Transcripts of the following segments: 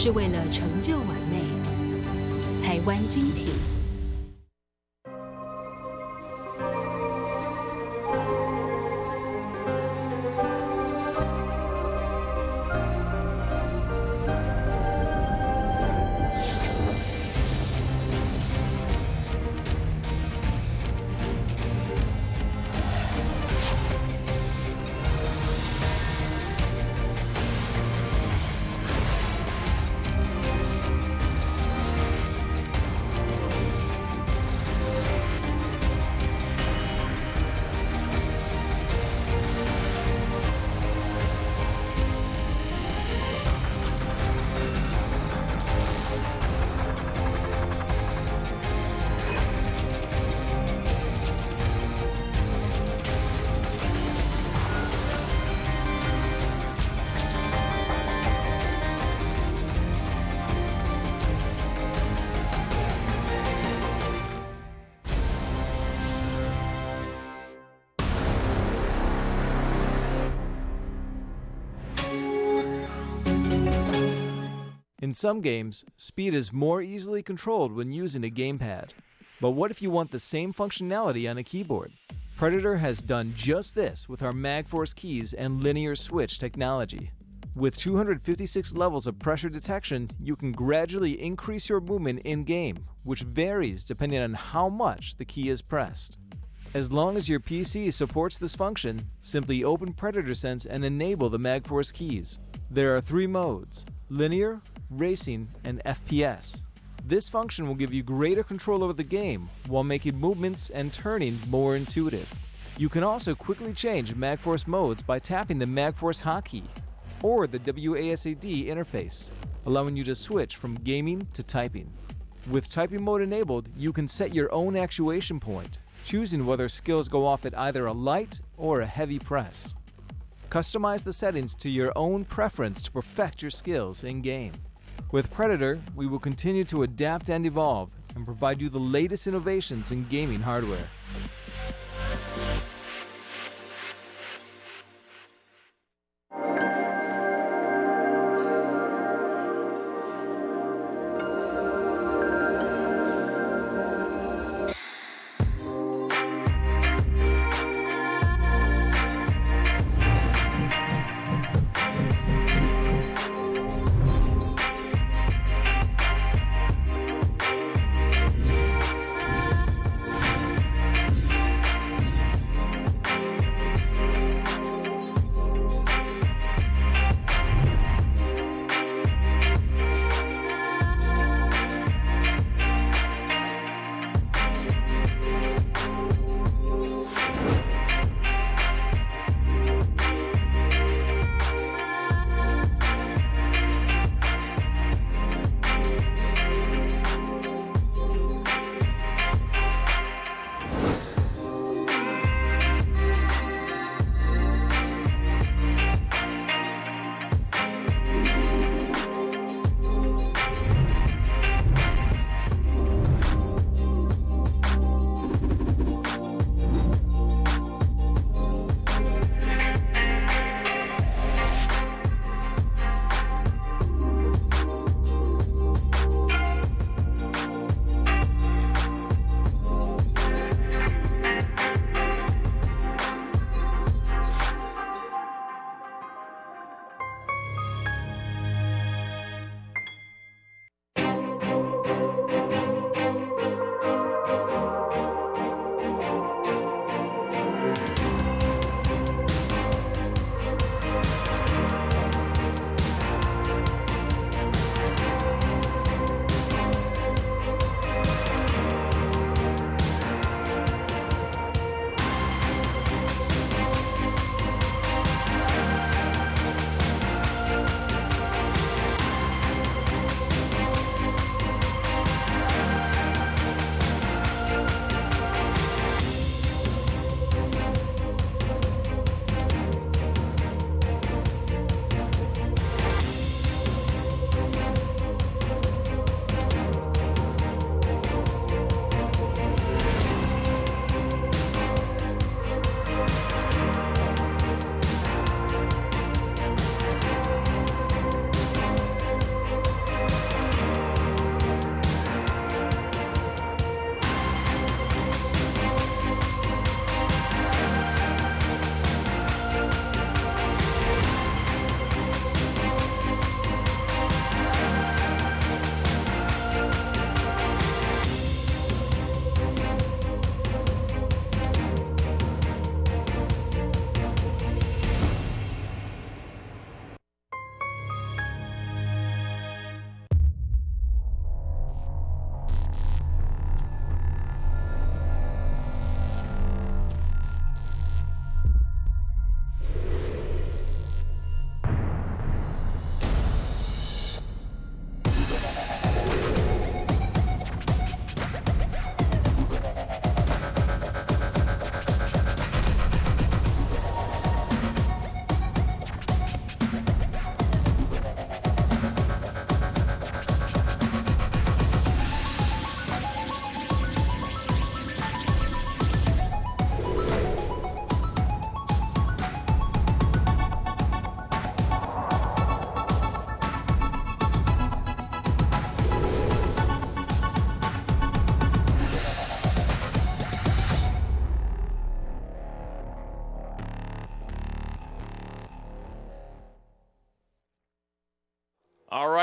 是为了成就完美。台湾精品。In some games, speed is more easily controlled when using a gamepad. But what if you want the same functionality on a keyboard? Predator has done just this with our MagForce keys and linear switch technology. With 256 levels of pressure detection, you can gradually increase your movement in-game, which varies depending on how much the key is pressed. As long as your PC supports this function, simply open Predator Sense and enable the MagForce keys. There are 3 modes: linear, racing, and FPS. This function will give you greater control over the game while making movements and turning more intuitive. You can also quickly change MagForce modes by tapping the MagForce hotkey or the WASD interface, allowing you to switch from gaming to typing. With typing mode enabled, you can set your own actuation point, choosing whether skills go off at either a light or a heavy press. Customize the settings to your own preference to perfect your skills in-game. With Predator, we will continue to adapt and evolve and provide you the latest innovations in gaming hardware.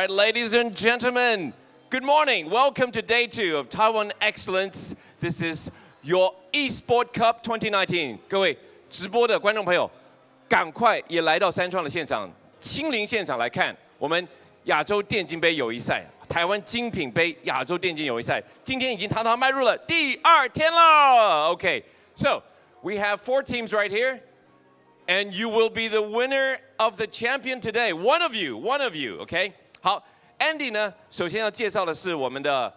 right, ladies and gentlemen, good morning. Welcome to day 2 of Taiwan Excellence. This is your eSport Cup 2019. 各位直播的观众朋友，赶快也来到三创的现场，亲临现场来看我们亚洲电竞杯友谊赛、台湾精品杯亚洲电竞友谊赛。今天已经堂堂迈入了第2天了。Okay, so we have 4 teams right here, and you will be the winner of the champion today. One of you, okay? 好 ，Andy 呢，首先要介绍的是我们的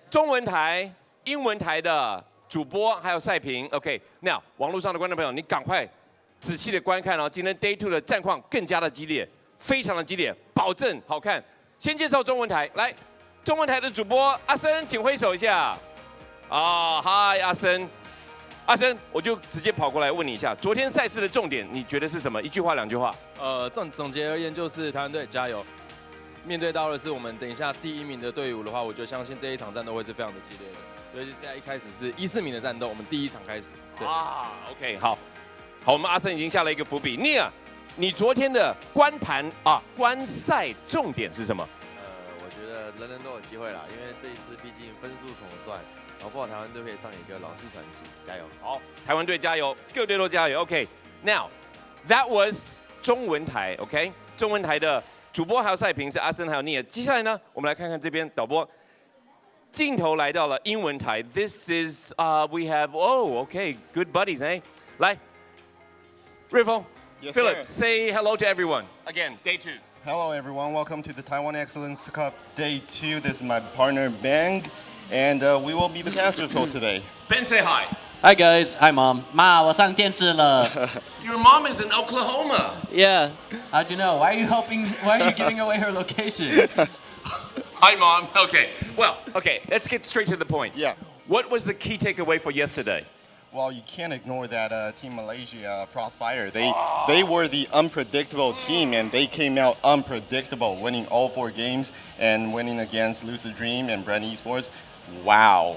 中文台、英文台的主播还有赛评。OK， 那网络上的观众朋友，你赶快仔细的观看哦。今天 Day 2的战况更加的激烈，非常的激烈，保证好看。先介绍中文台，来，中文台的主播阿森，请挥手一下。嗨，阿森。阿生，我就直接跑过来问你一下，昨天赛事的重点，你觉得是什么？一句话、2句话？总结而言就是台湾队加油。面对到的是我们等一下第1名的队伍的话，我就相信这一场战斗会是非常的激烈的。尤其是在一开始是14名的战斗，我们第1场开始。OK， 好，我们阿生已经下了一个伏笔。Nia， 你昨天的观赛重点是什么？我觉得人人都有机会啦，因为这一次毕竟分数重算。搞不好台湾队可以上一个老式传奇，加油！好，台湾队加油，各队都加油。OK，now that was 中文台 ，OK， 中文台的主播还有赛评是阿森还有聂。接下来呢，我们来看看这边导播镜头来到了英文台。This is we have okay, good buddies 来，瑞峰 ，Philip say hello to everyone again. Day 2. Hello everyone, welcome to the Taiwan Excellence Cup Day 2. This is my partner Bang. And we will be the casters for today. Ben, say hi. Hi guys. Hi mom. 妈，我上电视了。Your mom is in Oklahoma. Yeah. How'd you know? Why are you giving away her location? Hi mom. Okay. Well, okay. Let's get straight to the point. Yeah. What was the key takeaway for yesterday? Well, you can't ignore that Team Malaysia Frostfire. They were the unpredictable team, and they came out unpredictable, winning all 4 games and winning against Lucid Dream and Brand Esports. Wow.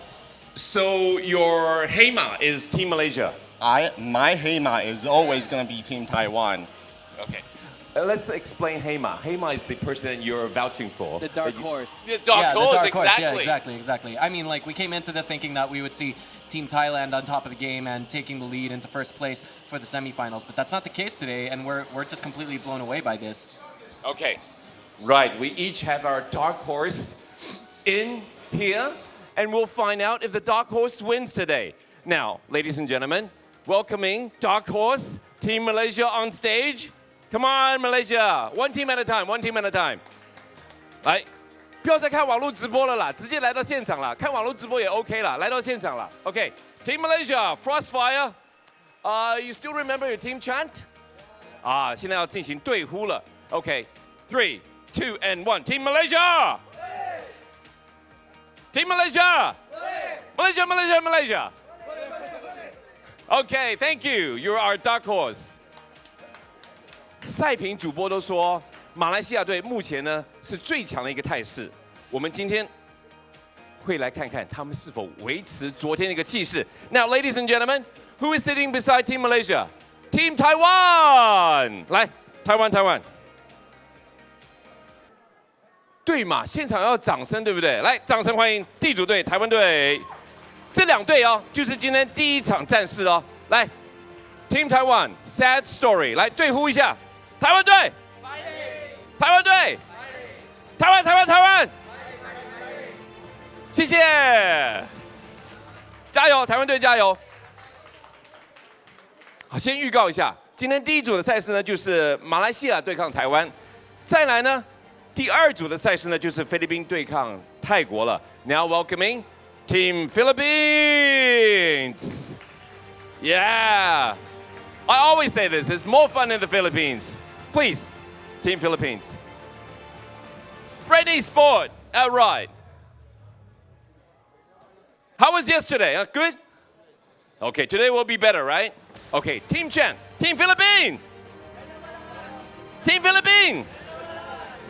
So your Heima is Team Malaysia. My Heima is always going to be Team Taiwan. Okay. Let's explain Heima. Heima is the person you're vouching for. The dark horse. The dark horse, exactly. Yeah, exactly. I mean, like, we came into this thinking that we would see Team Thailand on top of the game and taking the lead into first place for the semifinals, but that's not the case today, and we're just completely blown away by this. Okay. Right. We each have our dark horse in here, and we'll find out if the dark horse wins today. Now, ladies and gentlemen, welcoming dark horse, Team Malaysia on stage. Come on, Malaysia! One team at a time. One team at a time. 来，不要再看网络直播了啦，直接来到现场啦。看网络直播也 OK 啦，来到现场啦。OK, Team Malaysia, Frostfire. You still remember your team chant? 现在要进行对呼了。OK, 3, 2, and 1. Team Malaysia. Team Malaysia. Malaysia, Malaysia, Malaysia. Okay, thank you. You're our dark horse. 赛评主播都说，马来西亚队目前呢是最强的一个态势。我们今天会来看看他们是否维持昨天的一个气势。Now, ladies and gentlemen, who is sitting beside Team Malaysia? Team Taiwan. 来，台湾。对嘛，现场要掌声，对不对？来，掌声欢迎地主队、台湾队。这2队哦，就是今天第1场战事哦。来 ，Team Taiwan, sad story， 来对呼一下。台湾队，台湾队，台湾，谢谢，加油，台湾队加油！好，先预告一下，今天第1组的赛事呢，就是马来西亚对抗台湾，再来呢，第2组的赛事呢，就是菲律宾对抗泰国了。Now welcoming Team Philippines. Yeah. I always say this, it's more fun in the Philippines. Please, Team Philippines. Brand ESPORTS, all right. How was yesterday? Good? Okay, today will be better, right? Okay, Team Chen, Team Philippines. Team Philippines.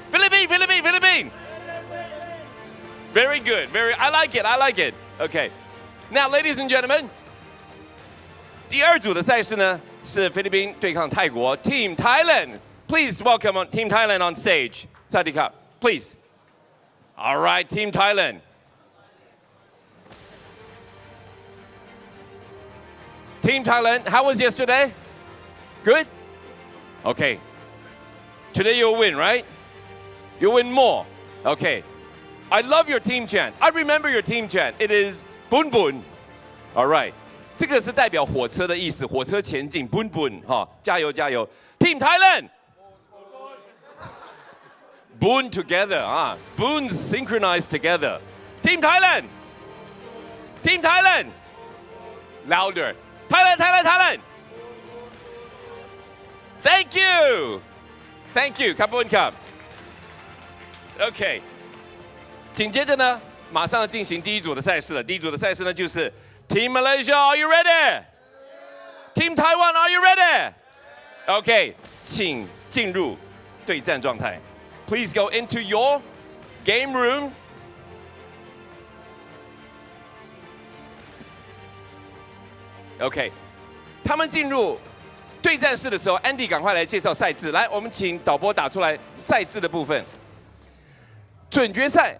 Philippines. Very good, I like it. Okay. Now, ladies and gentlemen, 第2组的赛事呢是菲律宾对抗泰国 Team Thailand. Please welcome Team Thailand on stage. Sadika, please. All right, Team Thailand. Team Thailand, how was yesterday? Good? Okay. Today you'll win, right? You'll win more. Okay. I love your team chant. I remember your team chant. It is Bun Bun. All right. 这个是代表火车的意思，火车前进 ，Bun Bun 哈，加油加油 ，Team Thailand。Boon together 啊 ，Boon synchronized together. Team Thailand. Team Thailand. Louder. Thailand, Thailand, Thailand. Thank you. Thank you. ขอบคุณครับ OK， 紧接着呢，马上要进行第一组的赛事了。第一组的赛事呢，就是 Team Malaysia, are you ready? Team Taiwan, are you ready? OK， 请进入对战状态。Please go into your game room. OK， 他们进入对战室的时候 ，Andy 赶快来介绍赛制。来，我们请导播打出来赛制的部分。准决赛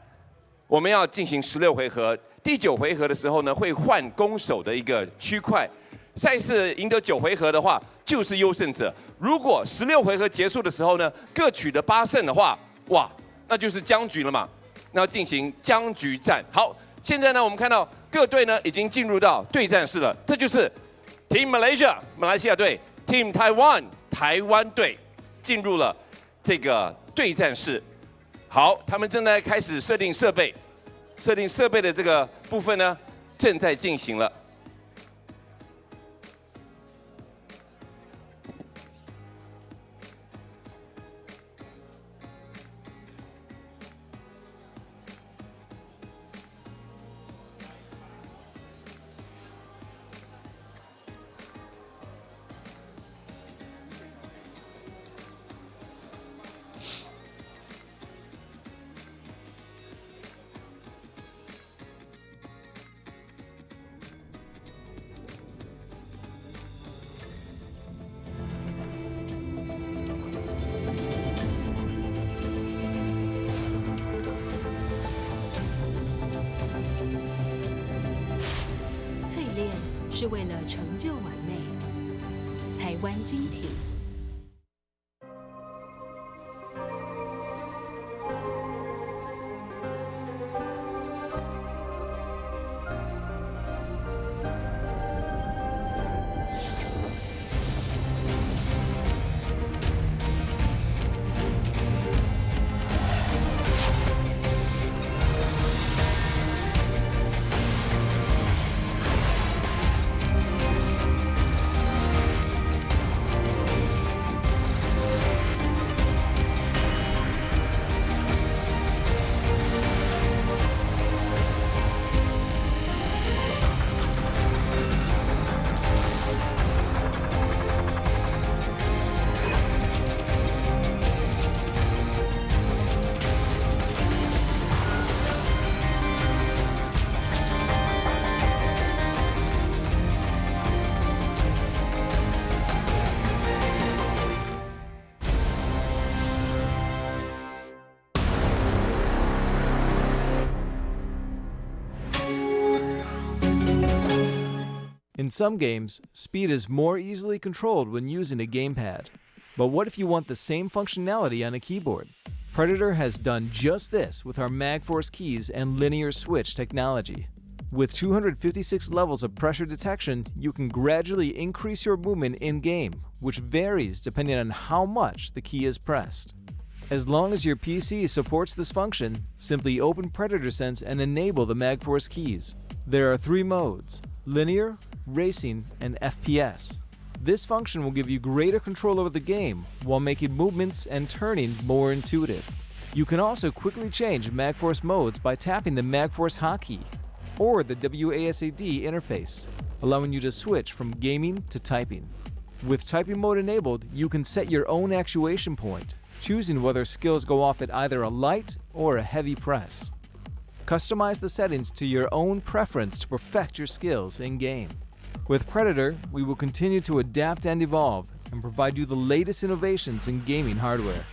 我们要进行16回合，第9回合的时候呢，会换攻守的一个区块。赛事赢得9回合的话，就是优胜者。如果16回合结束的时候呢，各取得8胜的话，哇，那就是僵局了嘛。那要进行僵局战。好，现在呢，我们看到各队呢已经进入到对战室了。这就是 Team Malaysia 马来西亚队 ，Team Taiwan 台湾队进入了这个对战室。好，他们正在开始设定设备，设定设备的这个部分呢，正在进行了。淬炼是为了成就完美。台湾精品。In some games, speed is more easily controlled when using a gamepad. But what if you want the same functionality on a keyboard? Predator has done just this with our MagForce keys and linear switch technology. With 256 levels of pressure detection, you can gradually increase your movement in-game, which varies depending on how much the key is pressed. As long as your PC supports this function, simply open Predator Sense and enable the MagForce keys. There are 3 modes: linear, racing, and FPS. This function will give you greater control over the game while making movements and turning more intuitive. You can also quickly change MagForce modes by tapping the MagForce hotkey or the WASD interface, allowing you to switch from gaming to typing. With typing mode enabled, you can set your own actuation point, choosing whether skills go off at either a light or a heavy press. Customize the settings to your own preference to perfect your skills in-game. With Predator, we will continue to adapt and evolve and provide you the latest innovations in gaming hardware.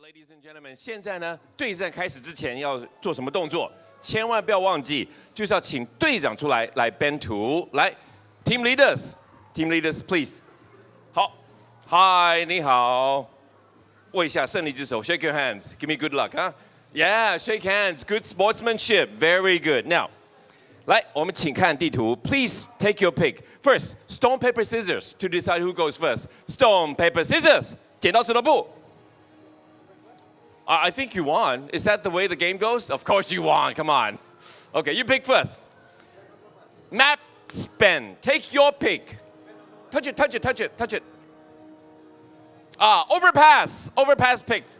Ladies and gentlemen， 现在呢，对战开始之前要做什么动作？千万不要忘记，就是要请队长出来编图。来 ，Team Leaders，Team Leaders please。好 ，Hi， 你好，握一下胜利之手 ，Shake your hands，Give me good luck 啊 ，Yeah，shake hands，good sportsmanship，very good。Now， 来，我们请看地图 ，Please take your pick. First, stone paper scissors to decide who goes first. Stone paper scissors， 剪刀石头布。I think you won. Is that the way the game goes? Of course you won. Come on. Okay, you pick first. Map spin. Take your pick. Touch it, touch it, touch it, touch it. Overpass. Overpass picked.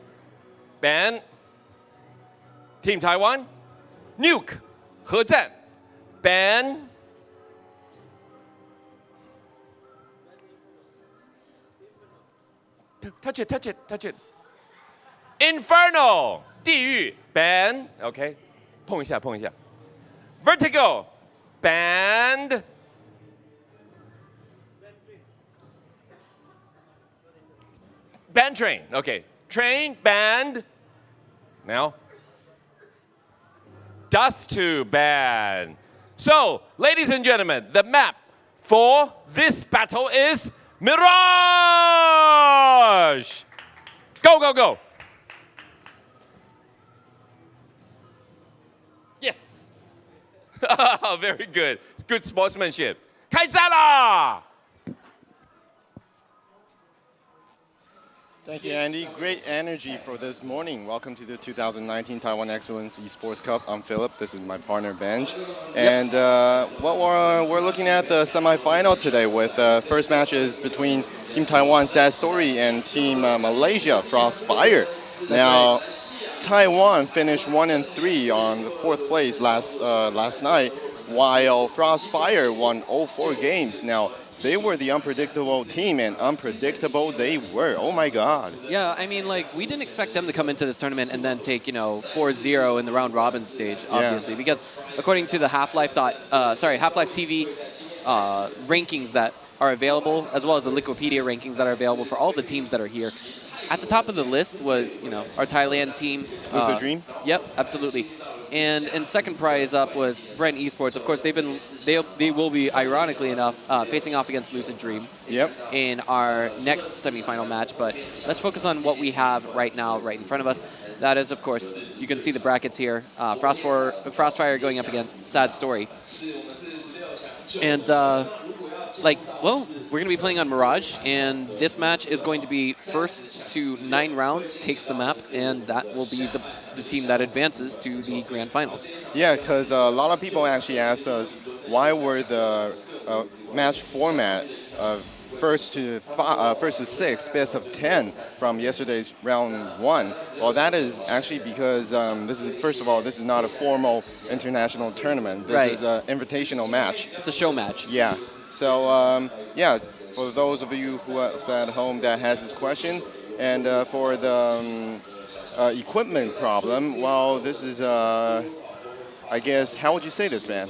Ben. Team Taiwan. Nuke. 核战. Ben. Touch it, touch it, touch it. Inferno 地狱 band OK 碰一下 Vertigo band band train OK train band now dust to band. So ladies and gentlemen, the map for this battle is Mirage. Go go go. Yes. Very good. Good sportsmanship. 开战啦! Thank you, Andy. Great energy for this morning. Welcome to the 2019 Taiwan Excellence Esports Cup. I'm Philip. This is my partner, Benj. And we're looking at the semifinal today with first matches between Team Taiwan, Sad Story, and Team Malaysia, Frostfire. Now, Taiwan finished 1-3 on the 4th place last night, while Frostfire won all 4 games. Now, they were the unpredictable team, and unpredictable they were. Oh my God. Yeah, I mean, like, we didn't expect them to come into this tournament and then take, 4-0 in the round robin stage, obviously, because according to the Half-Life TV rankings that are available, as well as the Liquipedia rankings that are available for all the teams that are here, at the top of the list was, our Thailand team. Lucid Dream? Yep, absolutely. And second prize up was Brent Esports. Of course, they will be, ironically enough, facing off against Lucid Dream in our next semifinal match. But let's focus on what we have right now, right in front of us. That is, of course, you can see the brackets here. Frostfire going up against Sad Story. And we're going to be playing on Mirage, and this match is going to be first to 9 rounds takes the map, and that will be the team that advances to the grand finals. Yeah, because a lot of people actually asked us why were the match format first to 6, best of 10 from yesterday's round 1. Well, that is actually because this is not a formal international tournament. This is an invitational match. It's a show match. Yeah. So for those of you who are at home that has this question, and for the equipment problem, well, this is I guess, how would you say this, man?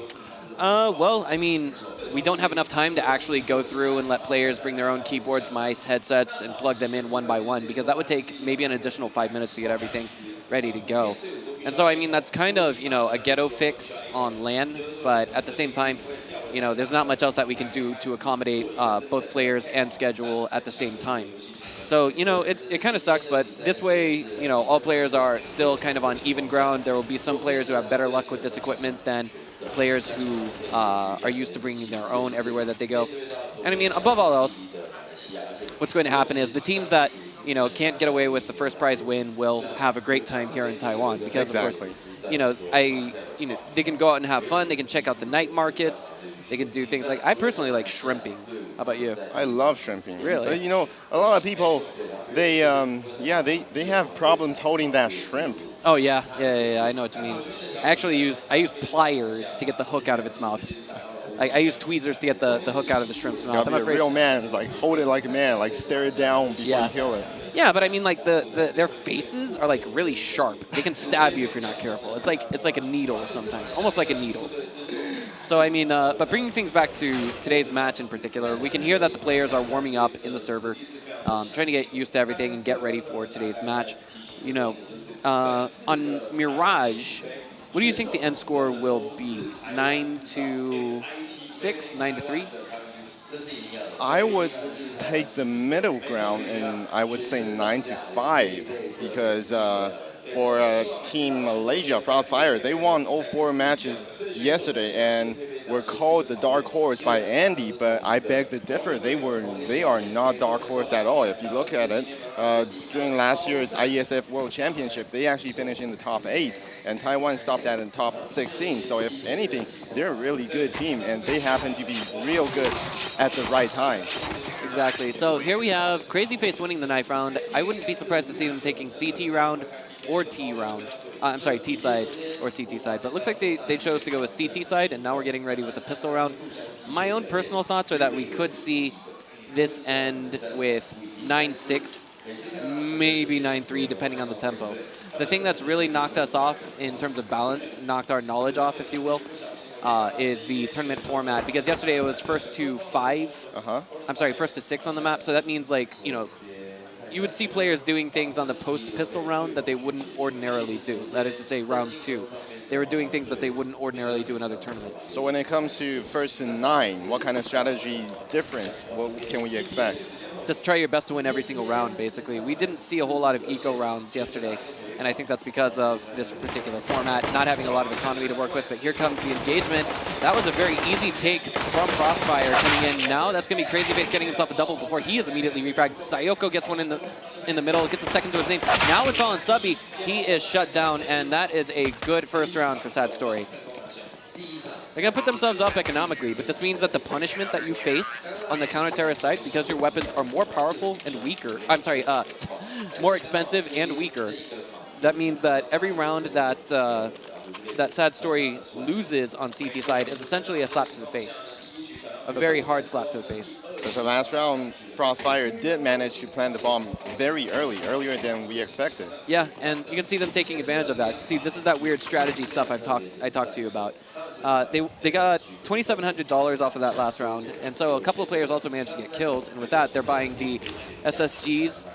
Well, I mean, we don't have enough time to actually go through and let players bring their own keyboards, mice, headsets, and plug them in one by one, because that would take maybe an additional 5 minutes to get everything ready to go. And so, I mean, that's kind of, a ghetto fix on LAN, but at the same time, there's not much else that we can do to accommodate both players and schedule at the same time. So, it kind of sucks, but this way, all players are still kind of on even ground. There will be some players who have better luck with this equipment than players who are used to bringing their own everywhere that they go. And I mean, above all else, what's going to happen is the teams that, can't get away with the first prize win will have a great time here in Taiwan, because of course, they can go out and have fun. They can check out the night markets. They can do things like, I personally like shrimping. How about you? I love shrimping. Really? But, a lot of people, they have problems holding that shrimp. Oh yeah, I know what you mean. I use pliers to get the hook out of its mouth. I use tweezers to get the hook out of the shrimp's mouth. You gotta be a real man, like hold it like a man, like stare it down before you kill it. Yeah, but I mean, like their faces are like really sharp. They can stab you if you're not careful. It's like a needle sometimes, almost like a needle. So I mean, but bringing things back to today's match in particular, we can hear that the players are warming up in the server. trying to get used to everything and get ready for today's match. You know, on Mirage, what do you think the end score will be? 9-6, 9-3? I would take the middle ground, and I would say 9-5, because for Team Malaysia, Frostfire, they won all 4 matches yesterday and were called the dark horse by Andy, but I beg to differ. They are not dark horse at all. If you look at it, during last year's IESF World Championship, they actually finished in the top 8, and Taiwan stopped at in top 16. So if anything, they're a really good team, and they happen to be real good at the right time. Exactly. So here we have Crazy Face winning the knife round. I wouldn't be surprised to see them taking CT round or T round. I'm sorry, T side or CT side. But it looks like they chose to go with CT side, and now we're getting ready with the pistol round. My own personal thoughts are that we could see this end with 9-6, maybe 9-3, depending on the tempo. The thing that's really knocked us off in terms of balance, knocked our knowledge off, if you will, is the tournament format. Because yesterday it was first to 5. I'm sorry, first to 6 on the map. So that means, like, you know, you would see players doing things on the post-pistol round that they wouldn't ordinarily do. That is to say, round 2. They were doing things that they wouldn't ordinarily do in other tournaments. So when it comes to first to 9, what kind of strategy difference what can we expect? Just try your best to win every single round, basically. We didn't see a whole lot of eco rounds yesterday, and I think that's because of this particular format, not having a lot of economy to work with. But here comes the engagement. That was a very easy take from Frostfire coming in. Now that's going to be Crazy Face getting himself a double before he is immediately refragged. Sayoko gets one in the middle, gets a second to his name. Now it's all in Subby. He is shut down, and that is a good first round for Sad Story. They're going to put themselves up economically, but this means that the punishment that you face on the counter-terrorist side, because your weapons are more powerful and weaker, I'm sorry, more expensive and weaker, that means that every round that that Sad Story loses on CT side is essentially a slap to the face. A very hard slap to the face. But the last round, Frostfire did manage to plant the bomb very early, earlier than we expected. Yeah, and you can see them taking advantage of that. See, this is that weird strategy stuff I talked to you about. They got $2,700 off of that last round, and so a couple of players also managed to get kills, and with that, they're buying the SSGs,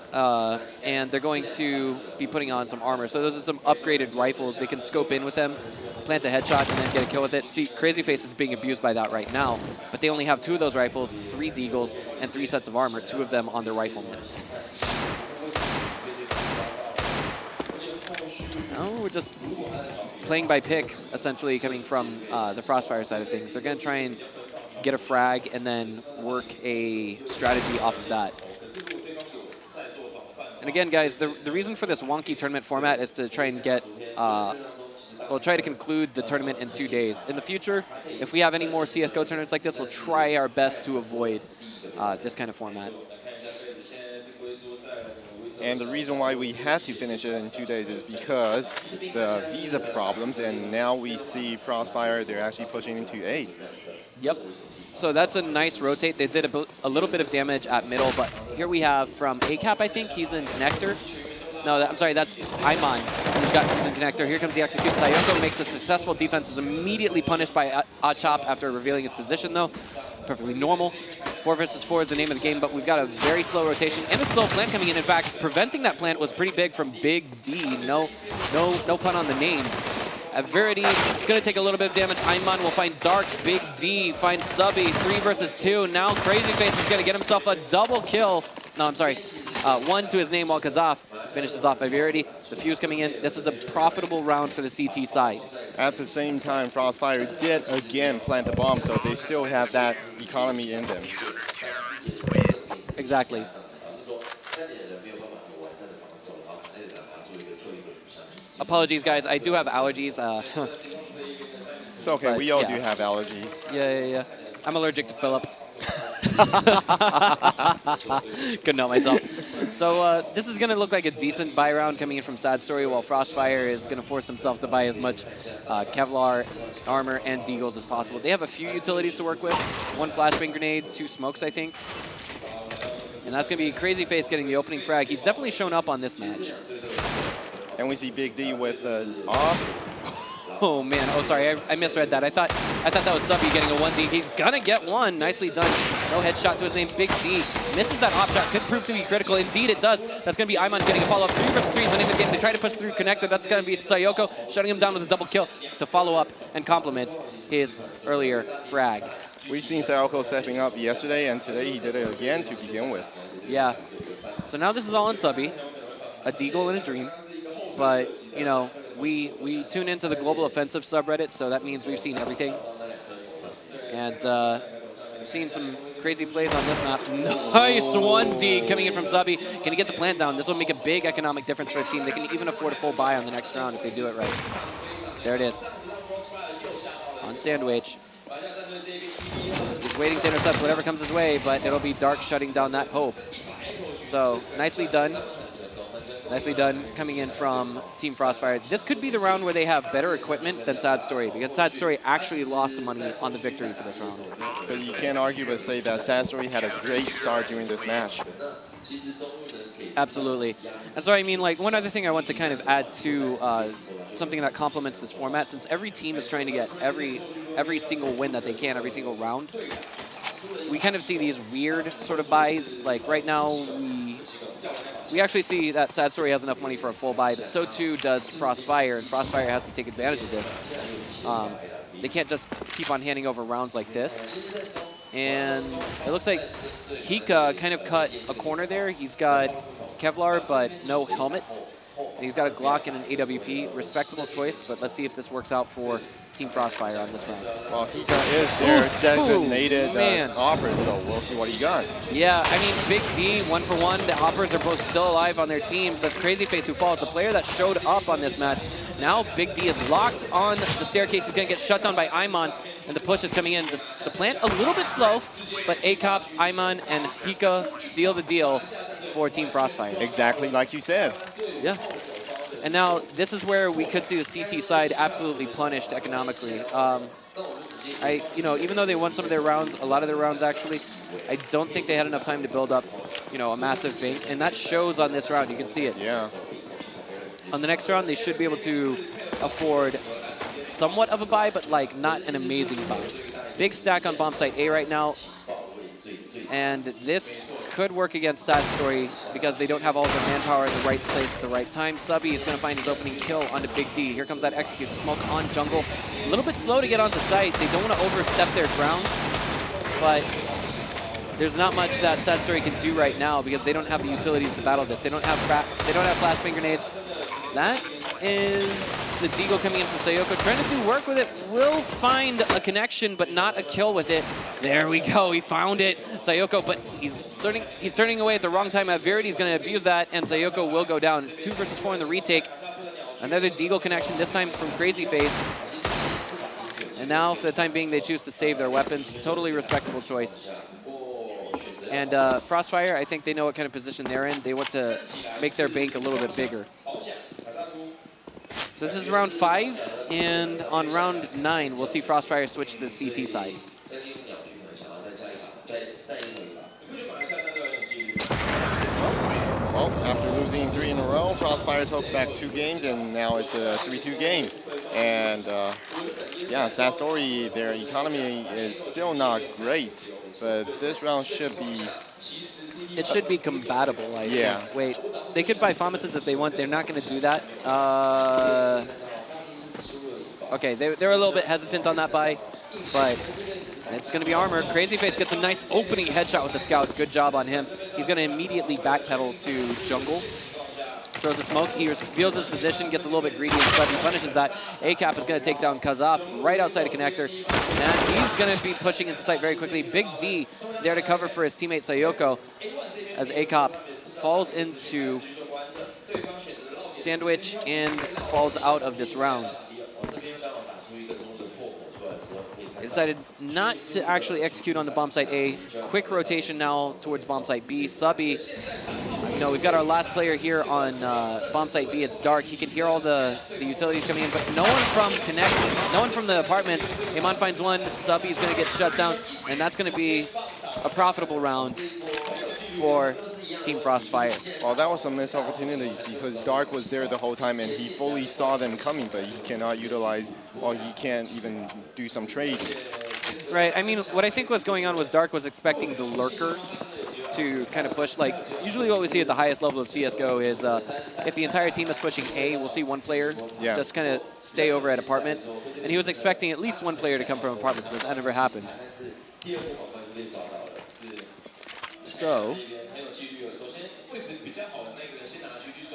and they're going to be putting on some armor. So those are some upgraded rifles. They can scope in with them, plant a headshot, and then get a kill with it. See, Crazy Face is being abused by that right now, but they only have 2 of those rifles, 3 deagles, and 3 sets of armor, 2 of them on their riflemen. Now we're just playing by pick, essentially, coming from the Frostfire side of things. They're going to try and get a frag and then work a strategy off of that. And again, guys, the reason for this wonky tournament format is to try and get, we'll try to conclude the tournament in 2 days. In the future, if we have any more CSGO tournaments like this, we'll try our best to avoid this kind of format. And the reason why we had to finish it in 2 days is because the visa problems, and now we see Frostfire, they're actually pushing into 8. Yep. So that's a nice rotate. They did a little bit of damage at middle, but here we have from ACAP, I think. He's in connector. No, I'm sorry, that's Iman. He's in connector. Here comes the execute. Sayoko makes a successful defense, is immediately punished by Achop after revealing his position, though. Perfectly normal. 4 versus 4 is the name of the game, but we've got a very slow rotation and a slow plant coming in. In fact, preventing that plant was pretty big from Big D. No pun on the name. Verity, it's going to take a little bit of damage. Iman will find Dark. Big D finds Subby. 3 versus 2. Now Crazy Face is going to get himself a double kill. No, I'm sorry. 1 to his name while Kazaf finishes off by Verity. The fuse coming in. This is a profitable round for the CT side. At the same time, Frostfire did again plant the bomb, so they still have that economy in them. Exactly. Apologies, guys. I do have allergies. It's okay. But, we all yeah. do have allergies. Yeah. I'm allergic to Philip. Couldn't help myself. So this is going to look like a decent buy round coming in from Sad Story, while Frostfire is going to force themselves to buy as much Kevlar, armor, and deagles as possible. They have a few utilities to work with. 1 flashbang grenade, 2 smokes, I think. And that's going to be Crazy Face getting the opening frag. He's definitely shown up on this match. And we see Big D with the off. Oh man, oh sorry, I misread that. I thought that was Subby getting a 1D. He's gonna get one. Nicely done. No headshot to his name. Big D misses that op shot. Could prove to be critical. Indeed, it does. That's going to be Iman getting a follow-up. 3 versus 3 is winning the game. They try to push through connector. That's going to be Sayoko shutting him down with a double kill to follow up and complement his earlier frag. We've seen Sayoko stepping up yesterday, and today he did it again to begin with. Yeah. So now this is all on Subby. A Deagle and a Dream. But, you know, we tune into the Global Offensive subreddit, so that means we've seen everything. And seen some crazy plays on this map. Nice 1D coming in from Subby. Can he get the plant down? This will make a big economic difference for his team. They can even afford a full buy on the next round if they do it right. There it is. On Sandwich. He's waiting to intercept whatever comes his way, but it'll be Dark shutting down that hope. So nicely done. Nicely done coming in from Team Frostfire. This could be the round where they have better equipment than Sad Story, because Sad Story actually lost money on the victory for this round. But you can't argue but say that Sad Story had a great start during this match. Absolutely. And so, I mean, like, one other thing I want to kind of add to something that complements this format, since every team is trying to get every single win that they can, every single round, we kind of see these weird sort of buys. Like, right now, we actually see that Sad Story has enough money for a full buy, but so too does Frostfire, and Frostfire has to take advantage of this. They can't just keep on handing over rounds like this. And it looks like Hika kind of cut a corner there. He's got Kevlar, but no helmet. And he's got a Glock and an AWP. Respectable choice, but let's see if this works out for Team Frostfire on this round. Well, Hika is their designated opera, so we'll see what he got. Yeah, I mean, Big D, 1-for-1. The Oppers are both still alive on their teams. That's Crazy Face who falls, the player that showed up on this match. Now Big D is locked on the staircase. He's going to get shut down by Iman, and the push is coming in. The plant a little bit slow, but ACOP, Iman, and Hika seal the deal for Team Frostfire. Exactly like you said. Yeah. And now this is where we could see the CT side absolutely punished economically. You know, even though they won some of their rounds, a lot of their rounds actually, I don't think they had enough time to build up, you know, a massive bank, and that shows on this round. You can see it. Yeah. On the next round, they should be able to afford somewhat of a buy, but like not an amazing buy. Big stack on bomb site A right now, and this could work against Sad Story because they don't have all their manpower in the right place at the right time. Subby is going to find his opening kill onto Big D. Here comes that execute. The smoke on jungle. A little bit slow to get onto site. They don't want to overstep their grounds, but there's not much that Sad Story can do right now because they don't have the utilities to battle this. They don't have flashbang grenades. That is the Deagle coming in from Sayoko, trying to do work with it. Will find a connection, but not a kill with it. There we go. He found it, Sayoko, but he's turning away at the wrong time. Verity's going to abuse that, and Sayoko will go down. It's 2 versus 4 in the retake. Another Deagle connection, this time from Crazy Face. And now, for the time being, they choose to save their weapons. Totally respectable choice. And Frostfire, I think they know what kind of position they're in. They want to make their bank a little bit bigger. So this is round 5, and on round 9, we'll see Frostfire switch to the CT side. Well, after losing 3 in a row, Frostfire took back 2 games, and now it's a 3-2 game. And yeah, Sad Story, their economy is still not great, but this round should be... It should be compatible. Like, yeah. Wait, they could buy Pharmacists if they want. They're not going to do that. Okay, they're a little bit hesitant on that buy, but it's going to be armor. Crazy Face gets a nice opening headshot with the Scout. Good job on him. He's going to immediately backpedal to jungle. Throws a smoke. He reveals his position, gets a little bit greedy, and suddenly punishes that. ACAP is going to take down Kazaf right outside of connector. And he's going to be pushing into sight very quickly. Big D there to cover for his teammate Sayoko as ACAP falls into Sandwich and falls out of this round. They decided not to actually execute on the bomb site A. Quick rotation now towards bomb site B. Subby, you know, we've got our last player here on bomb site B. It's dark. He can hear all the utilities coming in, but no one from Connect, no one from the apartments. Iman finds one. Subby's going to get shut down, and that's going to be a profitable round for Team Frostfire. Well, that was some missed opportunities because Dark was there the whole time and he fully saw them coming, but he cannot utilize, or he can't even do some trading. Right. I mean, what I think was going on was Dark was expecting the lurker to kind of push. Like, usually what we see at the highest level of CSGO is if the entire team is pushing A, we'll see one player just kind of stay over at apartments. And he was expecting at least one player to come from apartments, but that never happened. So,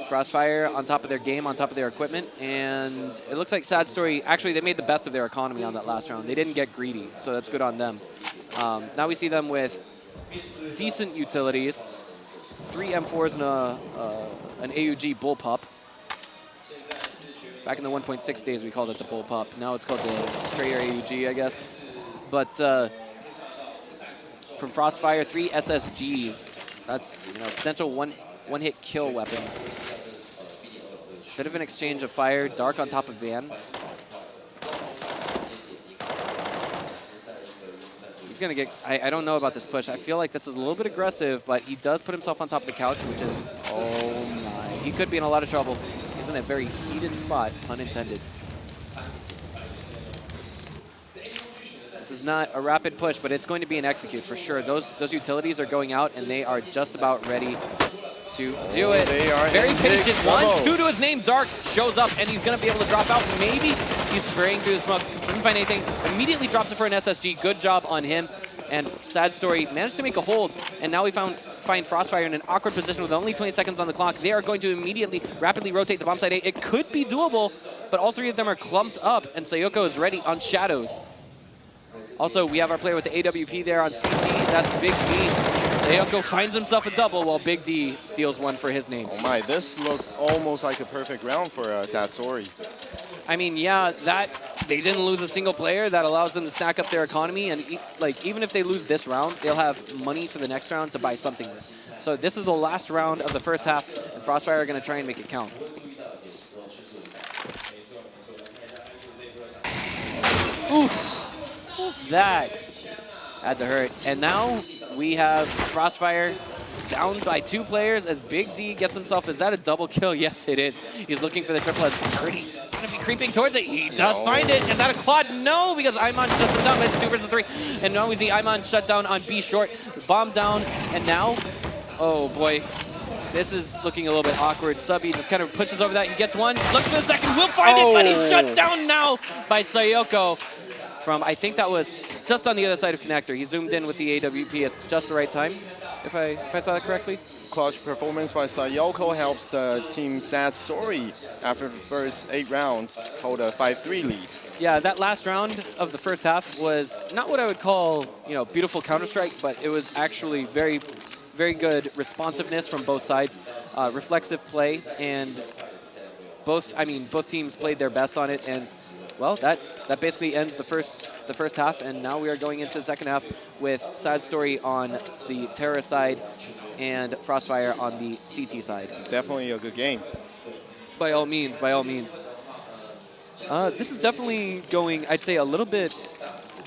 Crossfire on top of their game, on top of their equipment, and it looks like Sad Story, actually they made the best of their economy on that last round. They didn't get greedy, so that's good on them. Now we see them with decent utilities, 3 M4s and an AUG bullpup. Back in the 1.6 days, we called it the bullpup. Now it's called the straight air AUG, I guess. But from Frostfire, 3 SSGs. That's potential one-hit kill weapons. Bit of an exchange of fire. Dark on top of Van. He's gonna get. I don't know about this push. I feel like this is a little bit aggressive, but he does put himself on top of the couch, which is, oh my. He could be in a lot of trouble. He's in a very heated spot, pun intended. This is not a rapid push, but it's going to be an execute for sure. Those utilities are going out, and they are just about ready to do it. They are very patient. 1-2 to his name. Dark shows up, and he's going to be able to drop out. Maybe he's spraying through the smoke. Doesn't find anything. Immediately drops it for an SSG. Good job on him. And Sad Story managed to make a hold, and now we find Frostfire in an awkward position with only 20 seconds on the clock. They are going to immediately, rapidly rotate the bomb site A. It could be doable, but all 3 of them are clumped up, and Sayoko is ready on Shadows. Also, we have our player with the AWP there on CT. That's Big D. Sayoko finds himself a double while Big D steals one for his name. Oh my, this looks almost like a perfect round for Sad Story. I mean, yeah, they didn't lose a single player. That allows them to stack up their economy. And even if they lose this round, they'll have money for the next round to buy something with. So this is the last round of the first half, and Frostfire are going to try and make it count. Oof. That had to hurt. And now we have Frostfire down by 2 players as Big D gets himself. Is that a double kill? Yes, it is. He's looking for the triple as Birdie going to be creeping towards it. He does find it. Is that a quad? No, because Iman shuts him down. It's 2 versus 3. And now we see Iman shut down on B short. Bomb down. And now, oh boy, this is looking a little bit awkward. Subby just kind of pushes over that. He gets one. Looks for the second. Will find it, but he's shut down now by Sayoko. From, I think that was just on the other side of connector. He zoomed in with the AWP at just the right time, if I saw that correctly. Clutch performance by Sayoko helps the team Sad Story after the first 8 rounds, hold a 5-3 lead. Yeah, that last round of the first half was not what I would call, beautiful Counter-Strike, but it was actually very, very good responsiveness from both sides, reflexive play, and both teams played their best on it, and well, that basically ends the first half, and now we are going into the second half with Sad Story on the Terra side and Frostfire on the CT side. Definitely a good game. By all means, by all means. This is definitely going, I'd say, a little bit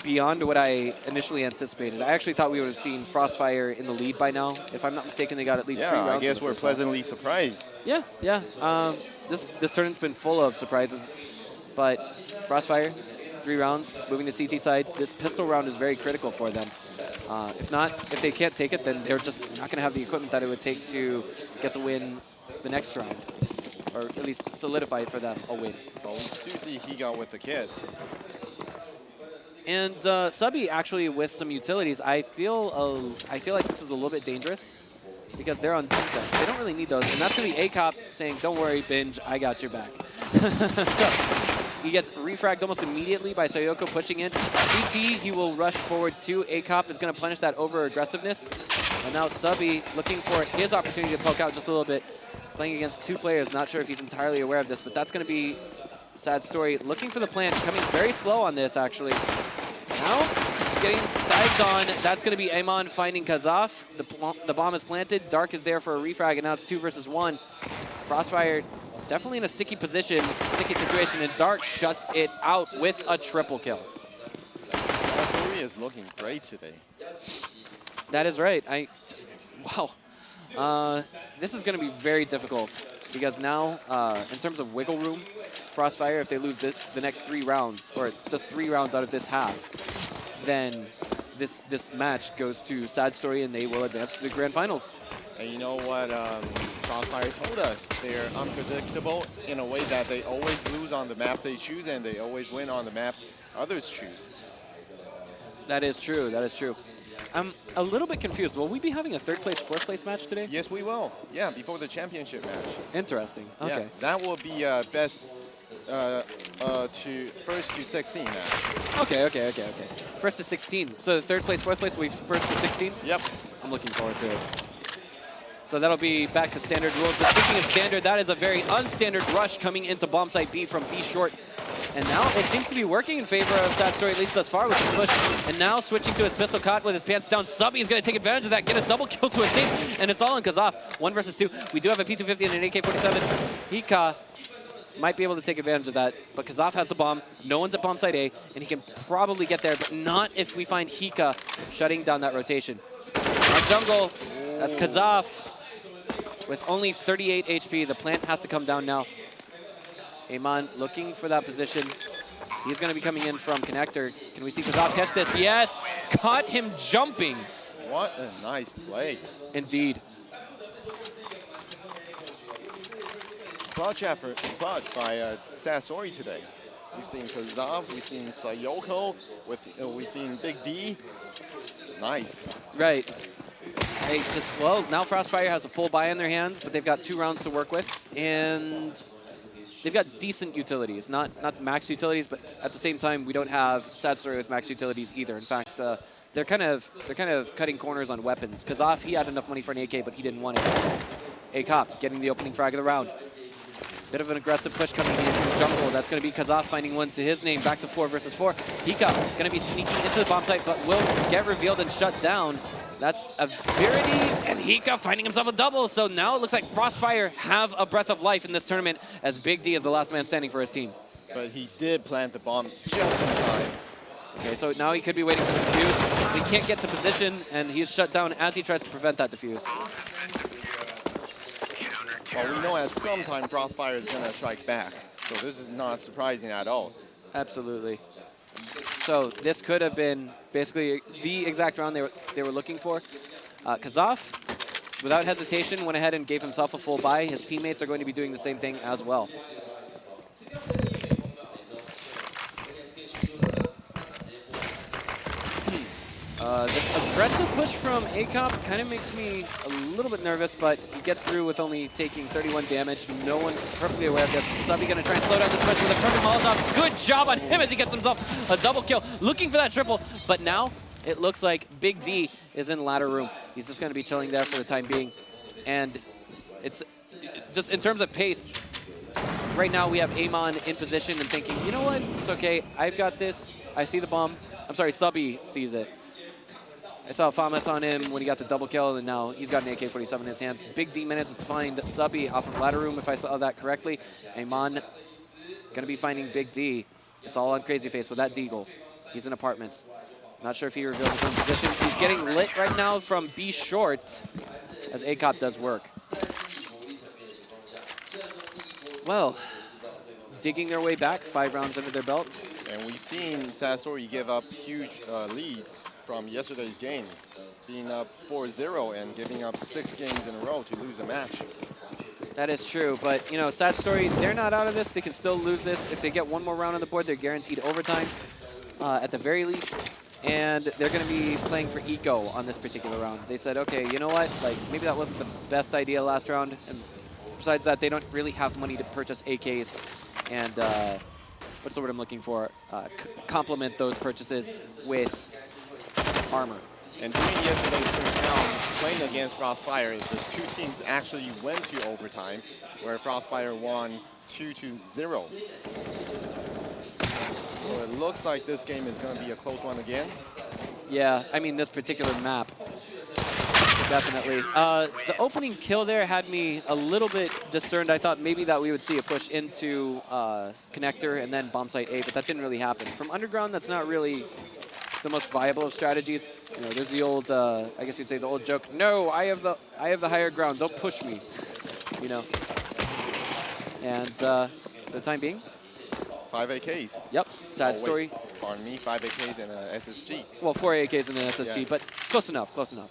beyond what I initially anticipated. I actually thought we would have seen Frostfire in the lead by now. If I'm not mistaken, they got at least 3 rounds. Yeah, I guess we're pleasantly surprised. Yeah. This tournament's been full of surprises. But Frostfire, 3 rounds, moving to CT side. This pistol round is very critical for them. If they can't take it, then they're just not going to have the equipment that it would take to get the win the next round, or at least solidify it for them a win. Well, we do see he got with the kid. And Subby actually with some utilities. I feel like this is a little bit dangerous because they're on defense. They don't really need those, and that's going to be ACOP saying, "Don't worry, Binge, I got your back." So he gets refragged almost immediately by Sayoko pushing in. CT, he will rush forward to ACOP, is going to punish that over-aggressiveness. And now Subby looking for his opportunity to poke out just a little bit. Playing against 2 players, not sure if he's entirely aware of this, but that's going to be Sad Story. Looking for the plant, coming very slow on this, actually. Now, getting dived on. That's going to be Amon finding Kazaf. The bomb is planted. Dark is there for a refrag, and now it's 2 versus 1. Frostfire definitely in a sticky position, sticky situation, and Dark shuts it out with a triple kill. Story is looking great today. That is right. Wow. This is going to be very difficult because now, in terms of wiggle room, Frostfire, if they lose the next 3 rounds, or just 3 rounds out of this half, then this match goes to Sad Story and they will advance to the grand finals. And you know what Crossfire told us? They're unpredictable in a way that they always lose on the map they choose and they always win on the maps others choose. That is true. That is true. I'm a little bit confused. Will we be having a third place, fourth place match today? Yes, we will. Yeah, before the championship match. Interesting. Okay. Yeah, that will be best to first to 16 match. Okay. First to 16. So the third place, fourth place, we first to 16? Yep. I'm looking forward to it. So that'll be back to standard rules. But speaking of standard, that is a very unstandard rush coming into bomb site B from B short. And now it seems to be working in favor of Sad Story, at least thus far, with the push. And now switching to his pistol caught with his pants down. Subby is going to take advantage of that, get a double kill to his team, and it's all in Kazaf. 1 versus 2. We do have a P250 and an AK-47. Hika might be able to take advantage of that, but Kazaf has the bomb. No one's at bomb site A, and he can probably get there, but not if we find Hika shutting down that rotation. On jungle, that's Kazaf with only 38 HP. The plant has to come down now. Amon looking for that position. He's going to be coming in from connector. Can we see Kazaf catch this? Yes! Caught him jumping. What a nice play. Indeed. Clutch effort, clutch by Sad Story today. We've seen Kazaf, we've seen Sayoko, we've seen Big D. Nice. Right. Hey, well, now Frostfire has a full buy in their hands, but they've got 2 rounds to work with, and they've got decent utilities. Not max utilities, but at the same time, we don't have Sad Story with max utilities either. In fact, they're kind of cutting corners on weapons. Kazaf, he had enough money for an AK, but he didn't want it. A-Cop getting the opening frag of the round. Bit of an aggressive push coming into the jungle. That's going to be Kazaf finding one to his name. Back to 4 versus 4. Hika going to be sneaking into the bomb site, but will get revealed and shut down. That's a Verity, and Hika finding himself a double. So now it looks like Frostfire have a breath of life in this tournament, as Big D is the last man standing for his team. But he did plant the bomb just in time. Okay, so now he could be waiting for the defuse. He can't get to position, and he's shut down as he tries to prevent that defuse. Well, we know at some time Crossfire is going to strike back, so this is not surprising at all. Absolutely. So this could have been basically the exact round they were looking for. Kazaf, without hesitation, went ahead and gave himself a full buy. His teammates are going to be doing the same thing as well. This aggressive push from A-Cop kind of makes me a little bit nervous, but he gets through with only taking 31 damage. No one perfectly aware of this. Subby going to try and slow down this push with a perfect Molotov. Good job on him as he gets himself a double kill. Looking for that triple, but now it looks like Big D is in ladder room. He's just going to be chilling there for the time being. And it's just in terms of pace, right now we have Amon in position and thinking, you know what, it's okay. I've got this. I see the bomb. I'm sorry, Subby sees it. I saw Famas on him when he got the double kill, and now he's got an AK-47 in his hands. Big D manages to find Subby off of ladder room, if I saw that correctly. Amon gonna be finding Big D. It's all on Crazy Face with that deagle. He's in apartments. Not sure if he revealed his own position. He's getting lit right now from B short as A-Cop does work. Well, digging their way back, 5 rounds under their belt. And we've seen Sad Story give up huge lead from yesterday's game, being up 4-0 and giving up 6 games in a row to lose a match. That is true, but you know, Sad Story, they're not out of this. They can still lose this. If they get one more round on the board, they're guaranteed overtime at the very least. And they're going to be playing for eco on this particular round. They said, okay, you know what? Like, maybe that wasn't the best idea last round. And besides that, they don't really have money to purchase AKs and what's the word I'm looking for? Complement those purchases with armor. And during yesterday's first round, playing against Frostfire, the 2 teams actually went to overtime, where Frostfire won 2-0. So it looks like this game is going to be a close one again. Yeah, I mean, this particular map, definitely. The opening kill there had me a little bit discerned. I thought maybe that we would see a push into connector and then bomb site A, but that didn't really happen. From underground, that's not really the most viable of strategies. You know, there's the old, I guess you'd say the old joke. No, I have the higher ground. Don't push me. You know. And for the time being, 5 AKs. Yep, sad wait, story. Pardon me, 5 AKs and an SSG. Well, 4 AKs and an SSG, Yeah. but close enough, close enough.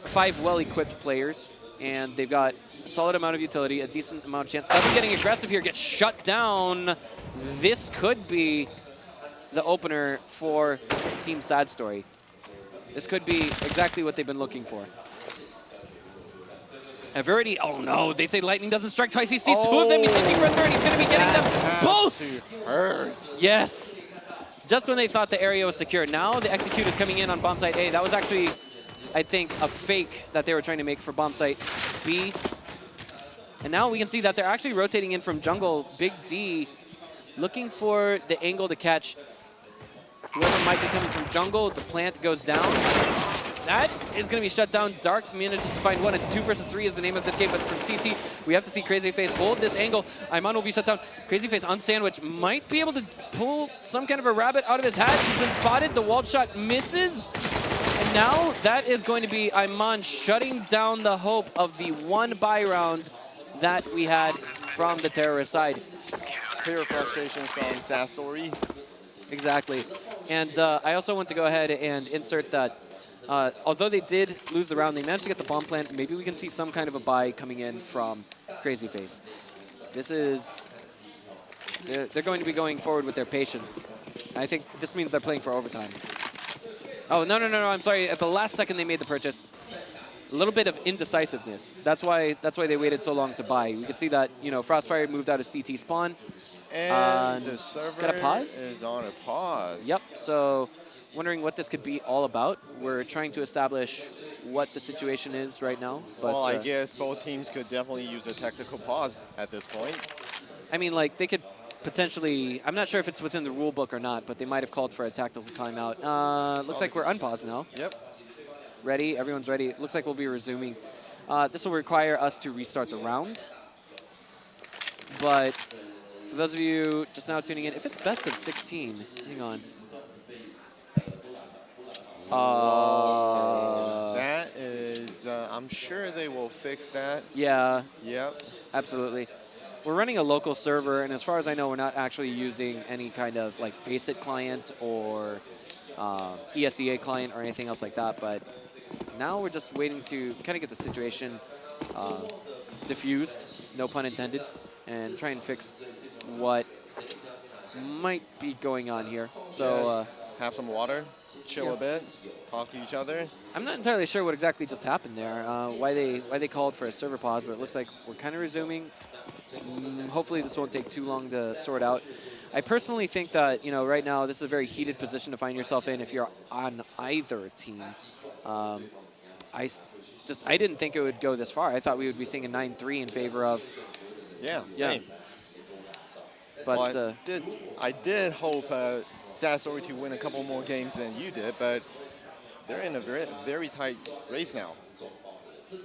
5 well-equipped players, and they've got a solid amount of utility, a decent amount of chance. Seven getting aggressive here, gets shut down. This could be the opener for Team Sad Story. This could be exactly what they've been looking for. I've already, oh no, they say lightning doesn't strike twice. He sees two of them, he's looking for a third, he's gonna be getting them both! Yes! Just when they thought the area was secure. Now the execute is coming in on bomb site A. That was actually, I think, a fake that they were trying to make for bomb site B. And now we can see that they're actually rotating in from jungle. Big D looking for the angle to catch whoever might be coming from jungle. The plant goes down. That is going to be shut down. Dark manages to find one. It's 2 versus 3 is the name of this game, but from CT, we have to see Crazy Face hold this angle. Iman will be shut down. Crazy Face on sandwich might be able to pull some kind of a rabbit out of his hat. He's been spotted. The walled shot misses. And now that is going to be Iman shutting down the hope of the one buy round that we had from the terrorist side. Clear frustration from Sasori. Exactly. And I also want to go ahead and insert that although they did lose the round, they managed to get the bomb plant. Maybe we can see some kind of a buy coming in from Crazy Face. This is, they're going to be going forward with their patience. I think this means they're playing for overtime. Oh, no, I'm sorry. At the last second, they made the purchase. A little bit of indecisiveness. That's why they waited so long to buy. We could see that, you know, Frostfire moved out of CT spawn. And the server got a pause? is on a pause. Yep, so wondering what this could be all about. We're trying to establish what the situation is right now. But, well, I guess both teams could definitely use a technical pause at this point. I mean, like, they could potentially, I'm not sure if it's within the rule book or not, but they might have called for a tactical timeout. Looks like we're unpaused now. Yep. Ready, everyone's ready. It looks like we'll be resuming. This will require us to restart the round. But for those of you just now tuning in, if it's best of 16, hang on. That is, I'm sure they will fix that. Yeah. Yep. Absolutely. We're running a local server, and as far as I know, we're not actually using any kind of like Faceit client or ESEA client or anything else like that. But now we're just waiting to kind of get the situation diffused, no pun intended, and try and fix what might be going on here. So have some water, chill a bit, talk to each other. I'm not entirely sure what exactly just happened there, why they called for a server pause, but it looks like we're kind of resuming. Hopefully this won't take too long to sort out. I personally think that, you know, right now this is a very heated position to find yourself in if you're on either team. I didn't think it would go this far. I thought we would be seeing a 9-3 in favor of. Yeah, same. But well, I did hope Sasori to win a couple more games than you did, but they're in a very, very tight race now.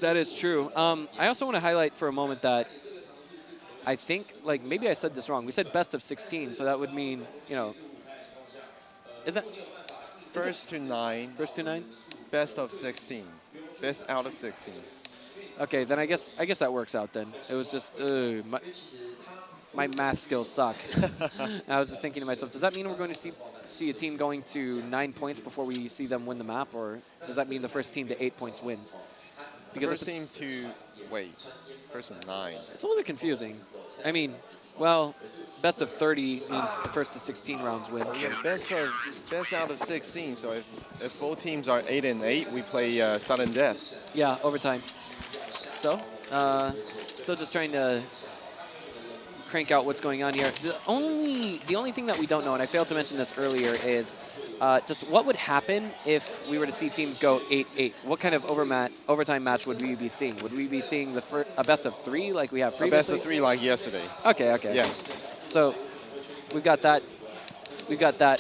That is true. I also want to highlight for a moment that I think, like, maybe I said this wrong. We said best of 16, so that would mean, you know, is that? First to 9. First to 9? Best of 16. Best out of 16. Okay, then I guess that works out then. It was just, my math skills suck. I was just thinking to myself, does that mean we're going to see a team going to 9 points before we see them win the map, or does that mean the first team to 8 points wins? Because the first team to, first to 9. It's a little bit confusing. I mean, well, best of 30 means the first to 16 rounds wins. Yeah, best out of 16. So if both teams are 8 and 8, we play sudden death. Yeah, overtime. So, still just trying to crank out what's going on here. The only thing that we don't know, and I failed to mention this earlier, is just what would happen if we were to see teams go 8-8? What kind of overtime match would we be seeing? Would we be seeing a best of 3 like we have previously? A best of 3 like yesterday. Okay. Yeah. So we've got that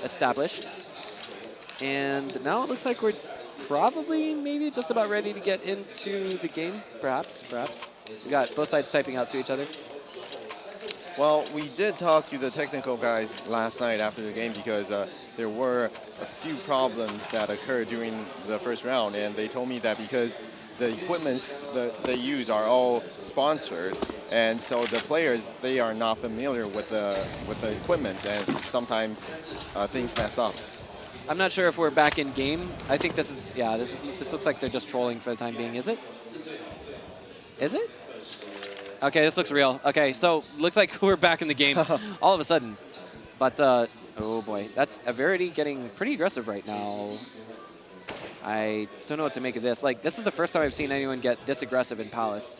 established. And now it looks like we're probably maybe just about ready to get into the game, perhaps. We got both sides typing out to each other. Well, we did talk to the technical guys last night after the game because there were a few problems that occurred during the first round, and they told me that because the equipment that they use are all sponsored, And so the players, they are not familiar with the equipment, and sometimes things mess up. I'm not sure if we're back in game. I think this is, yeah, this looks like they're just trolling for the time being. Is it? Is it? Okay, this looks real. Okay, so looks like we're back in the game all of a sudden. But, oh boy, that's Verity getting pretty aggressive right now. I don't know what to make of this. Like, this is the first time I've seen anyone get this aggressive in Palace.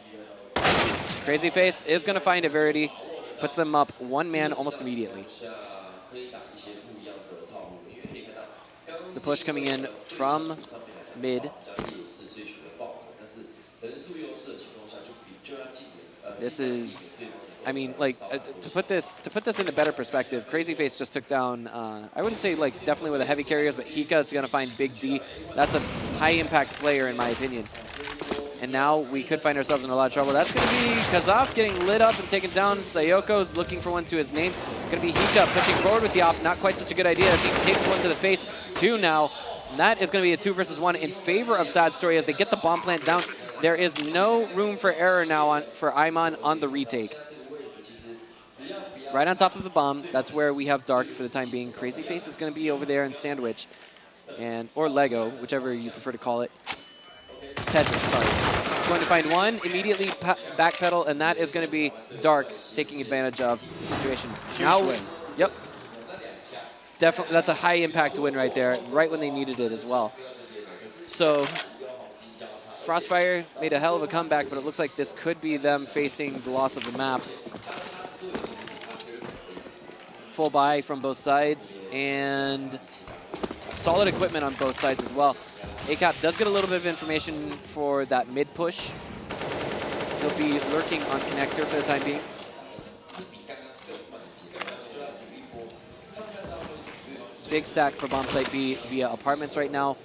Crazy Face is going to find a Verity, puts them up one man almost immediately. The push coming in from mid. This is, I mean, like, to put this into better perspective, Crazy Face just took down, I wouldn't say like definitely with the heavy carriers, but Hika is going to find Big D. That's a high impact player in my opinion. And now we could find ourselves in a lot of trouble. That's going to be Kazaf getting lit up and taken down. Sayoko's looking for one to his name. Going to be Hika pushing forward with the op. Not quite such a good idea as he takes one to the face. 2 now. And that is going to be a 2 versus 1 in favor of Sad Story as they get the bomb plant down. There is no room for error now for Aiman on the retake. Right on top of the bomb. That's where we have Dark for the time being. Crazy Face is going to be over there in Sandwich. Or Lego, whichever you prefer to call it. Tetris, sorry. Going to find one, immediately backpedal, and that is going to be Dark taking advantage of the situation. Huge win. Yep. Definitely, that's a high impact win right there, right when they needed it as well. So, Frostfire made a hell of a comeback, but it looks like this could be them facing the loss of the map. Full buy from both sides, and solid equipment on both sides as well. ACAP does get a little bit of information for that mid push. He'll be lurking on connector for the time being. Big stack for bomb site B via apartments right now,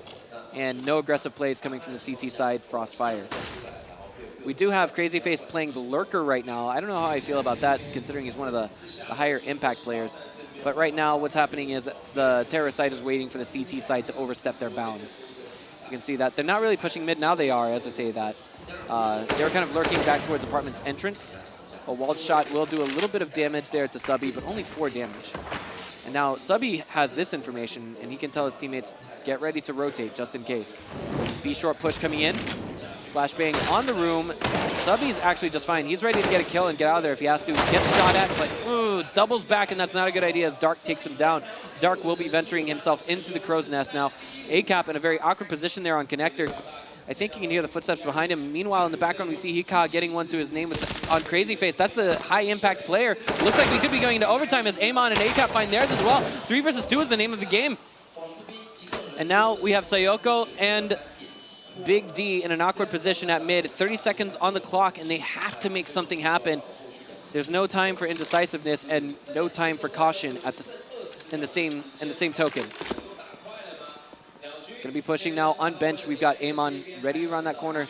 and no aggressive plays coming from the CT side, Frostfire. We do have Crazy Face playing the lurker right now. I don't know how I feel about that, considering he's one of the higher impact players. But right now, what's happening is the terrorist side is waiting for the CT side to overstep their bounds. You can see that they're not really pushing mid. Now they are, as I say that. They're kind of lurking back towards apartment's entrance. A walled shot will do a little bit of damage there to Subby, but only 4 damage. And now Subby has this information, and he can tell his teammates, get ready to rotate just in case. B short push coming in. Flashbang on the room. Subby's actually just fine. He's ready to get a kill and get out of there if he has to. Gets shot at, but ooh, doubles back, and that's not a good idea as Dark takes him down. Dark will be venturing himself into the crow's nest now. ACAP in a very awkward position there on connector. I think you can hear the footsteps behind him. Meanwhile, in the background, we see Hika getting one to his name on Crazy Face. That's the high-impact player. Looks like we could be going into overtime as Amon and ACAP find theirs as well. 3 versus 2 is the name of the game. And now we have Sayoko and Big D in an awkward position at mid. 30 seconds on the clock, and they have to make something happen. There's no time for indecisiveness and no time for caution at in the same token. Gonna be pushing now on bench. We've got Amon ready around that corner.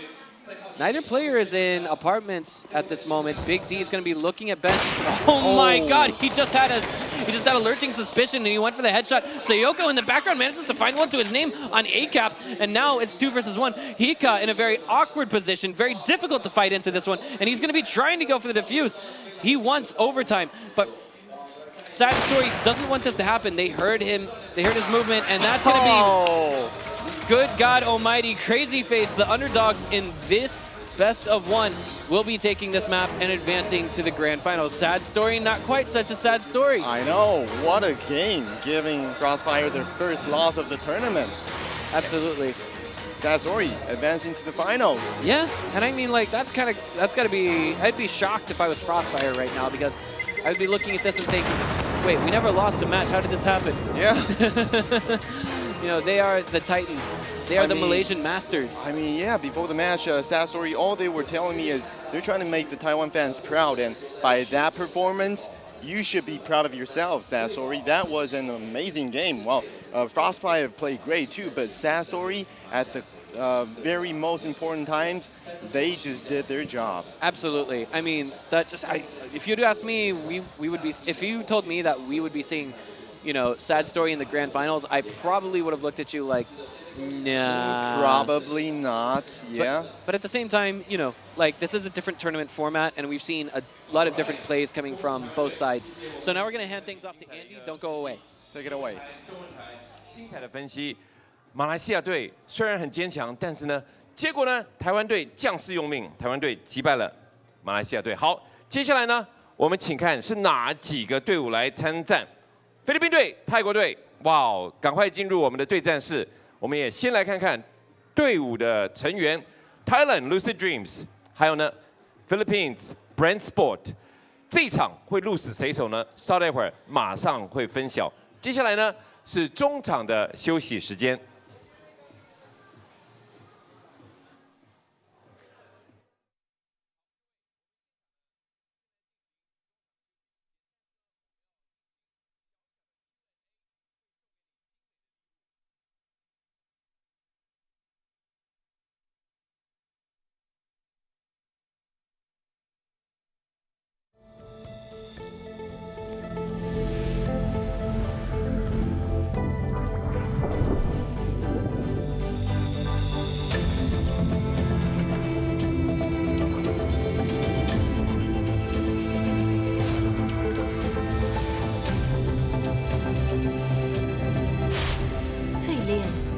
Neither player is in apartments at this moment. Big D is gonna be looking at bench. Oh my God! He just had a lurching suspicion, and he went for the headshot. Sayoko in the background manages to find one to his name on ACAP, and now it's 2 versus 1. Hika in a very awkward position, very difficult to fight into this one, and he's gonna be trying to go for the defuse. He wants overtime, but Sad Story doesn't want this to happen. They heard him, they heard his movement, and that's gonna be, good God almighty, Crazy Face, the underdogs in this best of 1, will be taking this map and advancing to the grand finals. Sad Story, not quite such a sad story. I know, what a game, giving Frostfire their first loss of the tournament. Absolutely. Sad Story advancing to the finals. Yeah, and I mean, like, that's gotta be, I'd be shocked if I was Frostfire right now, because I would be looking at this and thinking, wait, we never lost a match. How did this happen? Yeah. You know, they are the Titans. They are the Malaysian Masters. I mean, yeah, before the match, Sad Story, all they were telling me is they're trying to make the Taiwan fans proud. And by that performance, you should be proud of yourself, Sad Story. That was an amazing game. Well, Frostfire played great too, but Sad Story at the very most important times, they just did their job. Absolutely. I mean, that just if you'd asked me, we would be. If you told me that we would be seeing sad story in the grand finals, I probably would have looked at you like, nah. Probably not, yeah. But at the same time, this is a different tournament format, and we've seen a lot of different plays coming from both sides. So now we're going to hand things off to Andy. Don't go away. Take it away. 精彩的分析，马来西亚队虽然很坚强，但是呢，结果呢，台湾队将士用命，台湾队击败了马来西亚队。好，接下来呢，我们请看是哪几个队伍来参战？菲律宾队、泰国队，哇哦，赶快进入我们的对战室。我们也先来看看队伍的成员 ，Thailand Lucid Dreams， 还有呢 Philippines Brand Sport。这一场会鹿死谁手呢？稍待一会儿，马上会分晓。接下来呢是中场的休息时间。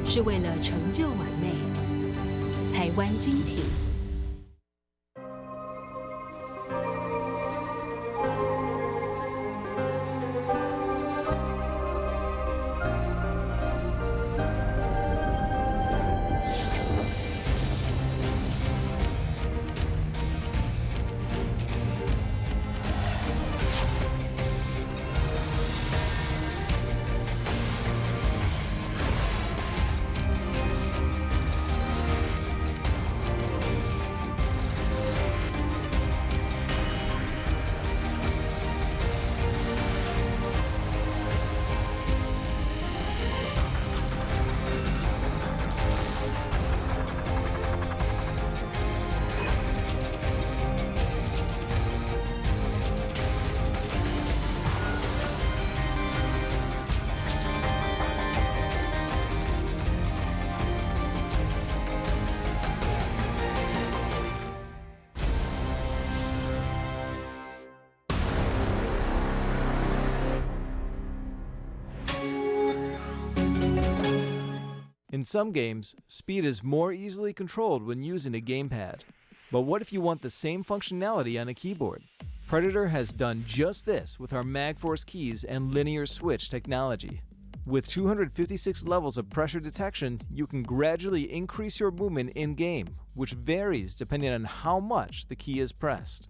是为了成就完美。台湾精品。In some games, speed is more easily controlled when using a gamepad. But what if you want the same functionality on a keyboard? Predator has done just this with our MagForce keys and linear switch technology. With 256 levels of pressure detection, you can gradually increase your movement in-game, which varies depending on how much the key is pressed.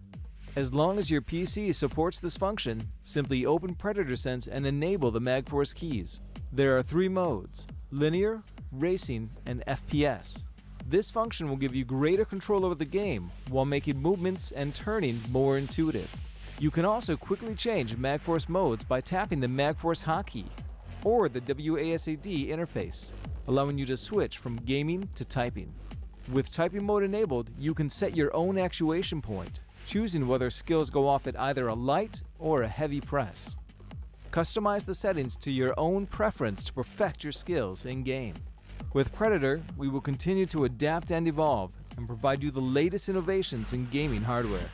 As long as your PC supports this function, simply open Predator Sense and enable the MagForce keys. There are 3 modes: linear, racing, and FPS. This function will give you greater control over the game while making movements and turning more intuitive. You can also quickly change MagForce modes by tapping the MagForce hotkey or the WASD interface, allowing you to switch from gaming to typing. With typing mode enabled, you can set your own actuation point, choosing whether skills go off at either a light or a heavy press. Customize the settings to your own preference to perfect your skills in-game. With Predator, we will continue to adapt and evolve and provide you the latest innovations in gaming hardware.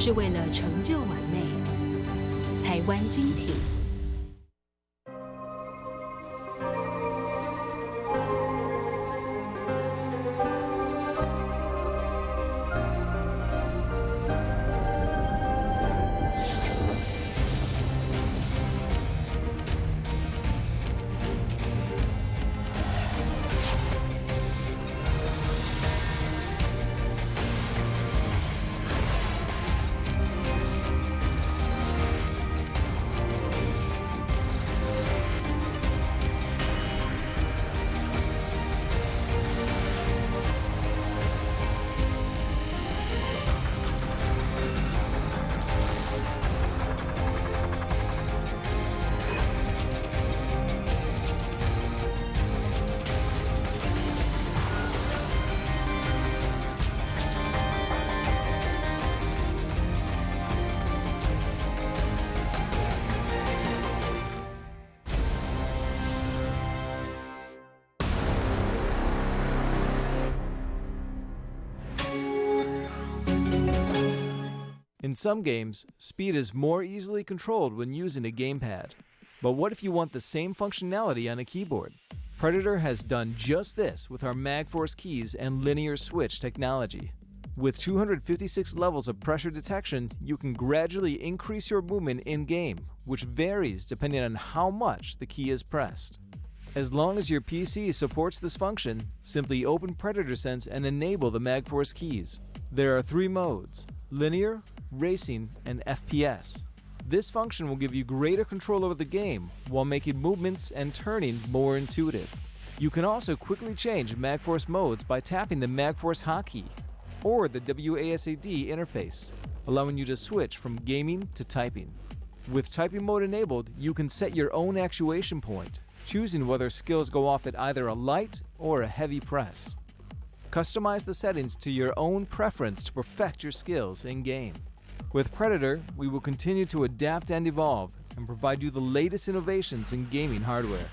是为了成就完美。台湾精品。In some games, speed is more easily controlled when using a gamepad. But what if you want the same functionality on a keyboard? Predator has done just this with our MagForce keys and linear switch technology. With 256 levels of pressure detection, you can gradually increase your movement in-game, which varies depending on how much the key is pressed. As long as your PC supports this function, simply open Predator Sense and enable the MagForce keys. There are 3 modes: linear, racing, and FPS. This function will give you greater control over the game while making movements and turning more intuitive. You can also quickly change MagForce modes by tapping the MagForce hotkey or the WASD interface, allowing you to switch from gaming to typing. With typing mode enabled, you can set your own actuation point, choosing whether skills go off at either a light or a heavy press. Customize the settings to your own preference to perfect your skills in-game. With Predator, we will continue to adapt and evolve and provide you the latest innovations in gaming hardware.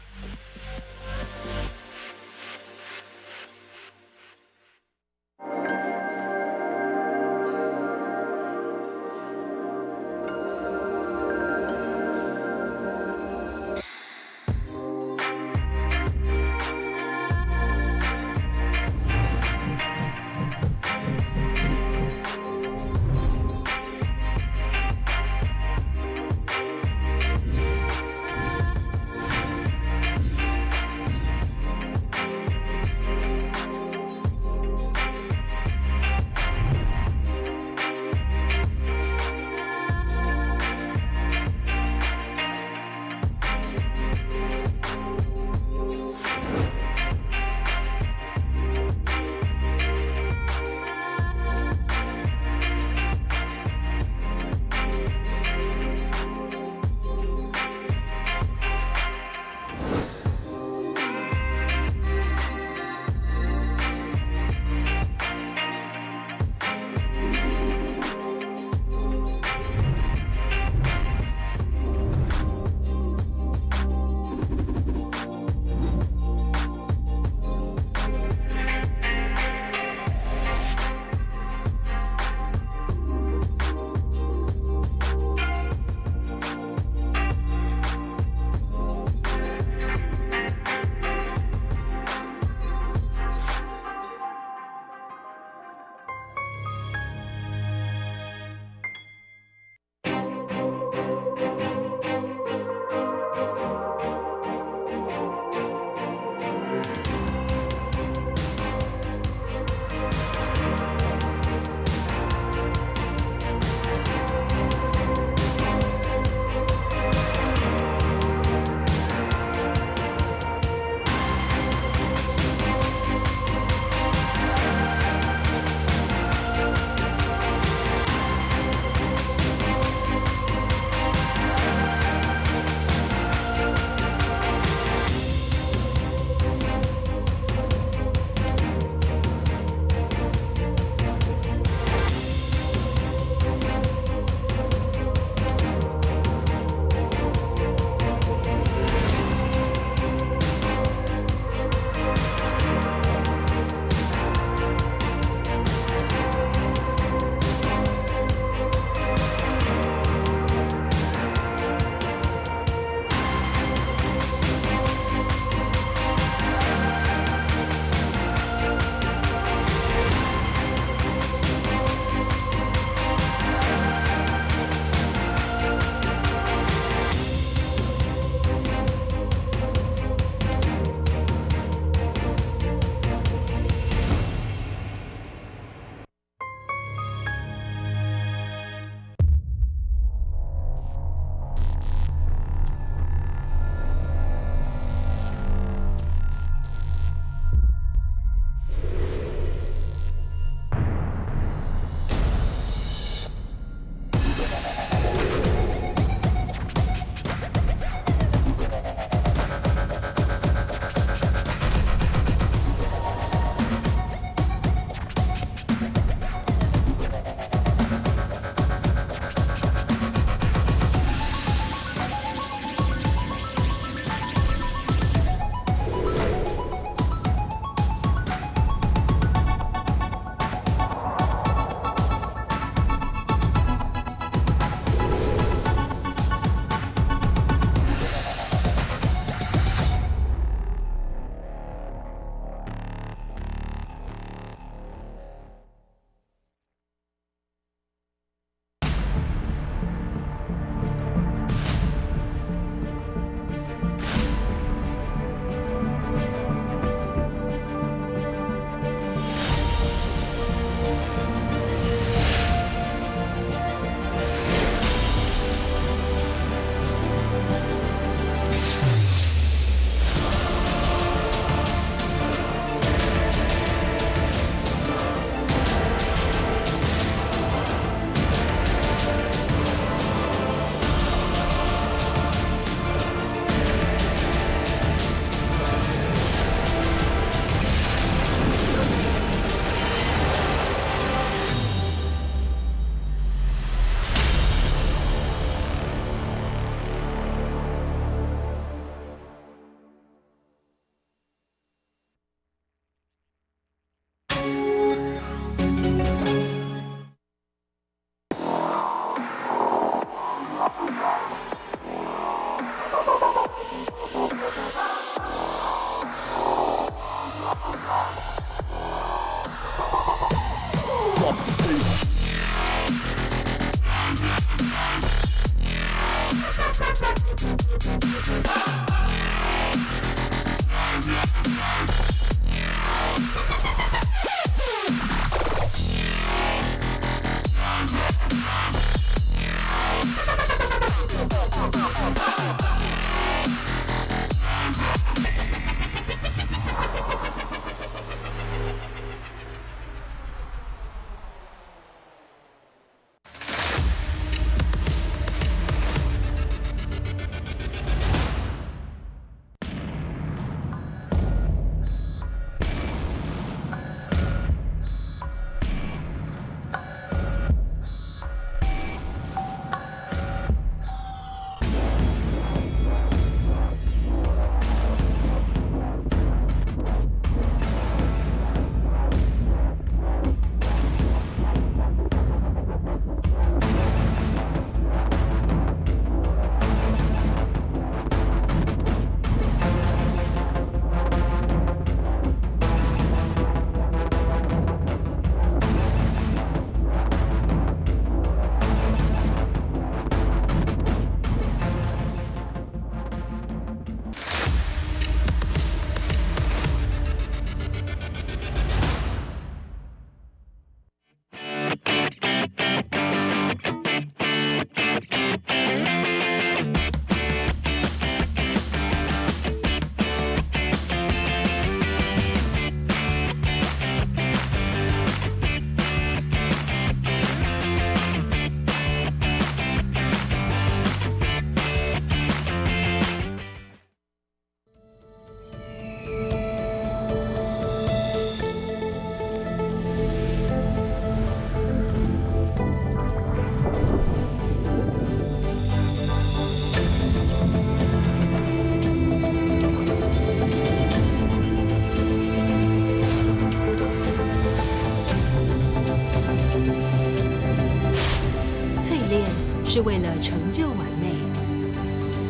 是为了成就完美。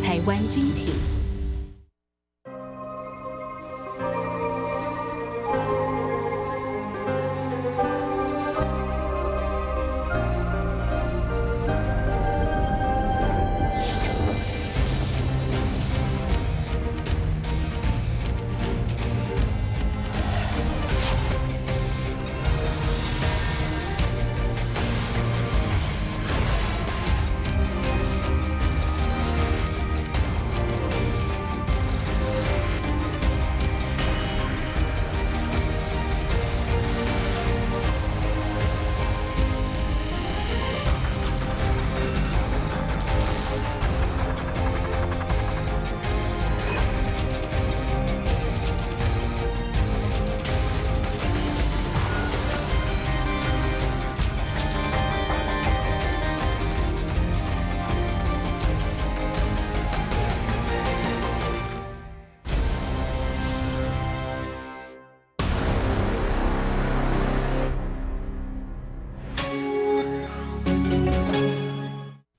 台湾精品。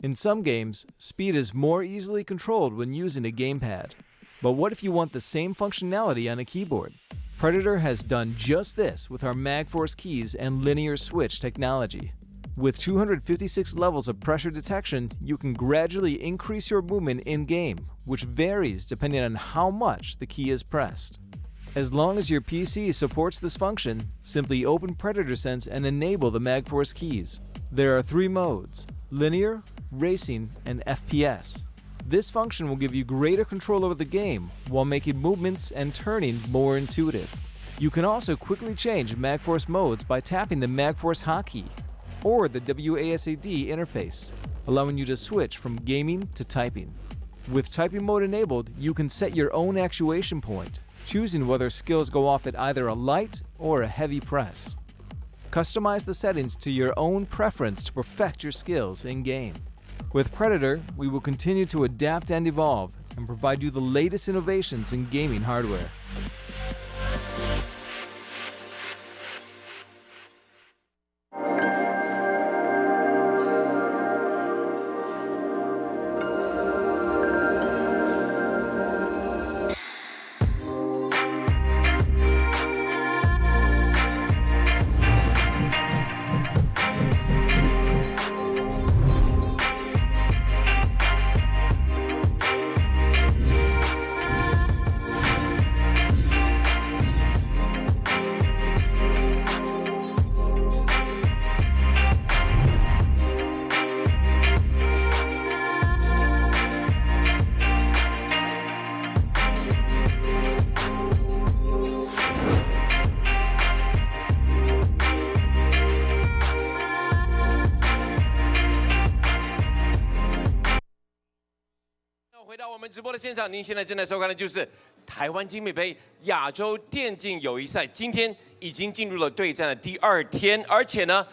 In some games, speed is more easily controlled when using a gamepad. But what if you want the same functionality on a keyboard? Predator has done just this with our MagForce keys and linear switch technology. With 256 levels of pressure detection, you can gradually increase your movement in-game, which varies depending on how much the key is pressed. As long as your PC supports this function, simply open Predator Sense and enable the MagForce keys. There are 3 modes: linear, racing, and FPS. This function will give you greater control over the game while making movements and turning more intuitive. You can also quickly change MagForce modes by tapping the MagForce hotkey or the WASD interface, allowing you to switch from gaming to typing. With typing mode enabled, you can set your own actuation point, choosing whether skills go off at either a light or a heavy press. Customize the settings to your own preference to perfect your skills in-game. With Predator, we will continue to adapt and evolve and provide you the latest innovations in gaming hardware.我们直播的现场，您现在正在收看的就是台湾精美杯亚洲电竞友谊赛，今天已经进入了对战的第2天，而且呢，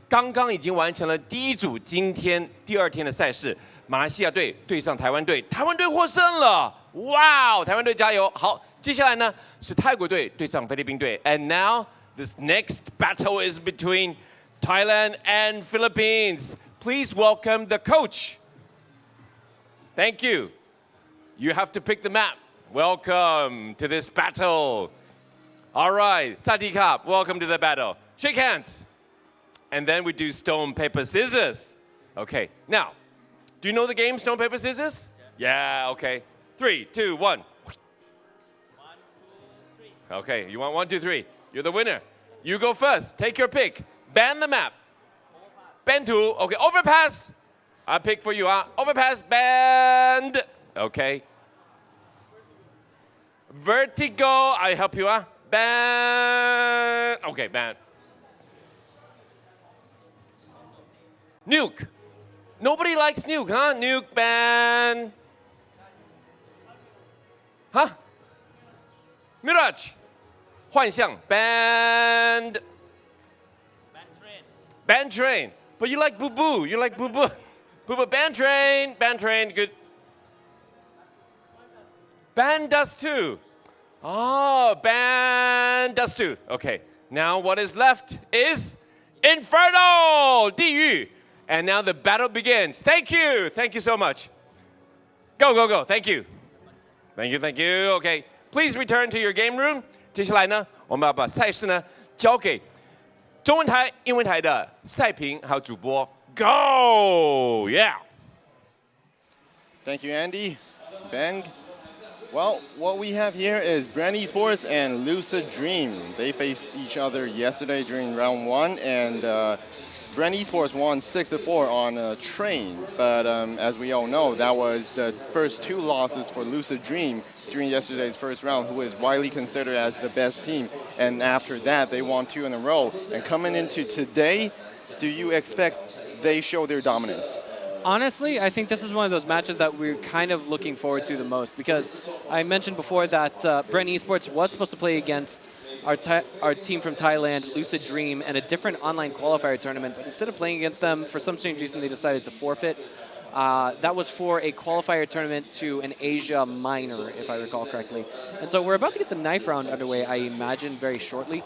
刚刚已经完成了第一组今天第2天的赛事，马来西亚队对上台湾队，台湾队获胜了，哇哦，台湾队加油！好，接下来呢是泰国队对上菲律宾队 ，and now this next battle is between Thailand and Philippines. Please welcome the coach. Thank you. You have to pick the map. Welcome to this battle. All right, Sati Kap, welcome to the battle. Shake hands. And then we do stone, paper, scissors. Okay, now, do you know the game stone, paper, scissors? Yeah, okay. 3, 2, 1. 1, 2, 3. Okay, you want 1, 2, 3. You're the winner. You go first. Take your pick. Ban the map. Ban to. Okay, overpass. I pick for you, huh? Overpass, band. Okay. Vertigo, I help you, huh? Band. Okay, band. Nuke. Nobody likes nuke, huh? Nuke, band. Huh? Mirage. 幻象, band. Band train. But you like boo boo. You like boo boo. Boo boo. Band train. Band train. Good. Band dust too. Oh, band dust too. Okay. Now what is left is Inferno. 地狱. And now the battle begins. Thank you. Thank you so much. Go, go, go. Thank you. Thank you, thank you. Okay, please return to your game room. 接下来呢，我们要把赛事呢交给中文台、英文台的赛评还有主播。Go, yeah. Thank you, Andy. Bang. Well, what we have here is Brand Esports and Lucid Dream. They faced each other yesterday during round 1, and Brand Esports won 6-4 on a train. But as we all know, that was the first 2 losses for Lucid Dream during yesterday's first round, who is widely considered as the best team. And after that, they won 2 in a row. And coming into today, do you expect they show their dominance? Honestly, I think this is one of those matches that we're kind of looking forward to the most, because I mentioned before that Brent Esports was supposed to play against our team from Thailand, Lucid Dream, and a different online qualifier tournament. But instead of playing against them, for some strange reason, they decided to forfeit. That was for a qualifier tournament to an Asia minor, if I recall correctly. And so we're about to get the knife round underway, I imagine, very shortly.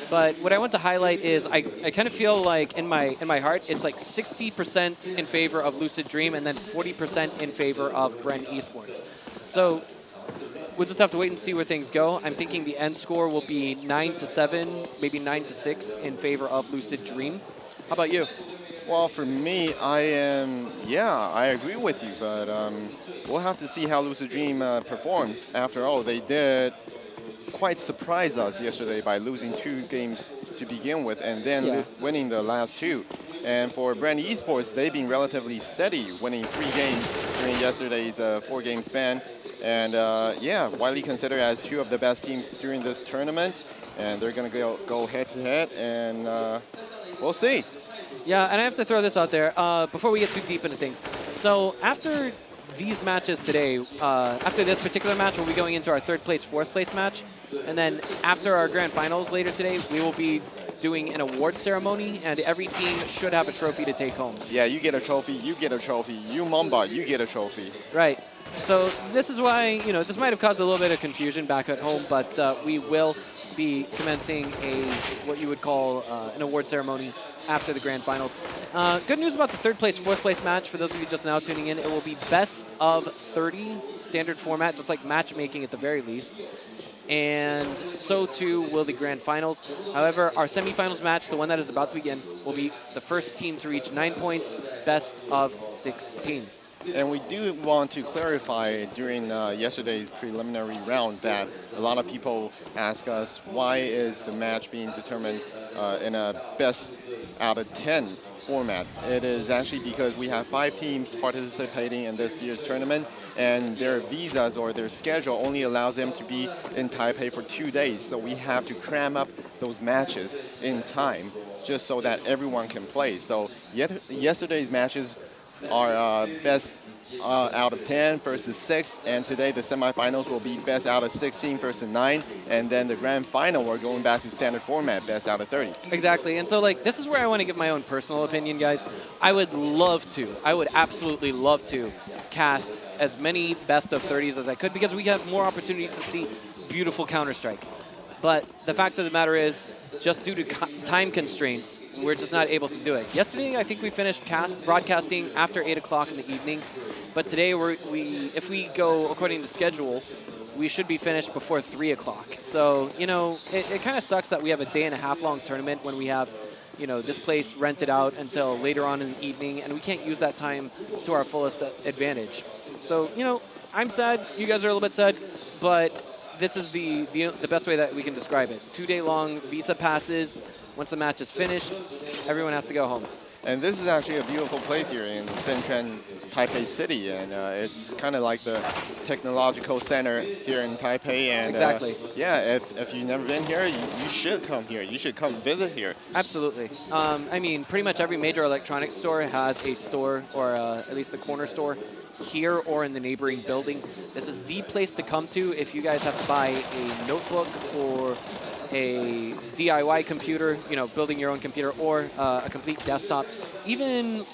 But what I want to highlight is I kind of feel like in my heart, it's like 60% in favor of Lucid Dream and then 40% in favor of Brent Esports. So we'll just have to wait and see where things go. I'm thinking the end score will be 9-7, maybe 9-6 in favor of Lucid Dream. How about you? Well, for me, I agree with you, but we'll have to see how Lucid Dream performs. After all, they did quite surprise us yesterday by losing 2 games to begin with and then winning the last 2. And for Brand Esports, they've been relatively steady, winning 3 games during yesterday's 4-game span. And widely considered as 2 of the best teams during this tournament. And they're going to go head-to-head, and we'll see. Yeah, and I have to throw this out there before we get too deep into things. So after these matches today, after this particular match, we'll be going into our 3rd place, 4th place match. And then after our grand finals later today, we will be doing an award ceremony, and every team should have a trophy to take home. Yeah, you get a trophy, you get a trophy. You Mamba, you get a trophy. Right. So this is why, this might have caused a little bit of confusion back at home, but we will be commencing what you would call an award ceremony after the grand finals. Good news about the 3rd place, 4th place match. For those of you just now tuning in, it will be best of 30 standard format, just like matchmaking at the very least. And so too will the grand finals. However, our semifinals match, the one that is about to begin, will be the first team to reach 9 points, best of 16. And we do want to clarify during yesterday's preliminary round that a lot of people ask us, why is the match being determined in a best out of 10 format? It is actually because we have 5 teams participating in this year's tournament, and their visas or their schedule only allows them to be in Taipei for 2 days. So we have to cram up those matches in time just so that everyone can play. So yesterday's matches are best out of 10 versus 6, and today the semifinals will be best out of 16 versus 9, and then the grand final we're going back to standard format, best out of 30. Exactly, and so this is where I want to give my own personal opinion, guys. I would absolutely love to cast as many best of 30s as I could, because we have more opportunities to see beautiful Counter-Strike. But the fact of the matter is, just due to time constraints, we're just not able to do it. Yesterday, I think we finished broadcasting after 8 o'clock in the evening. But today, if we go according to schedule, we should be finished before 3 o'clock. So, it kind of sucks that we have a day-and-a-half-long tournament when we have, this place rented out until later on in the evening, and we can't use that time to our fullest advantage. So, I'm sad. You guys are a little bit sad, but this is the best way that we can describe it. 2-day-long visa passes. Once the match is finished, everyone has to go home. And this is actually a beautiful place here in SYNTREND, Taipei City, and it's kind of like the technological center here in Taipei. And exactly. If you've never been here, you should come here. You should come visit here. Absolutely. I mean, pretty much every major electronics store has a store, or at least a corner store, here or in the neighboring building. This is the place to come to if you guys have to buy a notebook or a DIY computer, building your own computer, or a complete desktop. Even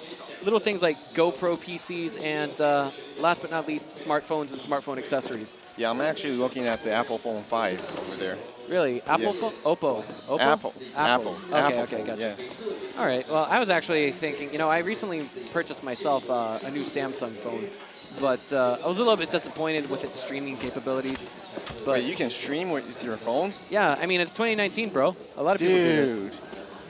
little things like GoPro PCs and, last but not least, smartphones and smartphone accessories. Yeah, I'm actually looking at the Apple Phone 5 over there. Really? Apple Yeah. phone? Oppo? Oppo? Apple. Okay, Apple okay, phone, gotcha. yeah. All right. Well, I was actually thinking, you know, I recently purchased myself a new Samsung phone, but I was a little bit disappointed with its streaming capabilities. But Wait, you can stream with your phone? yeah, I mean, it's 2019, bro. A lot of people do this. Dude.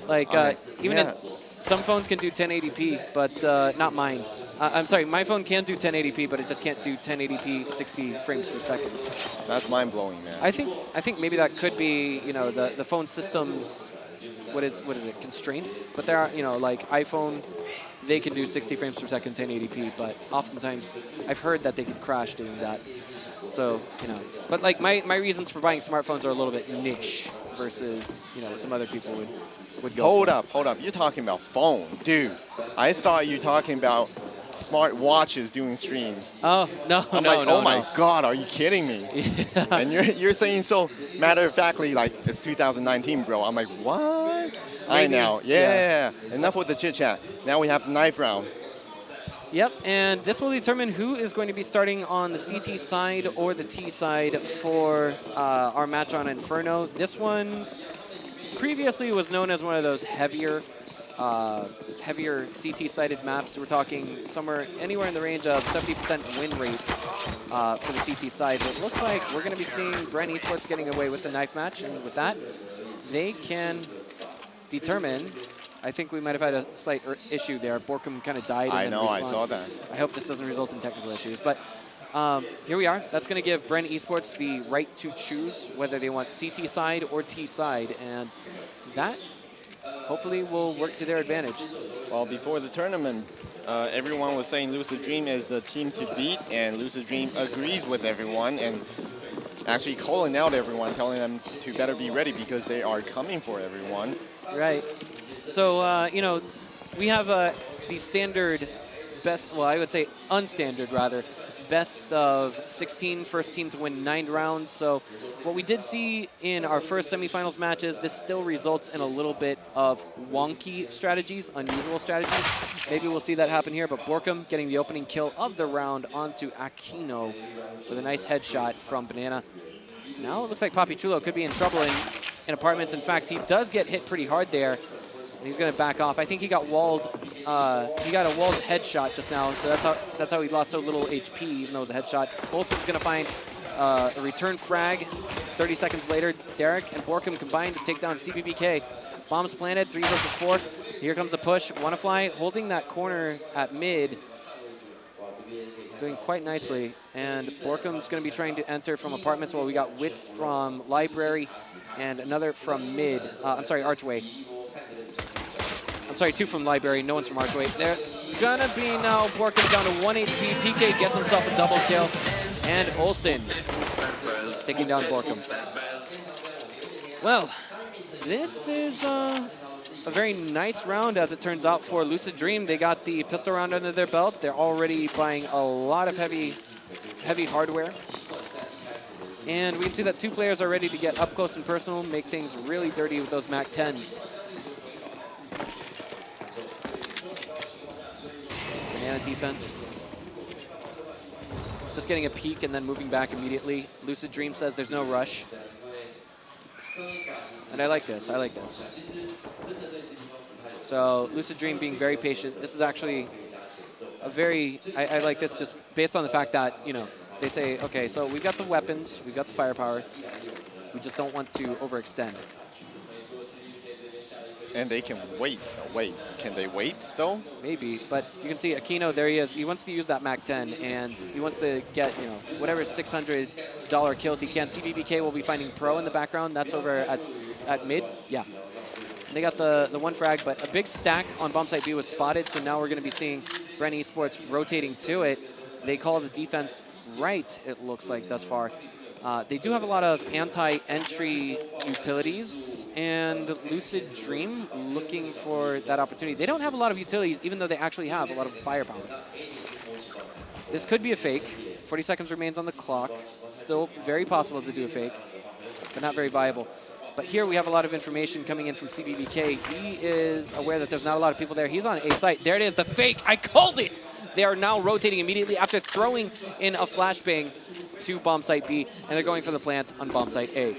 Like, even yeah. some phones can do 1080p, but not mine. I'm sorry, my phone can do 1080p, but it just can't do 1080p 60 frames per second. That's mind-blowing, man. I think maybe that could be, you know, the phone system's what is it, constraints? But there are, you know, like iPhone, they can do 60 frames per second 1080p, but oftentimes I've heard that they could crash doing that. So, you know, but like my reasons for buying smartphones are a little bit niche versus, you know, some other people would go. Hold up. You're talking about phone, dude. I thought you were talking about smart watches doing streams. Oh, no, I'm no, like, no, oh my no. God, are you kidding me? Yeah. And you're saying so matter-of-factly, like, it's 2019, bro. I'm like, what? I know. Yeah. Enough with the chit-chat. Now we have the knife round. Yep, and this will determine who is going to be starting on the CT side or the T side for our match on Inferno. This one previously was known as one of those heavier CT-sided maps. We're talking anywhere in the range of 70% win rate for the CT side. But it looks like we're going to be seeing Brent Esports getting away with the knife match, and with that, they can determine. I think we might have had a slight issue there. Borkum kind of died. I and know, then I respawned. saw that. I hope this doesn't result in technical issues. But here we are. That's going to give Brent Esports the right to choose whether they want CT side or T side, and that hopefully will work to their advantage. Well, before the tournament, everyone was saying Lucid Dream is the team to beat, and Lucid Dream agrees with everyone and actually calling out everyone, telling them to better be ready because they are coming for everyone. Right. So, you know, we have the standard best, well, I would say unstandard rather, best of 16, first team to win 9 rounds. So what we did see in our first semifinals matches, this still results in a little bit of wonky strategies, unusual strategies. Maybe we'll see that happen here, but Borkum getting the opening kill of the round onto Aquino with a nice headshot from Banana. Now it looks like Papi Chulo could be in trouble in apartments. In fact, he does get hit pretty hard there, and he's going to back off. I think he got walled. He got a walled headshot just now, so that's how he lost so little HP, even though it was a headshot. Olsen's going to find a return frag. 30 seconds later, Derek and Borkum combine to take down CBBK. Bombs planted, 3 versus 4. Here comes the push. Wannafly holding that corner at mid, doing quite nicely. And Borkum's going to be trying to enter from apartments while we got Wits from library and another from mid. I'm sorry, Archway. I'm sorry, 2 from library, no one's from Archway. There's going to be now Borkum down to 1 HP. PK gets himself a double kill. And Olsen taking down Borkum. Well, this is a very nice round, as it turns out, for Lucid Dream. They got the pistol round under their belt. They're already buying a lot of heavy hardware. And we can see that 2 players are ready to get up close and personal, make things really dirty with those MAC-10s. Banana defense. Just getting a peek and then moving back immediately. Lucid Dream says there's no rush. And I like this, I like this. So Lucid Dream being very patient. This is actually a very, I like this just based on the fact that, you know, they say, okay, so we've got the weapons, we've got the firepower, we just don't want to overextend. And they can wait. Wait, can they wait though? Maybe, but you can see Aquino, there he is. He wants to use that MAC-10, and he wants to get, you know, whatever $600 kills he can. CBBK will be finding Pro in the background. That's over at mid. Yeah. They got the 1 frag, but a big stack on bomb site B was spotted, so now we're going to be seeing Brent Esports rotating to it. They call the defense right, it looks like, thus far. They do have a lot of anti-entry utilities, and Lucid Dream looking for that opportunity. They don't have a lot of utilities, even though they actually have a lot of firepower. This could be a fake. 40 seconds remains on the clock. Still very possible to do a fake, but not very viable. But here we have a lot of information coming in from CBBK. He is aware that there's not a lot of people there. He's on A site. There it is, the fake. I called it! They are now rotating immediately after throwing in a flashbang to bomb site B, and they're going for the plant on bomb site A.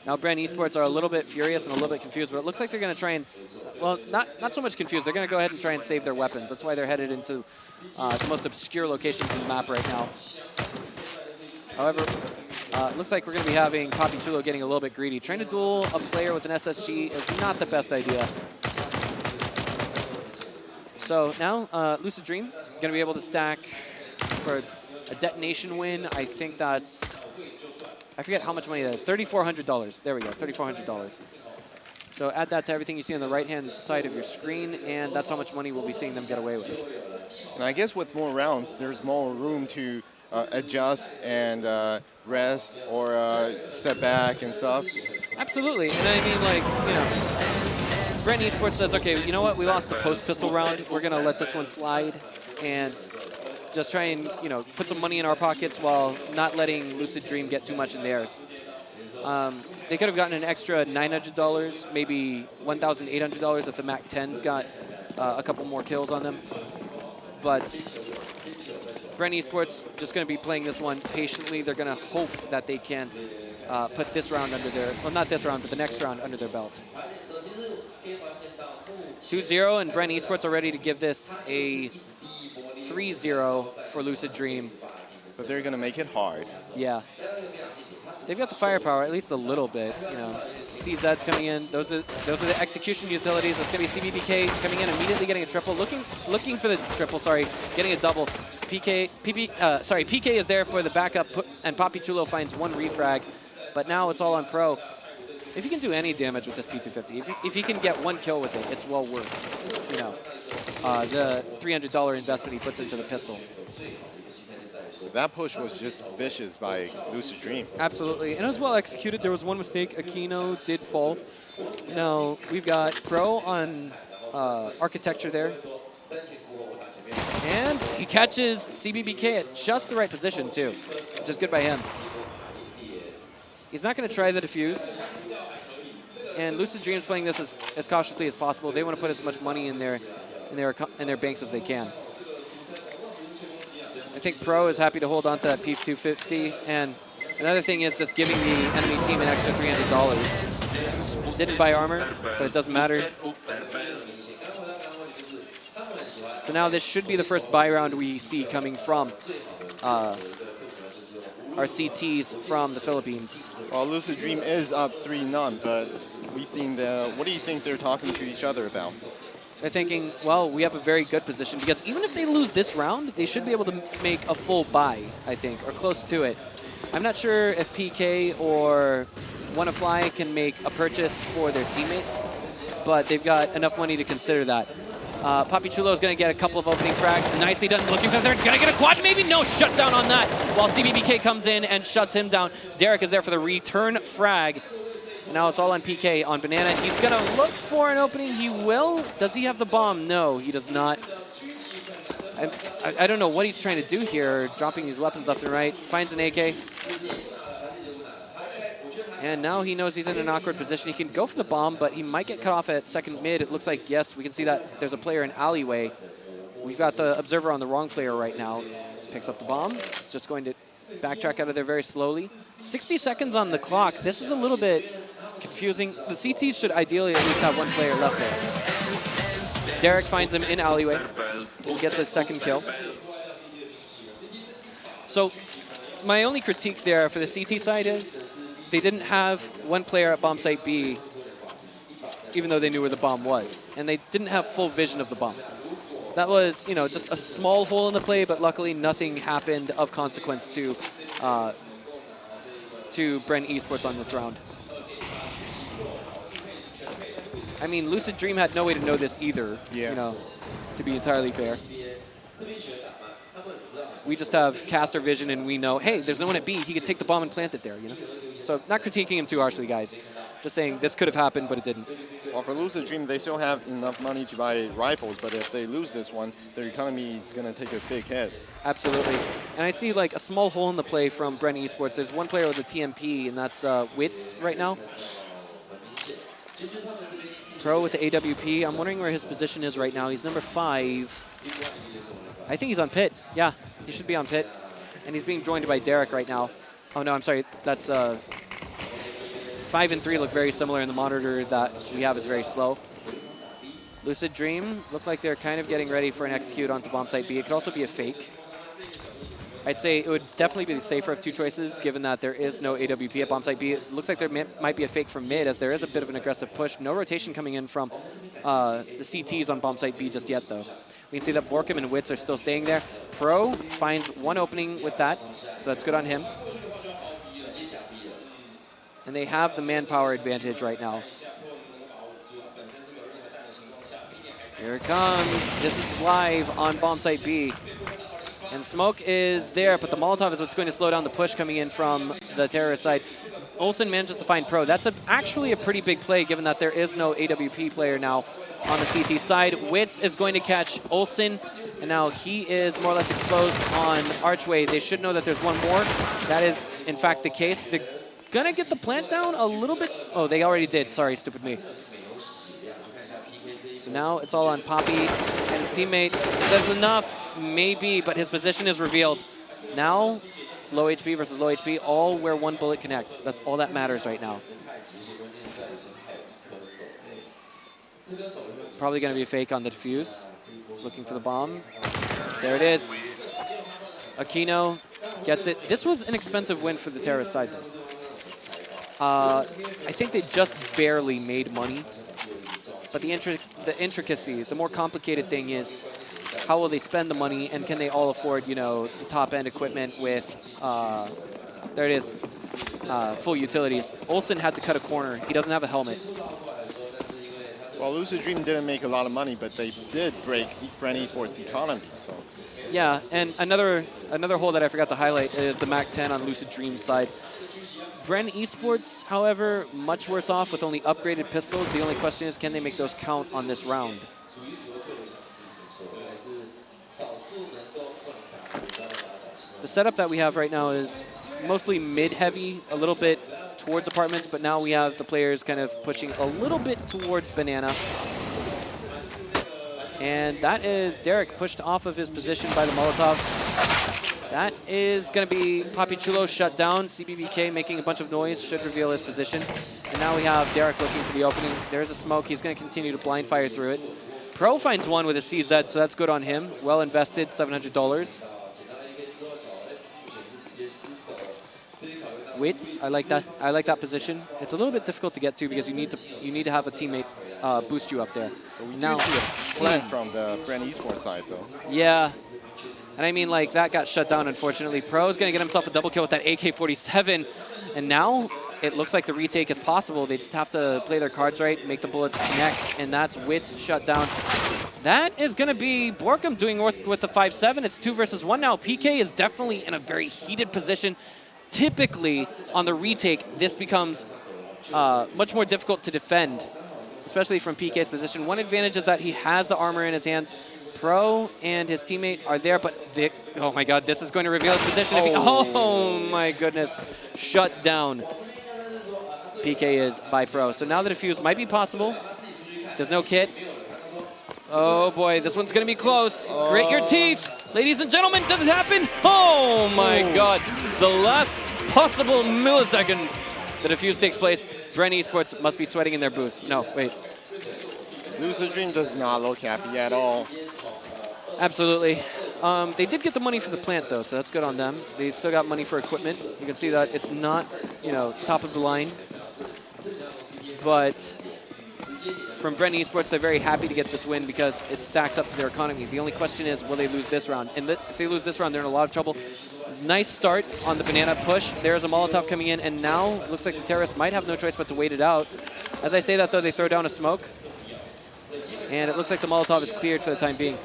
Now Brand Esports are a little bit furious and a little bit confused, but it looks like they're going to try and, well, not so much confused. They're going to go ahead and try and save their weapons. That's why they're headed into the most obscure locations in the map right now. However, it looks like we're going to be having Papi Chulo getting a little bit greedy. Trying to duel a player with an SSG is not the best idea. So now, Lucid Dream going to be able to stack for a detonation win. I think that's, I forget how much money that is. $3,400. There we go, $3,400. So add that to everything you see on the right-hand side of your screen, and that's how much money we'll be seeing them get away with. And I guess with more rounds, there's more room to adjust and rest or step back and stuff. Absolutely, and I mean, like, you know, Brand Esports says, okay, you know what, we lost the post-pistol round. We're going to let this one slide and just try and, you know, put some money in our pockets while not letting Lucid Dream get too much in theirs. They could have gotten an extra $900, maybe $1,800 if the MAC-10's got a couple more kills on them. But Brand Esports just going to be playing this one patiently. They're going to hope that they can put this round under their, well, not this round, but the next round under their belt. 2-0, and Brand Esports are ready to give this a 3-0 for Lucid Dream. But they're going to make it hard. Yeah. They've got the firepower, at least a little bit. You know, CZ's coming in. Those are the execution utilities. That's going to be CBBK coming in, immediately getting a triple, looking for the triple. Sorry, getting a double. PK is there for the backup, and Papi Chulo finds one refrag. But now it's all on Pro. If he can do any damage with this P250, if he can get one kill with it, it's well worth, you know, the $300 investment he puts into the pistol. That push was just vicious by Lucid Dream. Absolutely, and it was well executed. There was one mistake. Aquino did fall. Now, we've got Pro on architecture there. And he catches CBBK at just the right position, too, which is good by him. He's not going to try the defuse. And Lucid Dream's playing this as cautiously as possible. They want to put as much money in their banks as they can. I think Pro is happy to hold on to that P250. And another thing is just giving the enemy team an extra $300. Didn't buy armor, but it doesn't matter. So now this should be the first buy round we see coming from our CTs from the Philippines. Well, Lucid Dream is up 3-0, but we've seen what do you think they're talking to each other about? They're thinking, well, we have a very good position, because even if they lose this round, they should be able to make a full buy, I think, or close to it. I'm not sure if PK or WannaFly can make a purchase for their teammates, but they've got enough money to consider that. Papi Chulo is going to get a couple of opening frags. Nicely done, looking for the third. Going to get a quad, maybe? No, shut down on that, while CBBK comes in and shuts him down. Derek is there for the return frag. And now it's all on PK on Banana. He's going to look for an opening. He will. Does he have the bomb? No, he does not. I don't know what he's trying to do here, dropping these weapons left and right. Finds an AK. And now he knows he's in an awkward position. He can go for the bomb, but he might get cut off at second mid. It looks like, yes, we can see that there's a player in alleyway. We've got the observer on the wrong player right now. Picks up the bomb. It's just going to backtrack out of there very slowly. 60 seconds on the clock. This is a little bit confusing. The CTs should ideally at least have one player left there. Derek finds him in alleyway and gets his second kill. So my only critique there for the CT side is they didn't have one player at bomb site B, even though they knew where the bomb was. And they didn't have full vision of the bomb. That was, you know, just a small hole in the play, but luckily nothing happened of consequence to Brand Esports on this round. I mean, Lucid Dream had no way to know this either, you know, to be entirely fair. We just have caster vision and we know, hey, there's no one at B. He could take the bomb and plant it there, you know? So not critiquing him too harshly, guys. Just saying this could have happened, but it didn't. Well, for Lucid Dream, they still have enough money to buy rifles, but if they lose this one, their economy is going to take a big hit. Absolutely. And I see like a small hole in the play from Brand Esports. There's one player with a TMP, and that's Wits right now. Pro with the AWP. I'm wondering where his position is right now. He's number 5. I think he's on pit. Yeah, he should be on pit. And he's being joined by Derek right now. Oh, no, I'm sorry. That's 5 and 3 look very similar, and the monitor that we have is very slow. Lucid Dream look like they're kind of getting ready for an execute onto bomb site B. It could also be a fake. I'd say it would definitely be the safer of two choices, given that there is no AWP at bomb site B. It looks like there might be a fake from mid, as there is a bit of an aggressive push. No rotation coming in from the CTs on bomb site B just yet, though. We can see that Borkum and Wits are still staying there. Pro finds one opening with that, so that's good on him. And they have the manpower advantage right now. Here it comes. This is live on bomb site B. And smoke is there, but the Molotov is what's going to slow down the push coming in from the terrorist side. Olsen manages to find Pro. That's actually a pretty big play, given that there is no AWP player now on the CT side. Wits is going to catch Olsen, and now he is more or less exposed on Archway. They should know that there's one more. That is, in fact, the case. They're going to get the plant down a little bit. Oh, they already did. Sorry, stupid me. So now it's all on Poppy, and his teammate says enough. Maybe, but his position is revealed. Now it's low HP versus low HP, all where one bullet connects. That's all that matters right now. Probably going to be a fake on the defuse. He's looking for the bomb. There it is. Aquino gets it. This was an expensive win for the terrorist side, though. I think they just barely made money. But the intricacy, the more complicated thing is, how will they spend the money, and can they all afford, you know, the top-end equipment with, there it is, full utilities. Olsen had to cut a corner. He doesn't have a helmet. Well, Lucid Dream didn't make a lot of money, but they did break Brand Esports economy. So. Yeah, and another hole that I forgot to highlight is the MAC-10 on Lucid Dream's side. Bren Esports, however, much worse off with only upgraded pistols. The only question is, can they make those count on this round? The setup that we have right now is mostly mid-heavy, a little bit towards apartments, but now we have the players kind of pushing a little bit towards Banana. And that is Derek pushed off of his position by the Molotov. That is going to be Papi Chulo shut down. CBBK making a bunch of noise, should reveal his position. And now we have Derek looking for the opening. There's a smoke. He's going to continue to blind fire through it. Pro finds one with a CZ, so that's good on him. Well invested, $700. Wits, I like that. I like that position. It's a little bit difficult to get to because you need to have a teammate boost you up there. But we do see a plant from the Brand Esports side, though. Yeah. And I mean, like, that got shut down, unfortunately. Pro is going to get himself a double kill with that AK-47. And now it looks like the retake is possible. They just have to play their cards right, make the bullets connect, and that's Wits shut down. That is going to be Borkum doing with the 5-7. It's 2 versus 1 now. PK is definitely in a very heated position. Typically, on the retake, this becomes much more difficult to defend, especially from PK's position. One advantage is that he has the armor in his hands. Pro and his teammate are there, but oh my god, this is going to reveal his position. Oh my goodness, shut down. PK is by Pro. So now the defuse might be possible. There's no kit. Oh boy, this one's going to be close. Grit your teeth. Ladies and gentlemen, does it happen? Oh my god, the last possible millisecond the defuse takes place. Bren Esports must be sweating in their booths. No, wait. Lucid Dream does not look happy at all. Absolutely. They did get the money for the plant, though, so that's good on them. They still got money for equipment. You can see that it's not, you know, top of the line. But from Brent Esports, they're very happy to get this win because it stacks up to their economy. The only question is, will they lose this round? And if they lose this round, they're in a lot of trouble. Nice start on the banana push. There's a Molotov coming in, and now looks like the terrorists might have no choice but to wait it out. As I say that, though, they throw down a smoke. And it looks like the Molotov is cleared for the time being.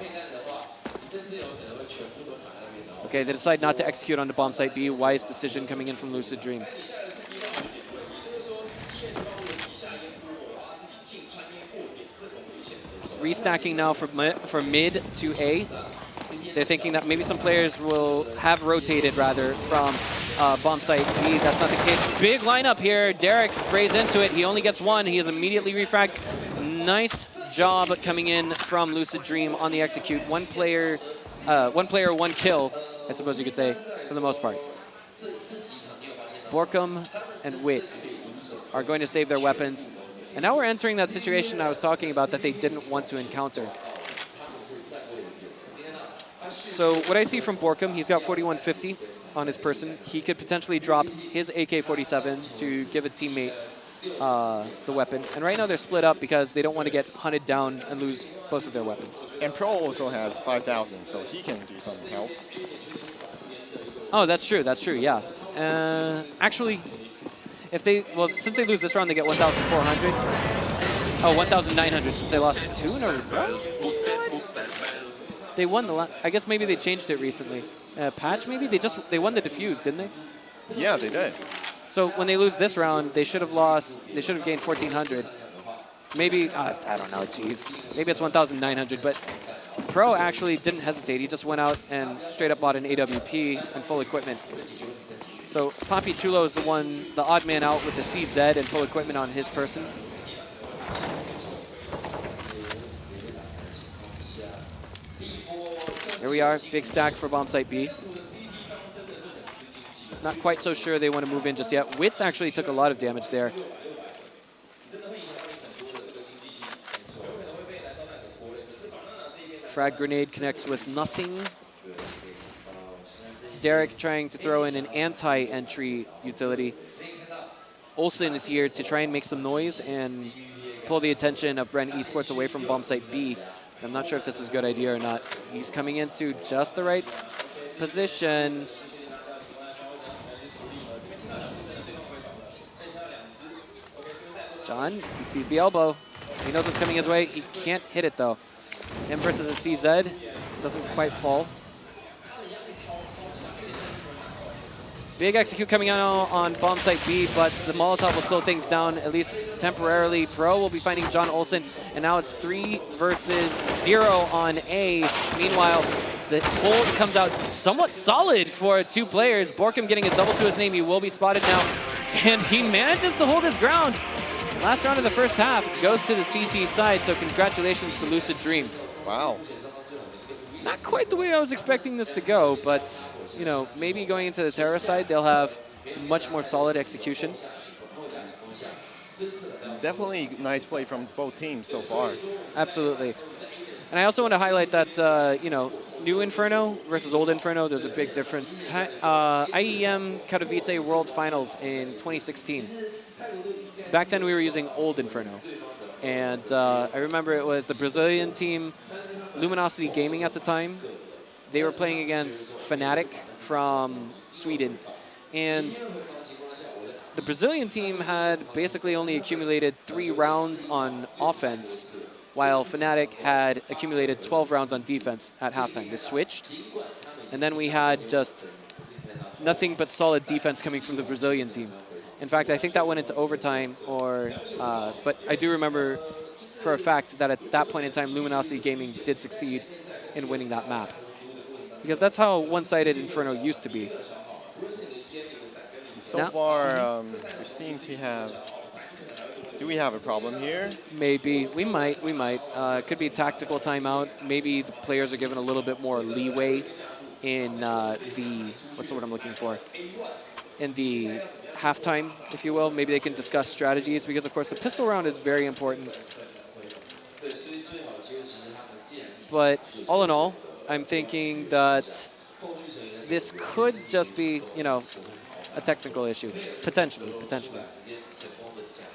Okay, they decide not to execute on the bomb site B. Wise decision coming in from Lucid Dream. Restacking now from mid to A. They're thinking that maybe some players will have rotated, rather, from bomb site B. That's not the case. Big lineup here. Derek sprays into it. He only gets one. He is immediately refragged. Nice job coming in from Lucid Dream on the execute. One player, one kill, I suppose you could say, for the most part. Borkum and Wits are going to save their weapons. And now we're entering that situation I was talking about that they didn't want to encounter. So what I see from Borkum, he's got 4150 on his person. He could potentially drop his AK-47 to give a teammate the weapon. And right now they're split up because they don't want to get hunted down and lose both of their weapons. And Pro also has 5,000, so he can do some help. Oh, that's true, yeah. Actually, if they, well, since they lose this round, they get 1,400. Oh, 1,900 since they lost 2 in a row? They won the last, I guess maybe they changed it recently. Patch maybe? They won the diffuse, didn't they? Yeah, they did. So when they lose this round, they should have gained 1,400. Maybe, I don't know, geez. Maybe it's 1,900, but Pro actually didn't hesitate. He just went out and straight up bought an AWP and full equipment. So Papi Chulo is the odd man out with the CZ and full equipment on his person. Here we are, big stack for bomb site B. Not quite so sure they want to move in just yet. Wits actually took a lot of damage there. Frag grenade connects with nothing. Derek trying to throw in an anti-entry utility. Olsen is here to try and make some noise and pull the attention of Brent Esports away from bomb site B. I'm not sure if this is a good idea or not. He's coming into just the right position. John, he sees the elbow. He knows what's coming his way. He can't hit it though. Him versus a CZ. Doesn't quite fall. Big execute coming out on bomb site B, but the Molotov will slow things down, at least temporarily. Pro will be finding John Olsen, and now it's 3 versus 0 on A. Meanwhile, the hold comes out somewhat solid for 2 players. Borkum getting a double to his name. He will be spotted now, and he manages to hold his ground. Last round of the first half goes to the CT side, so congratulations to Lucid Dream. Wow. Not quite the way I was expecting this to go, but you know, maybe going into the Terra side, they'll have much more solid execution. Definitely nice play from both teams so far. Absolutely. And I also want to highlight that, you know, new Inferno versus old Inferno, there's a big difference. IEM Katowice World Finals in 2016. Back then we were using old Inferno. And I remember it was the Brazilian team, Luminosity Gaming at the time. They were playing against Fnatic from Sweden. And the Brazilian team had basically only accumulated 3 rounds on offense, while Fnatic had accumulated 12 rounds on defense at halftime. They switched, and then we had just nothing but solid defense coming from the Brazilian team. In fact, I think that went into overtime, but I do remember for a fact that at that point in time, Luminosity Gaming did succeed in winning that map. Because that's how one-sided Inferno used to be. So far, we seem to have... Do we have a problem here? Maybe. We might. It could be a tactical timeout. Maybe the players are given a little bit more leeway in what's the word I'm looking for? In the halftime, if you will. Maybe they can discuss strategies, because of course the pistol round is very important. But all in all, I'm thinking that this could just be, you know, a technical issue, potentially.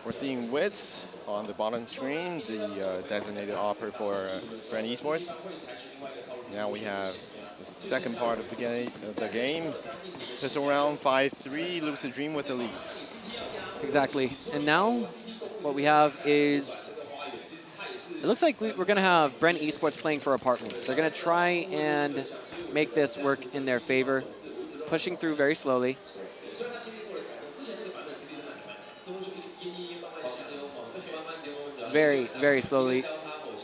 We're seeing Wits on the bottom screen, the designated operator for Brand Esports. Now we have the second part of the game. Pistol round 5-3, Lucid Dream with the lead. Exactly. And now what we have is, it looks like we're going to have Brent Esports playing for apartments. They're going to try and make this work in their favor, pushing through very slowly. Very, very slowly.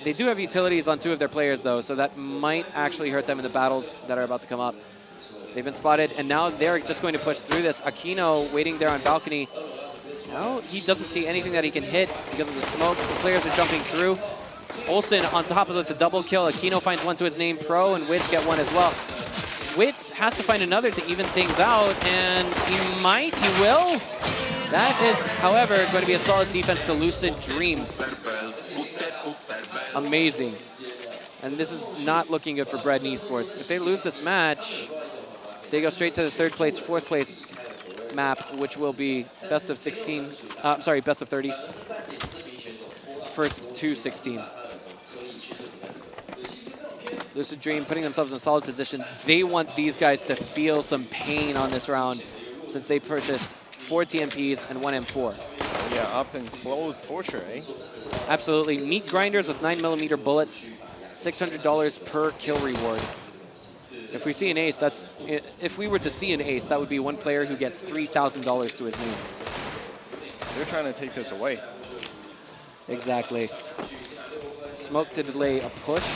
They do have utilities on 2 of their players, though, so that might actually hurt them in the battles that are about to come up. They've been spotted, and now they're just going to push through this. Aquino waiting there on balcony. Now he doesn't see anything that he can hit because of the smoke. The players are jumping through. Olsen on top of it, it's a double kill. Aquino finds 1 to his name. Pro and Wits get 1 as well. Wits has to find another to even things out, and he will. That is, however, going to be a solid defense to Lucid Dream. Amazing. And this is not looking good for Bread and Esports. If they lose this match, they go straight to the third place, fourth place map, which will be best of 16. Sorry, best of 30. First to 16. Lucid Dream putting themselves in a solid position. They want these guys to feel some pain on this round since they purchased 4 TMPs and 1 M4. Yeah, up and close torture, eh? Absolutely. Meat grinders with 9mm bullets, $600 per kill reward. If we see an ace, if we were to see an ace, that would be one player who gets $3,000 to his name. They're trying to take this away. Exactly. Smoke to delay a push.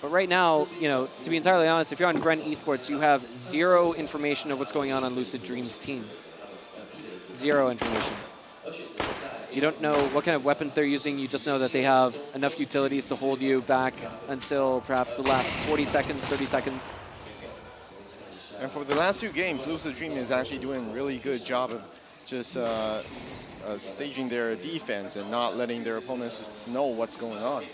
But right now, you know, to be entirely honest, if you're on Brent Esports, you have zero information of what's going on Lucid Dream's team. Zero information. You don't know what kind of weapons they're using. You just know that they have enough utilities to hold you back until perhaps the last 40 seconds, 30 seconds. And for the last 2 games, Lucid Dream is actually doing a really good job of just staging their defense and not letting their opponents know what's going on.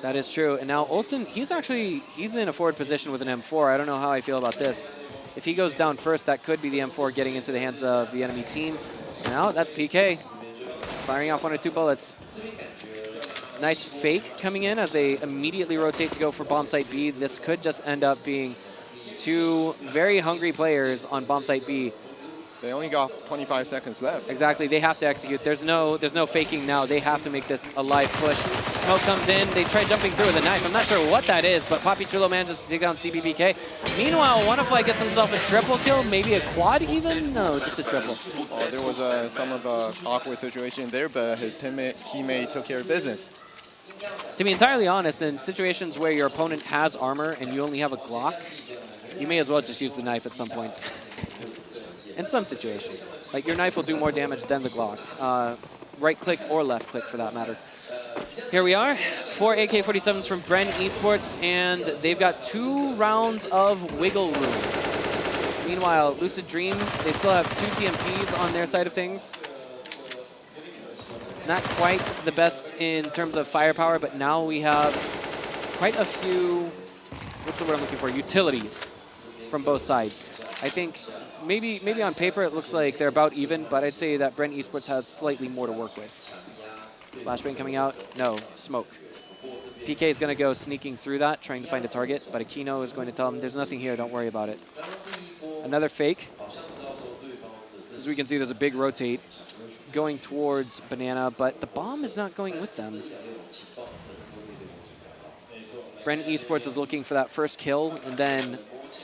That is true. And now Olsen, he's in a forward position with an M4. I don't know how I feel about this. If he goes down first, that could be the M4 getting into the hands of the enemy team. Now that's PK, firing off 1 or 2 bullets. Nice fake coming in as they immediately rotate to go for bomb site B. This could just end up being 2 very hungry players on bomb site B. They only got 25 seconds left. Exactly, they have to execute. There's no faking now. They have to make this a live push. Smoke comes in, they try jumping through with a knife. I'm not sure what that is, but Papi Chulo manages to take down CBBK. Meanwhile, Wannafly gets himself a triple kill, maybe a quad even? No, just a triple. There was some of the awkward situation there, but his teammate took care of business. To be entirely honest, in situations where your opponent has armor and you only have a Glock, you may as well just use the knife at some points. In some situations. Like, your knife will do more damage than the Glock. Right click or left click, for that matter. Here we are, 4 AK-47s from Bren Esports, and they've got 2 rounds of wiggle room. Meanwhile, Lucid Dream, they still have 2 TMPs on their side of things. Not quite the best in terms of firepower, but now we have quite a few, what's the word I'm looking for, utilities from both sides. I think maybe on paper it looks like they're about even, but I'd say that Brent Esports has slightly more to work with. Flashbang coming out, no, smoke. PK is going to go sneaking through that, trying to find a target, but Aquino is going to tell him, there's nothing here, don't worry about it. Another fake. As we can see, there's a big rotate going towards Banana, but the bomb is not going with them. Brent Esports is looking for that first kill, and then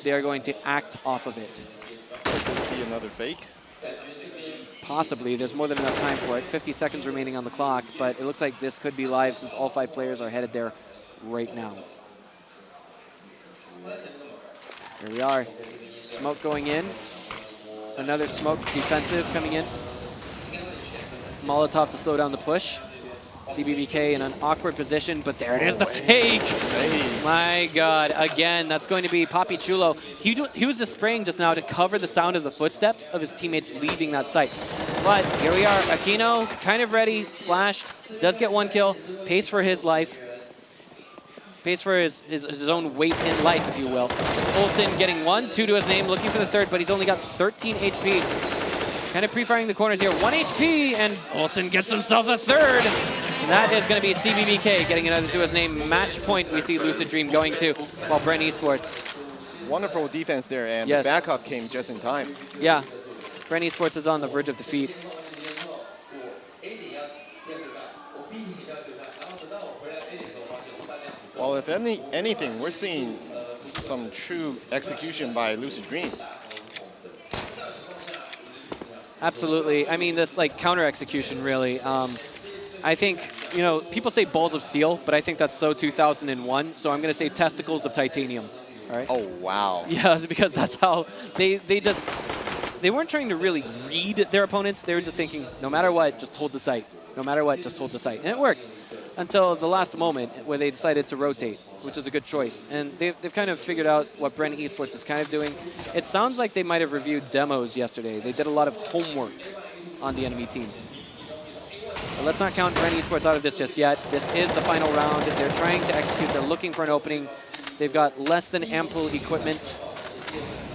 they are going to act off of it. Could this be another fake? Possibly. There's more than enough time for it. 50 seconds remaining on the clock, but it looks like this could be live since all 5 players are headed there right now. Here we are. Smoke going in. Another smoke defensive coming in. Molotov to slow down the push. CBBK in an awkward position, but there it is, the fake. My God, again, that's going to be Papi Chulo. He was just spraying just now to cover the sound of the footsteps of his teammates leaving that site. But here we are, Aquino kind of ready, flashed, does get 1 kill, pays for his life. Pays for his own weight in life, if you will. Olsen getting 1, 2 to his name, looking for the third, but he's only got 13 HP. Kind of pre-firing the corners here, 1 HP, and Olsen gets himself a third. And that is going to be CBBK getting another to his name. Match point we see Lucid Dream going to, while Brent Esports. Wonderful defense there, and yes, the backup came just in time. Yeah, Brent Esports is on the verge of defeat. Well, if anything, we're seeing some true execution by Lucid Dream. Absolutely. I mean, this like counter execution, really. I think, you know, people say balls of steel, but I think that's so 2001. So I'm going to say testicles of titanium. All right. Oh, wow. Yeah, because that's how they weren't trying to really read their opponents. They were just thinking, no matter what, just hold the site. No matter what, just hold the site. And it worked. until the last moment where they decided to rotate, which is a good choice. And they've kind of figured out what Brent Esports is kind of doing. It sounds like they might have reviewed demos yesterday. They did a lot of homework on the enemy team. But let's not count Brent Esports out of this just yet. This is the final round. They're trying to execute. They're looking for an opening. They've got less than ample equipment.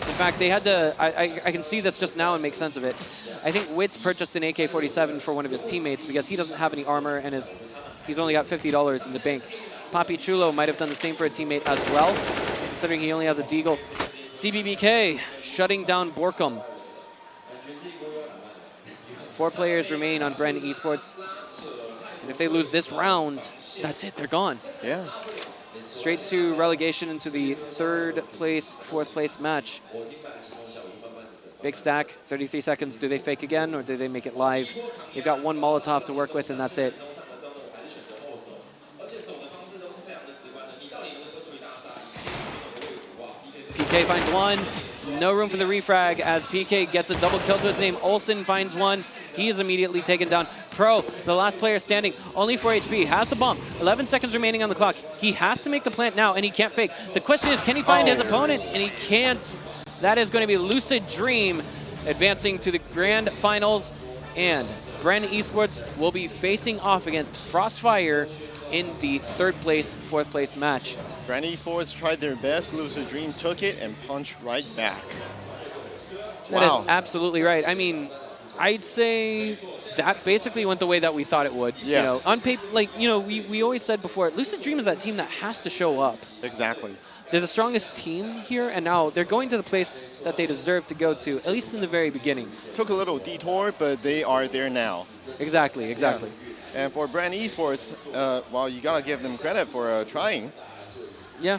In fact, they had to, I can see this just now and make sense of it. I think Witz purchased an AK-47 for one of his teammates because he doesn't have any armor and he's only got $50 in the bank. Papi Chulo might have done the same for a teammate as well, considering he only has a deagle. CBBK shutting down Borkum. 4 players remain on Brand Esports. And if they lose this round, that's it, they're gone. Yeah. Straight to relegation into the 3rd place, 4th place match. Big stack, 33 seconds. Do they fake again or do they make it live? They've got 1 Molotov to work with and that's it. PK finds 1. No room for the refrag as PK gets a double kill to his name. Olsen finds 1. He is immediately taken down. Pro, the last player standing, only 4 HP, has the bomb. 11 seconds remaining on the clock. He has to make the plant now, and he can't fake. The question is, can he find his opponent? And he can't. That is going to be Lucid Dream advancing to the grand finals. And Brand Esports will be facing off against Frostfire in the 3rd place, 4th place match. Brand Esports tried their best. Lucid Dream took it and punched right back. That is absolutely right. I mean, I'd say that basically went the way that we thought it would. Yeah. You know, on paper, like, you know, we always said before, Lucid Dream is that team that has to show up. Exactly. They're the strongest team here, and now they're going to the place that they deserve to go to, at least in the very beginning. Took a little detour, but they are there now. Exactly, exactly. Yeah. And for Brand Esports, well, you got to give them credit for trying. Yeah.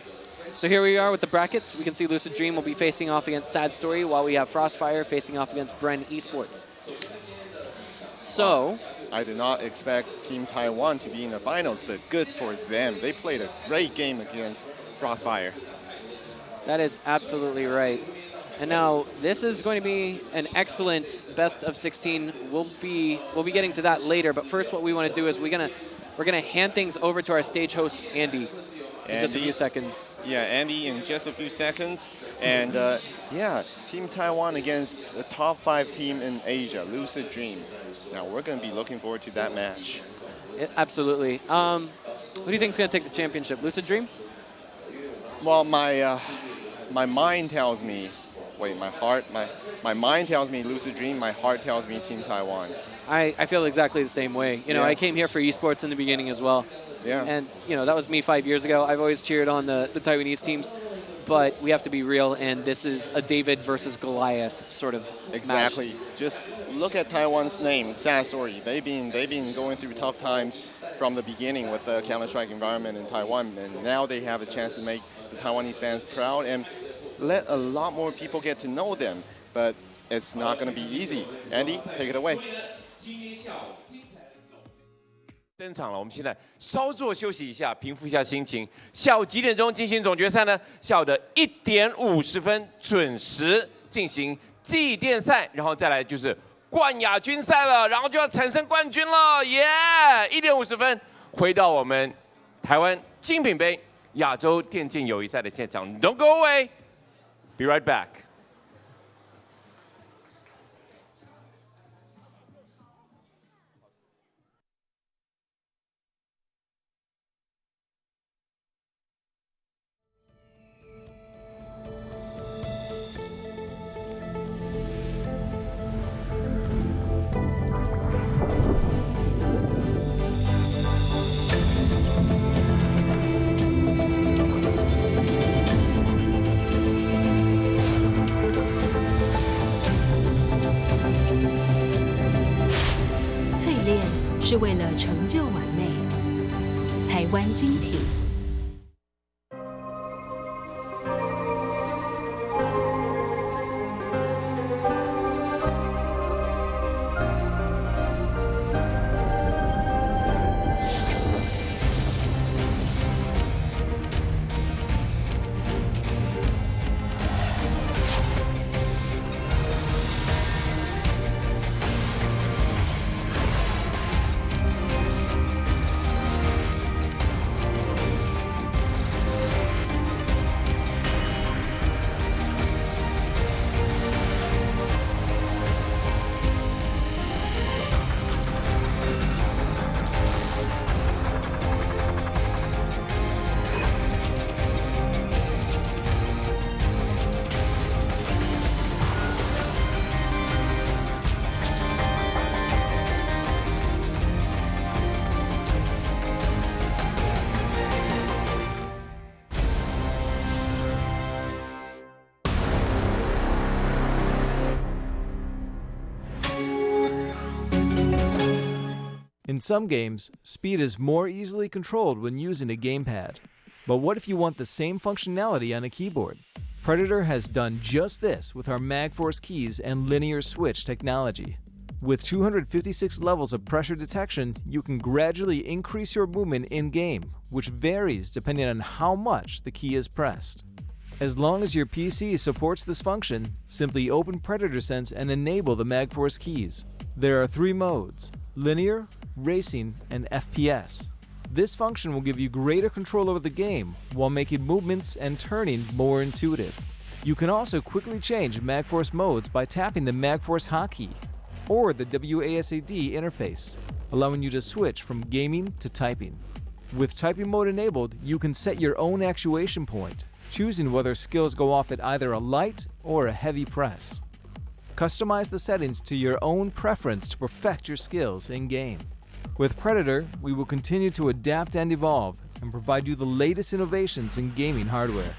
So here we are with the brackets. We can see Lucid Dream will be facing off against Sad Story, while we have Frostfire facing off against Brand Esports. So, I did not expect Team Taiwan to be in the finals, but good for them. They played a great game against Frostfire. that is absolutely right. And now this is going to be an excellent best of 16. We'll be getting to that later, but first what we want to do is we're gonna hand things over to our stage host Andy in just a few seconds. Yeah, Andy in just a few seconds. And yeah, Team Taiwan against the top 5 team in Asia, Lucid Dream. Now we're going to be looking forward to that match. Absolutely. Who do you think is going to take the championship? Lucid Dream? Well, my mind tells me, wait, my mind tells me Lucid Dream, my heart tells me Team Taiwan. I feel exactly the same way. You know, I came here for esports in the beginning as well. Yeah. And, you know, that was me 5 years ago. I've always cheered on the Taiwanese teams, but we have to be real, and this is a David versus Goliath sort of Exactly. match. Just look at Taiwan's name, Sad Story. They've been going through tough times from the beginning with the Counter-Strike environment in Taiwan, and now they have a chance to make the Taiwanese fans proud and let a lot more people get to know them. But it's not going to be easy. Andy, take it away. 登场了，我们现在稍作休息一下，平复一下心情。下午几点钟进行总决赛呢？下午的1点50分准时进行祭奠赛，然后再来就是冠亚军赛了，然后就要产生冠军了，耶！1点50分回到我们台湾精品杯亚洲电竞友谊赛的现场。Don't go away, be right back. 淬炼是为了成就完美。台湾精品。In some games, speed is more easily controlled when using a gamepad. But what if you want the same functionality on a keyboard? Predator has done just this with our MagForce keys and linear switch technology. With 256 levels of pressure detection, you can gradually increase your movement in-game, which varies depending on how much the key is pressed. As long as your PC supports this function, simply open Predator Sense and enable the MagForce keys. There are 3 modes: linear, racing, and FPS. This function will give you greater control over the game while making movements and turning more intuitive. You can also quickly change MagForce modes by tapping the MagForce hotkey or the WASD interface, allowing you to switch from gaming to typing. With typing mode enabled, you can set your own actuation point, choosing whether skills go off at either a light or a heavy press. Customize the settings to your own preference to perfect your skills in-game. With Predator, we will continue to adapt and evolve and provide you the latest innovations in gaming hardware.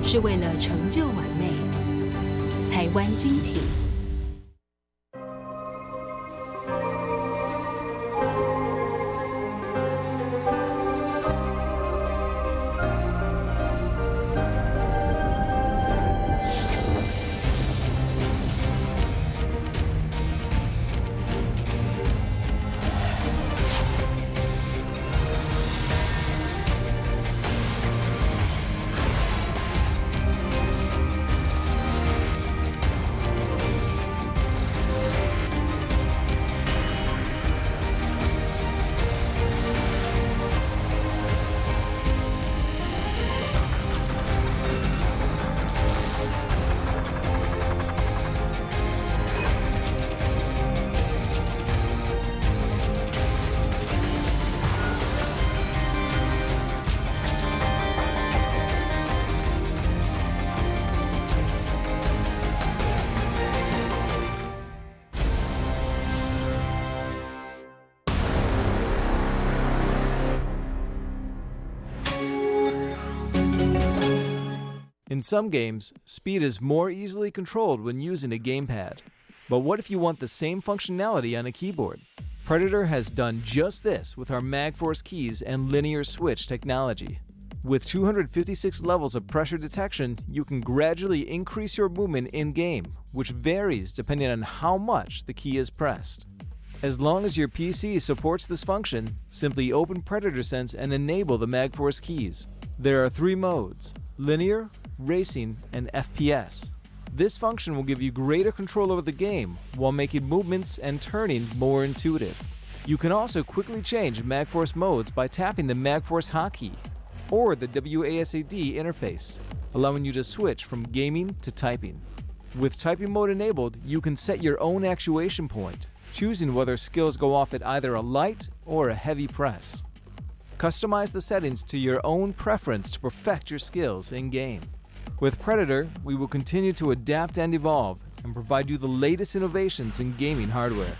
是为了成就完美。台湾精品。In some games, speed is more easily controlled when using a gamepad. But what if you want the same functionality on a keyboard? Predator has done just this with our MagForce keys and linear switch technology. With 256 levels of pressure detection, you can gradually increase your movement in-game, which varies depending on how much the key is pressed. As long as your PC supports this function, simply open Predator Sense and enable the MagForce keys. There are 3 modes: linear, racing, and FPS. This function will give you greater control over the game while making movements and turning more intuitive. You can also quickly change MagForce modes by tapping the MagForce hotkey or the WASD interface, allowing you to switch from gaming to typing. With typing mode enabled, you can set your own actuation point, choosing whether skills go off at either a light or a heavy press. Customize the settings to your own preference to perfect your skills in-game. With Predator, we will continue to adapt and evolve and provide you the latest innovations in gaming hardware.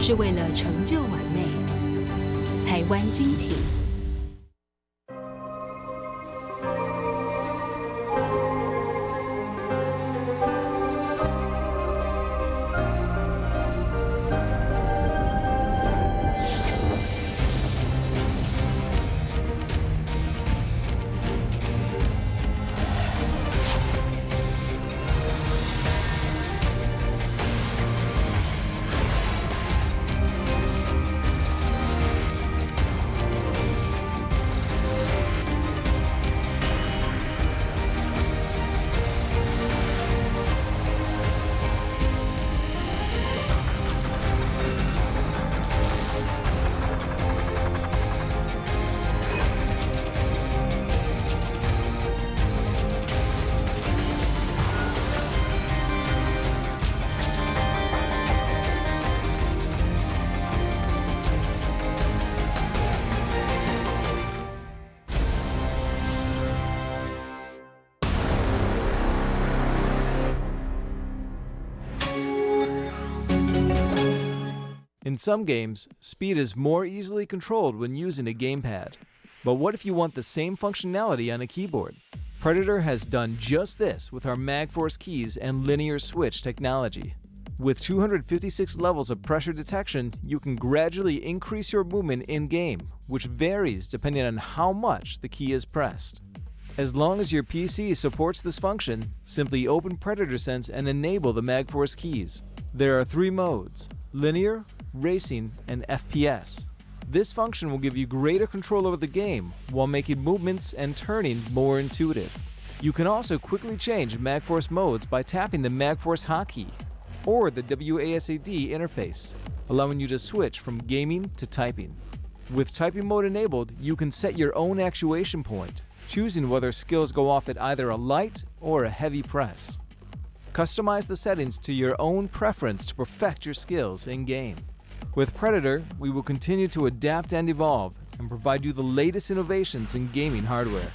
是为了成就完美。台湾精品。In some games, speed is more easily controlled when using a gamepad. But what if you want the same functionality on a keyboard? Predator has done just this with our MagForce keys and linear switch technology. With 256 levels of pressure detection, you can gradually increase your movement in-game, which varies depending on how much the key is pressed. As long as your PC supports this function, simply open Predator Sense and enable the MagForce keys. There are 3 modes: linear, racing, and FPS. This function will give you greater control over the game while making movements and turning more intuitive. You can also quickly change MagForce modes by tapping the MagForce hotkey or the WASD interface, allowing you to switch from gaming to typing. With typing mode enabled, you can set your own actuation point, choosing whether skills go off at either a light or a heavy press. Customize the settings to your own preference to perfect your skills in-game. With Predator, we will continue to adapt and evolve and provide you the latest innovations in gaming hardware.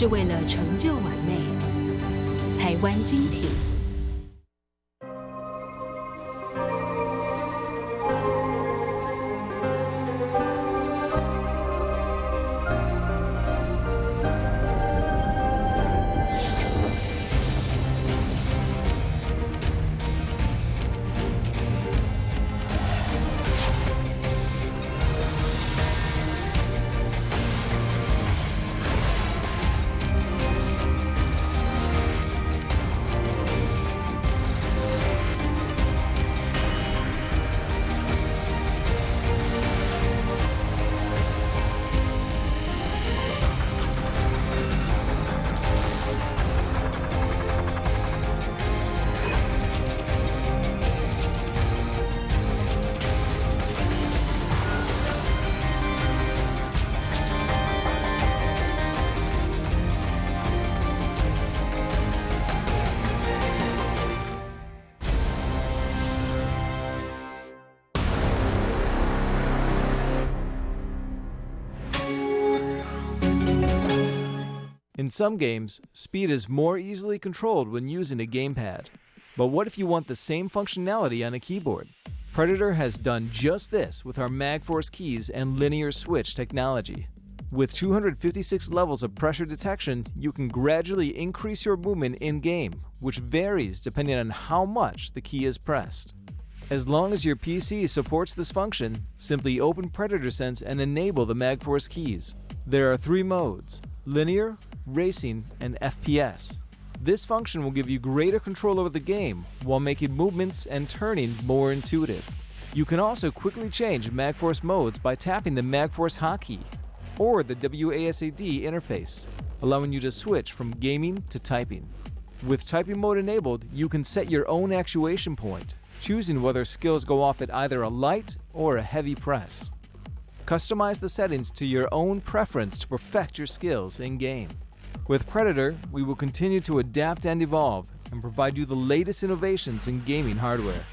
是为了成就完美。台湾精品。In some games, speed is more easily controlled when using a gamepad. But what if you want the same functionality on a keyboard? Predator has done just this with our MagForce keys and linear switch technology. With 256 levels of pressure detection, you can gradually increase your movement in-game, which varies depending on how much the key is pressed. As long as your PC supports this function, simply open Predator Sense and enable the MagForce keys. There are 3 modes: linear, racing, and FPS. This function will give you greater control over the game while making movements and turning more intuitive. You can also quickly change MagForce modes by tapping the MagForce hotkey or the WASD interface, allowing you to switch from gaming to typing. With typing mode enabled, you can set your own actuation point, choosing whether skills go off at either a light or a heavy press. Customize the settings to your own preference to perfect your skills in-game. With Predator, we will continue to adapt and evolve and provide you the latest innovations in gaming hardware.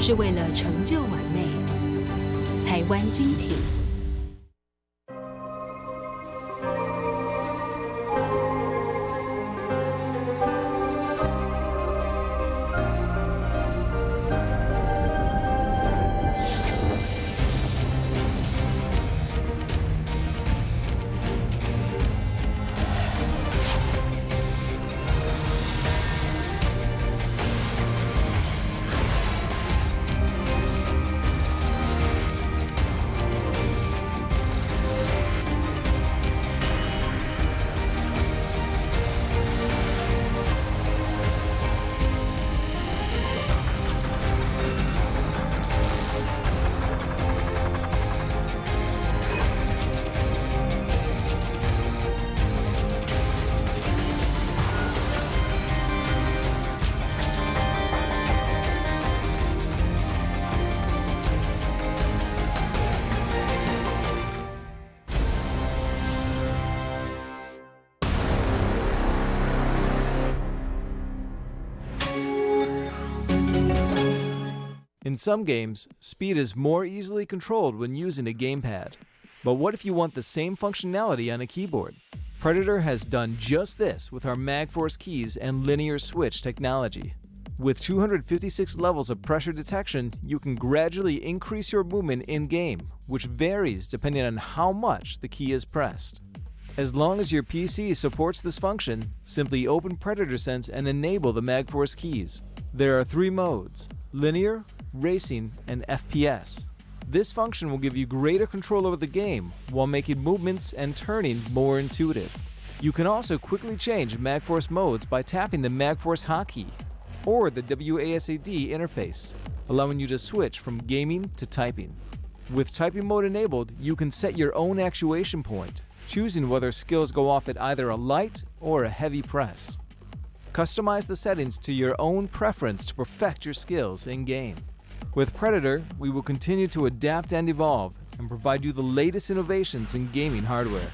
是为了成就完美。台湾精品。In some games, speed is more easily controlled when using a gamepad. But what if you want the same functionality on a keyboard? Predator has done just this with our MagForce keys and linear switch technology. With 256 levels of pressure detection, you can gradually increase your movement in-game, which varies depending on how much the key is pressed. As long as your PC supports this function, simply open Predator Sense and enable the MagForce keys. There are 3 modes: linear, racing, and FPS. This function will give you greater control over the game while making movements and turning more intuitive. You can also quickly change MagForce modes by tapping the MagForce hotkey or the WASD interface, allowing you to switch from gaming to typing. With typing mode enabled, you can set your own actuation point, choosing whether skills go off at either a light or a heavy press. Customize the settings to your own preference to perfect your skills in-game. With Predator, we will continue to adapt and evolve and provide you the latest innovations in gaming hardware.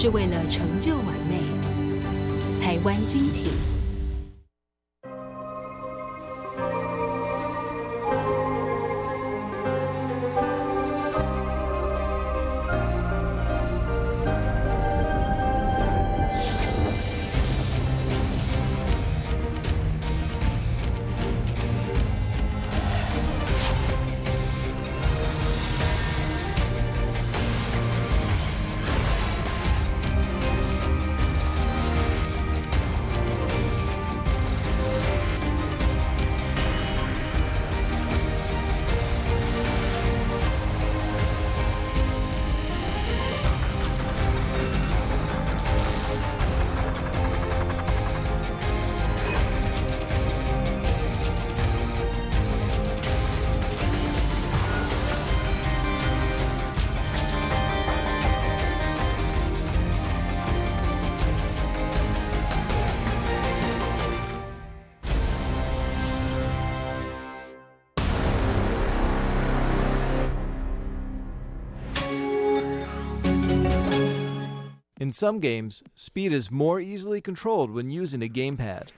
是为了成就完美。台湾精品。In some games, speed is more easily controlled when using a gamepad.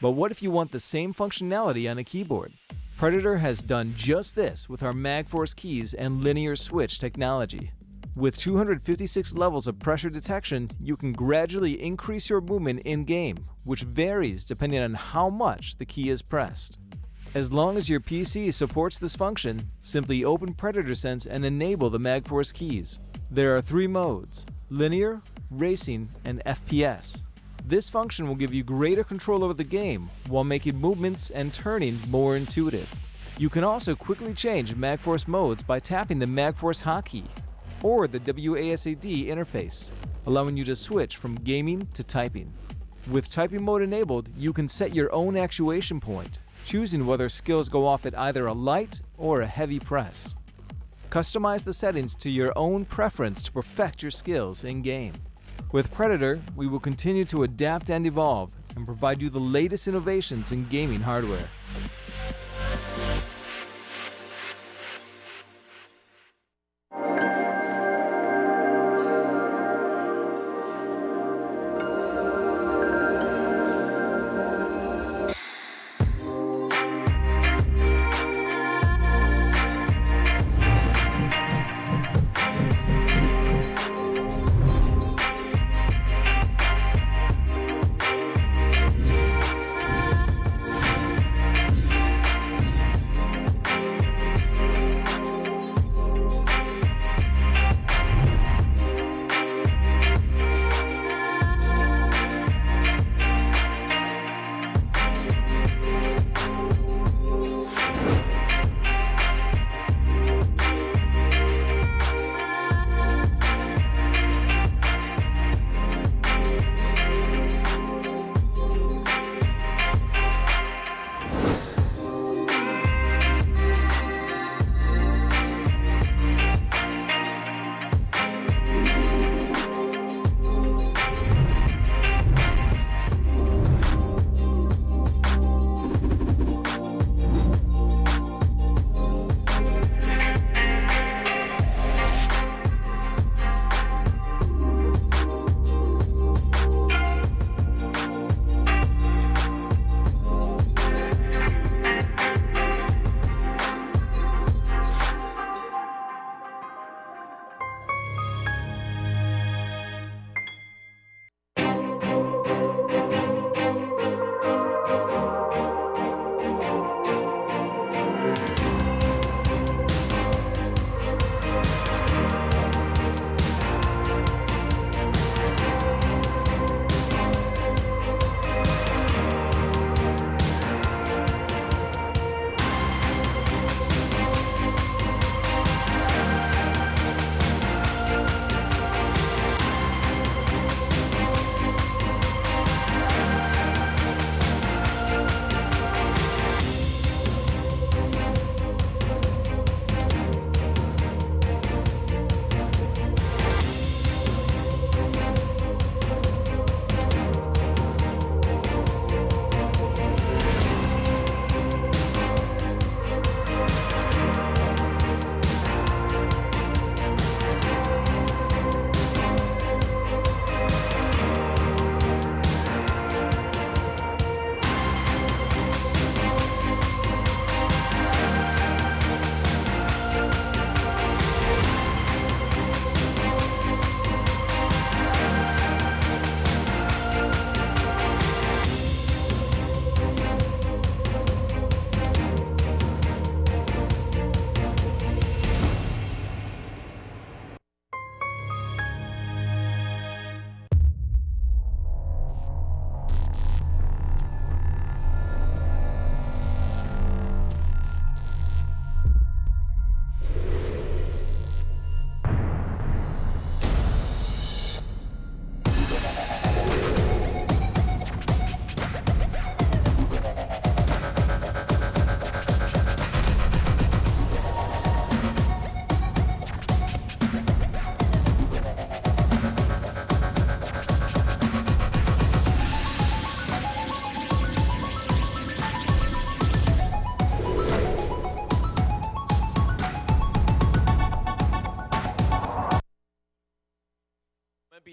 But what if you want the same functionality on a keyboard? Predator has done just this with our MagForce keys and linear switch technology. With 256 levels of pressure detection, you can gradually increase your movement in-game, which varies depending on how much the key is pressed. As long as your PC supports this function, simply open Predator Sense and enable the MagForce keys. There are 3 modes: linear, racing, and FPS. This function will give you greater control over the game while making movements and turning more intuitive. You can also quickly change MagForce modes by tapping the MagForce hotkey or the WASD interface, allowing you to switch from gaming to typing. With typing mode enabled, you can set your own actuation point, choosing whether skills go off at either a light or a heavy press. Customize the settings to your own preference to perfect your skills in-game. With Predator, we will continue to adapt and evolve and provide you the latest innovations in gaming hardware.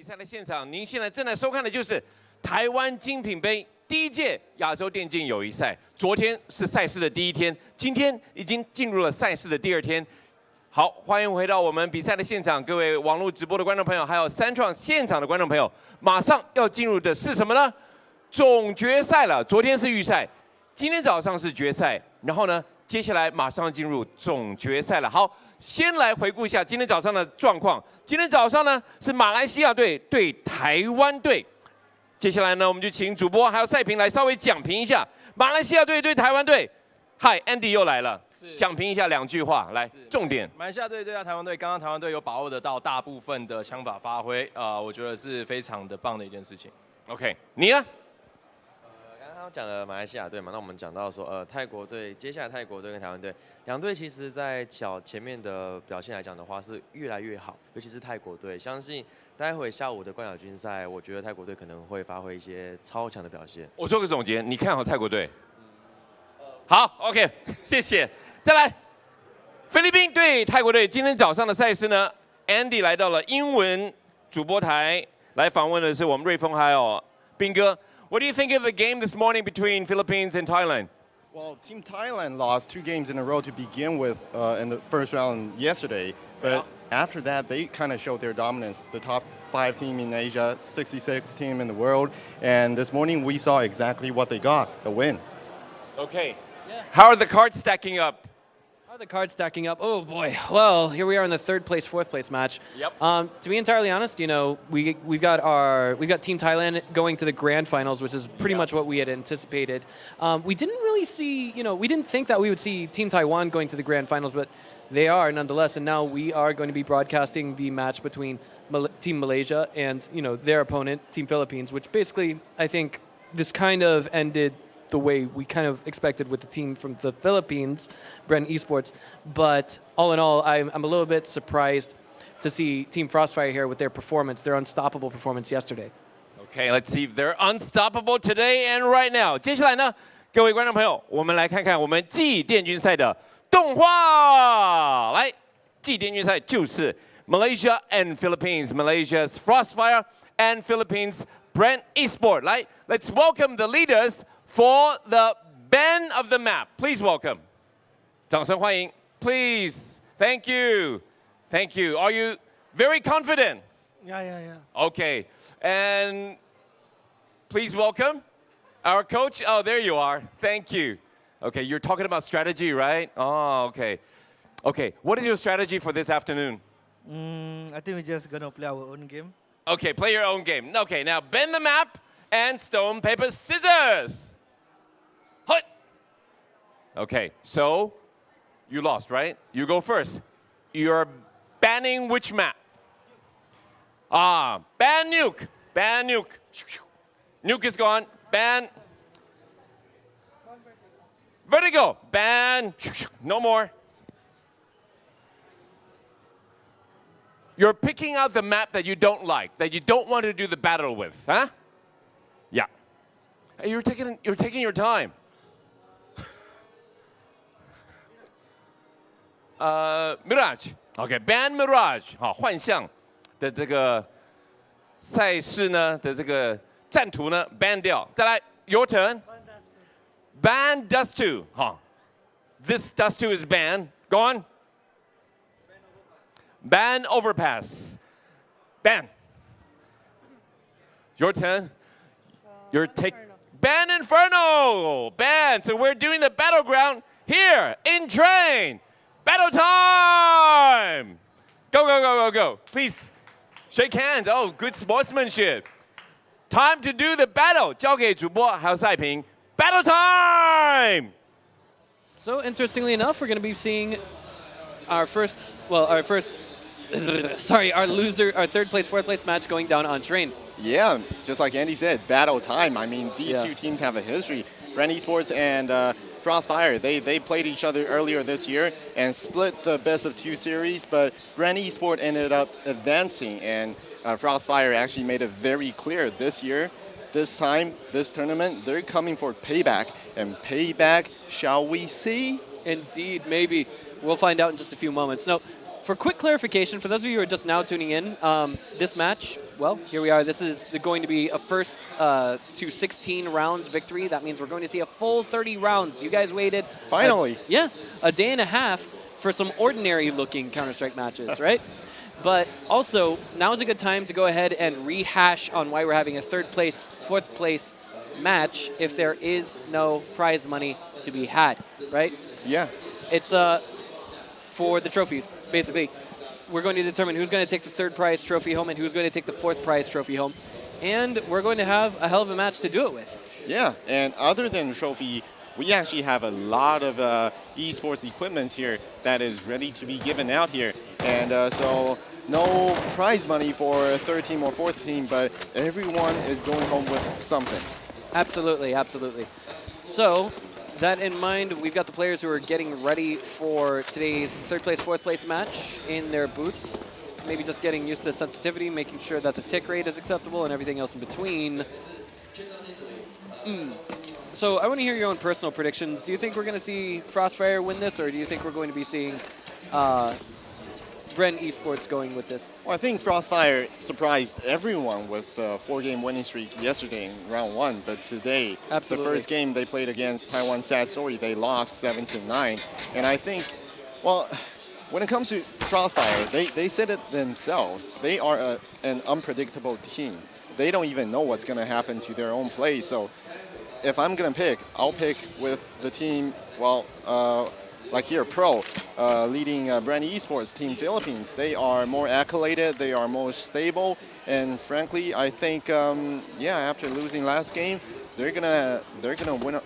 赛的现场，您现在正在收看的就是台湾精品杯第一届亚洲电竞友谊赛。昨天是赛事的第一天，今天已经进入了赛事的第二天。好，欢迎回到我们比赛的现场，各位网络直播的观众朋友，还有SYNTREND现场的观众朋友。马上要进入的是什么呢？总决赛了。昨天是预赛，今天早上是决赛，然后呢，接下来马上进入总决赛了。好，先来回顾一下今天早上的状况。今天早上呢是马来西亚队对台湾队。接下来呢，我们就请主播还有赛评来稍微讲评一下马来西亚队对台湾队。嗨 ，Andy 又来了，讲评一下2句话，来，重点。马来西亚队对台湾队，刚刚台湾队有把握得到大部分的枪法发挥，我觉得是非常的棒的一件事情。OK， 你呢？刚刚讲了马来西亚队嘛，那我们讲到说，泰国队，接下来泰国队跟台湾队两队，其实在前面的表现来讲的话是越来越好，尤其是泰国队，相信待会下午的冠亚军赛，我觉得泰国队可能会发挥一些超强的表现。我做个总结，你看好泰国队？好 ，OK， 谢谢。再来，菲律宾对泰国队，今天早上的赛事呢 ，Andy 来到了英文主播台来访问的是我们瑞丰还有斌哥。What do you think of the game this morning between Philippines and Thailand? Well, Team Thailand lost 2 games in a row to begin with in the first round yesterday, but after that, they kind of showed their dominance. The top 5 team in Asia, 66th team in the world, and this morning we saw exactly what they got, the win. Okay. How are the cards stacking up? How are the cards stacking up? Oh boy. Well, here we are in the 3rd place, 4th place match. Yep. To be entirely honest, you know, we've got Team Thailand going to the grand finals, which is pretty much what we had anticipated. We didn't really see, you know, we didn't think that we would see Team Taiwan going to the grand finals, but they are nonetheless. And now we are going to be broadcasting the match between Team Malaysia and, you know, their opponent, Team Philippines, which basically I think this kind of ended the way we kind of expected with the team from the Philippines, SYNTREND ESPORTS. But all in all, I'm a little bit surprised to see Team Frostfire here with their performance, their unstoppable performance yesterday. Okay, let's see if they're unstoppable today and right now. 接下来呢，各位观众朋友，我们来看看我们季电军赛的动画。来，季电军赛就是 Malaysia and Philippines, Malaysia's Frostfire and Philippines SYNTREND ESPORTS. 来 let's welcome the leaders for the ban of the map. Please welcome. 掌声欢迎 Please. Thank you. Thank you. Are you very confident? Yeah. Okay. And please welcome our coach. Oh, there you are. Thank you. Okay, you're talking about strategy, right? Oh, okay. Okay, what is your strategy for this afternoon? I think we're just gonna play our own game. Okay, play your own game. Okay, now bend the map and stone, paper, scissors. Hut. Okay, so you lost, right? You go first. You're banning which map? Ban nuke. Ban nuke. Nuke is gone. Ban. Vertigo. Ban. No more. You're picking out the map that you don't like, that you don't want to do the battle with, huh? Yeah. Hey, you're taking your time. Mirage. Okay, ban Mirage. 好，幻象的这个赛事呢的这个战图呢 ban 掉。再来 ，your turn. Ban Dust 2. 好 ，this Dust 2 is banned. Go on. Ban Overpass. Ban. Your turn. Your take. Ban Inferno. Ban. So we're doing the battleground here in train. Battle time. Go. Please shake hands. Oh, good sportsmanship. Time to do the battle. 交给主播还有赛评。Battle time. So interestingly enough, we're going to be seeing our 3rd place, 4th place match going down on train. Yeah, just like Andy said, battle time. I mean, these 2 teams have a history. SYNTREND ESPORTS and Frostfire, they played each other earlier this year and split the best of 2 series, but SYNTREND ESPORTS ended up advancing, and Frostfire actually made it very clear this year, this time, this tournament, they're coming for payback. And payback, shall we see? Indeed, maybe. We'll find out in just a few moments. Now, for quick clarification, for those of you who are just now tuning in, this match, well, here we are. This is going to be a first to 16 rounds victory. That means we're going to see a full 30 rounds. You guys waited. Finally. A day and a half for some ordinary-looking Counter-Strike matches, right? But also, now is a good time to go ahead and rehash on why we're having a third place, fourth place match if there is no prize money to be had, right? Yeah. It's for the trophies, basically. We're going to determine who's going to take the third prize trophy home and who's going to take the fourth prize trophy home. And we're going to have a hell of a match to do it with. Yeah, and other than trophy, we actually have a lot of esports equipment here that is ready to be given out here. And so no prize money for third team or fourth team, but everyone is going home with something. Absolutely, absolutely. So, that in mind, we've got the players who are getting ready for today's third place, fourth place match in their booths. Maybe just getting used to sensitivity, making sure that the tick rate is acceptable and everything else in between. So I want to hear your own personal predictions. Do you think we're going to see Frostfire win this, or do you think we're going to be seeing Bren Esports going with this? Well, I think Frostfire surprised everyone with a 4-game winning streak yesterday in round 1, but today, the first game they played against Taiwan Sad Story, they lost 7-9. And I think, well, when it comes to Frostfire, they said it themselves. They are an unpredictable team. They don't even know what's going to happen to their own play. So if I'm going to pick, I'll pick with the team, well, like here, Pro, leading Bren Esports Team Philippines. They are more accoladed, they are more stable, and frankly, I think, yeah, after losing last game, they're gonna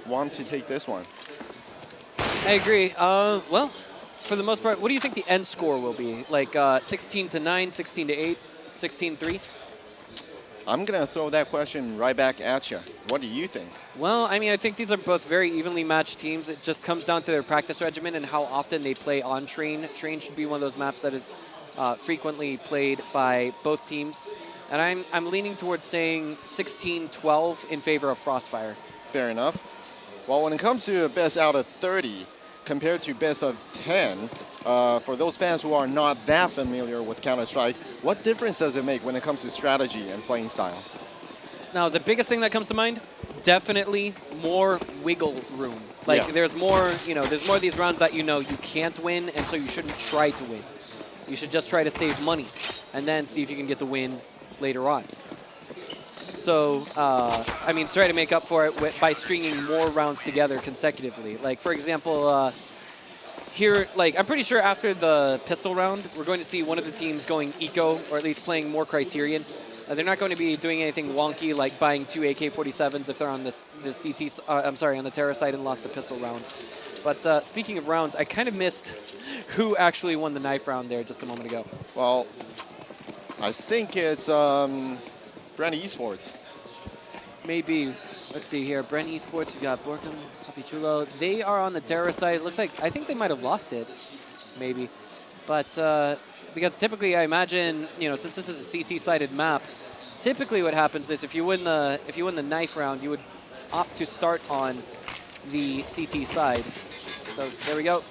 want to take this one. I agree. Well, for the most part, what do you think the end score will be? Like 16-9, 16-8, 16-3? I'm going to throw that question right back at you. What do you think? Well, I mean, I think these are both very evenly matched teams. It just comes down to their practice regimen and how often they play on Train. Train should be one of those maps that is frequently played by both teams. And I'm leaning towards saying 16-12 in favor of Frostfire. Fair enough. Well, when it comes to best out of 30 compared to best of 10, for those fans who are not that familiar with Counter-Strike, what difference does it make when it comes to strategy and playing style? Now, the biggest thing that comes to mind, definitely more wiggle room. Like, there's more, there's more of these rounds that you can't win, and so you shouldn't try to win. You should just try to save money, and then see if you can get the win later on. So, I mean, try to make up for it by stringing more rounds together consecutively. Like, for example, here, like, I'm pretty sure after the pistol round, we're going to see one of the teams going eco, or at least playing more Criterion. They're not going to be doing anything wonky like buying 2 AK-47s if they're on the CT, I'm sorry, on the Terra side and lost the pistol round. But speaking of rounds, I kind of missed who actually won the knife round there just a moment ago. Well, I think it's Bren Esports. Maybe. Let's see here. Bren Esports, we got Borkum, Papi Chulo. They are on the Terra side. It looks like, I think they might have lost it, maybe. But because typically I imagine, since this is a CT-sided map, typically what happens is if you win the knife round, you would opt to start on the CT side. So there we go.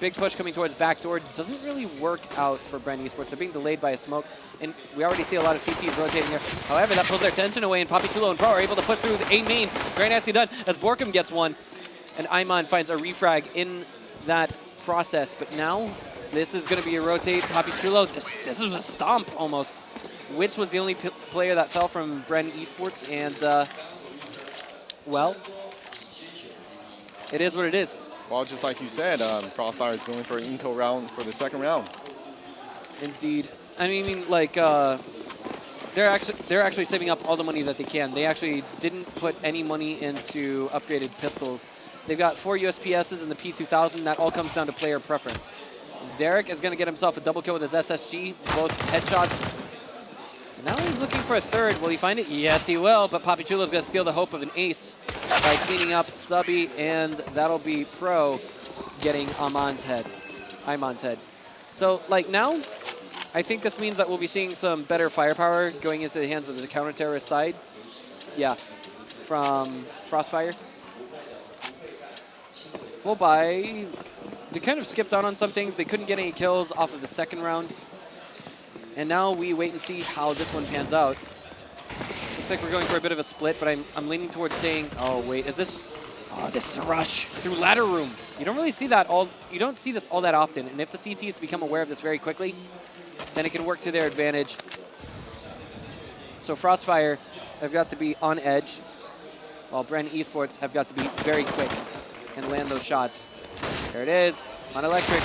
Big push coming towards backdoor. Doesn't really work out for Bren Esports. They're being delayed by a smoke. And we already see a lot of CTs rotating here. However, that pulls their attention away, and Papi Chulo and Pro are able to push through the A main. Very nicely done as Borkum gets one. And Iman finds a refrag in that process. But now, this is going to be a rotate. Papi Chulo, this is a stomp almost. Witch was the only player that fell from Bren Esports. And, well, it is what it is. Well, just like you said, Frostfire is going for an eco round for the second round. Indeed. I mean, like, they're actually saving up all the money that they can. They actually didn't put any money into upgraded pistols. They've got 4 USPSs in the P2000. That all comes down to player preference. Derek is going to get himself a double kill with his SSG, both headshots. Now he's looking for a third. Will he find it? Yes, he will. But Papi Chulo's going to steal the hope of an ace by cleaning up Subby, and that'll be Pro getting Iman's head. So, like, now, I think this means that we'll be seeing some better firepower going into the hands of the counter-terrorist side. Yeah, from Frostfire. Full buy. they kind of skipped out on some things. They couldn't get any kills off of the second round. And now we wait and see how this one pans out. Looks like we're going for a bit of a split, but I'm leaning towards saying, oh wait, is this? Oh, this is a rush through ladder room. You don't really see that you don't see this all that often. And if the CTs become aware of this very quickly, then it can work to their advantage. So Frostfire have got to be on edge, while Bren Esports have got to be very quick and land those shots. There it is, on electric.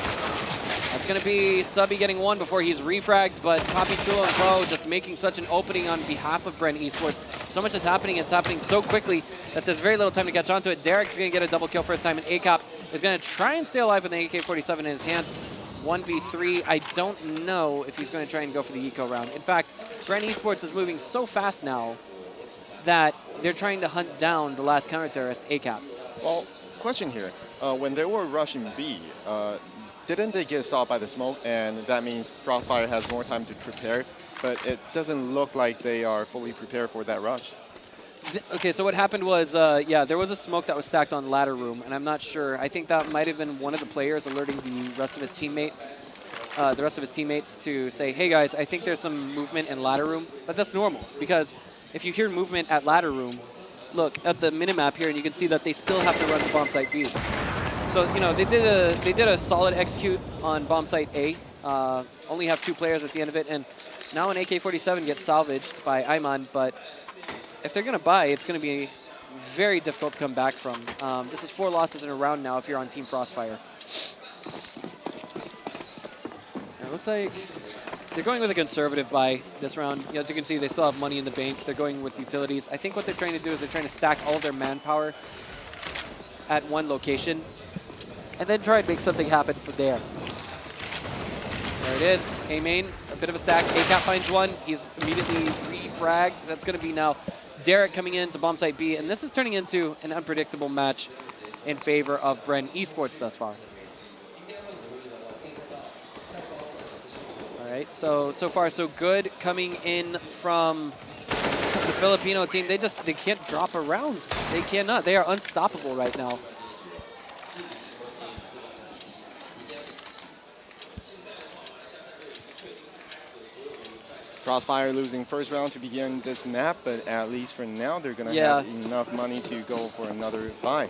That's going to be Subby getting one before he's refragged, but Papi Chulo and Pro just making such an opening on behalf of Bren Esports. So much is happening, it's happening so quickly that there's very little time to catch on to it. Derek's going to get a double kill first time, and ACOP is going to try and stay alive with an AK-47 in his hands. 1v3, I don't know if he's going to try and go for the eco round. In fact, Bren Esports is moving so fast now that they're trying to hunt down the last counter-terrorist, ACAP. Well, question here. When they were rushing B, didn't they get stopped by the smoke? And that means Frostfire has more time to prepare, but it doesn't look like they are fully prepared for that rush. Okay, so what happened was, yeah, there was a smoke that was stacked on ladder room, and I'm not sure. I think that might have been one of the players alerting the rest of his teammates to say, hey guys, I think there's some movement in ladder room. But that's normal, because if you hear movement at ladder room, look at the minimap here, and you can see that they still have to run the bomb site B. So, you know, they did a solid execute on bomb site A. Only have 2 players at the end of it, and now an AK-47 gets salvaged by Ayman, but if they're going to buy, it's going to be very difficult to come back from. This is 4 losses in a round now if you're on Team Frostfire. And it looks like they're going with a conservative buy this round. You know, as you can see, they still have money in the bank. They're going with utilities. I think what they're trying to do is they're trying to stack all of their manpower at one location and then try and make something happen from there. There it is. A main, a bit of a stack. ACAP finds one. He's immediately refragged. That's going to be now Derek coming in to bomb site B, and this is turning into an unpredictable match in favor of Bren Esports thus far. All right, so far so good coming in from the Filipino team. They can't drop around. They cannot. They are unstoppable right now. Frostfire losing first round to begin this map, but at least for now, they're going to have enough money to go for another buy.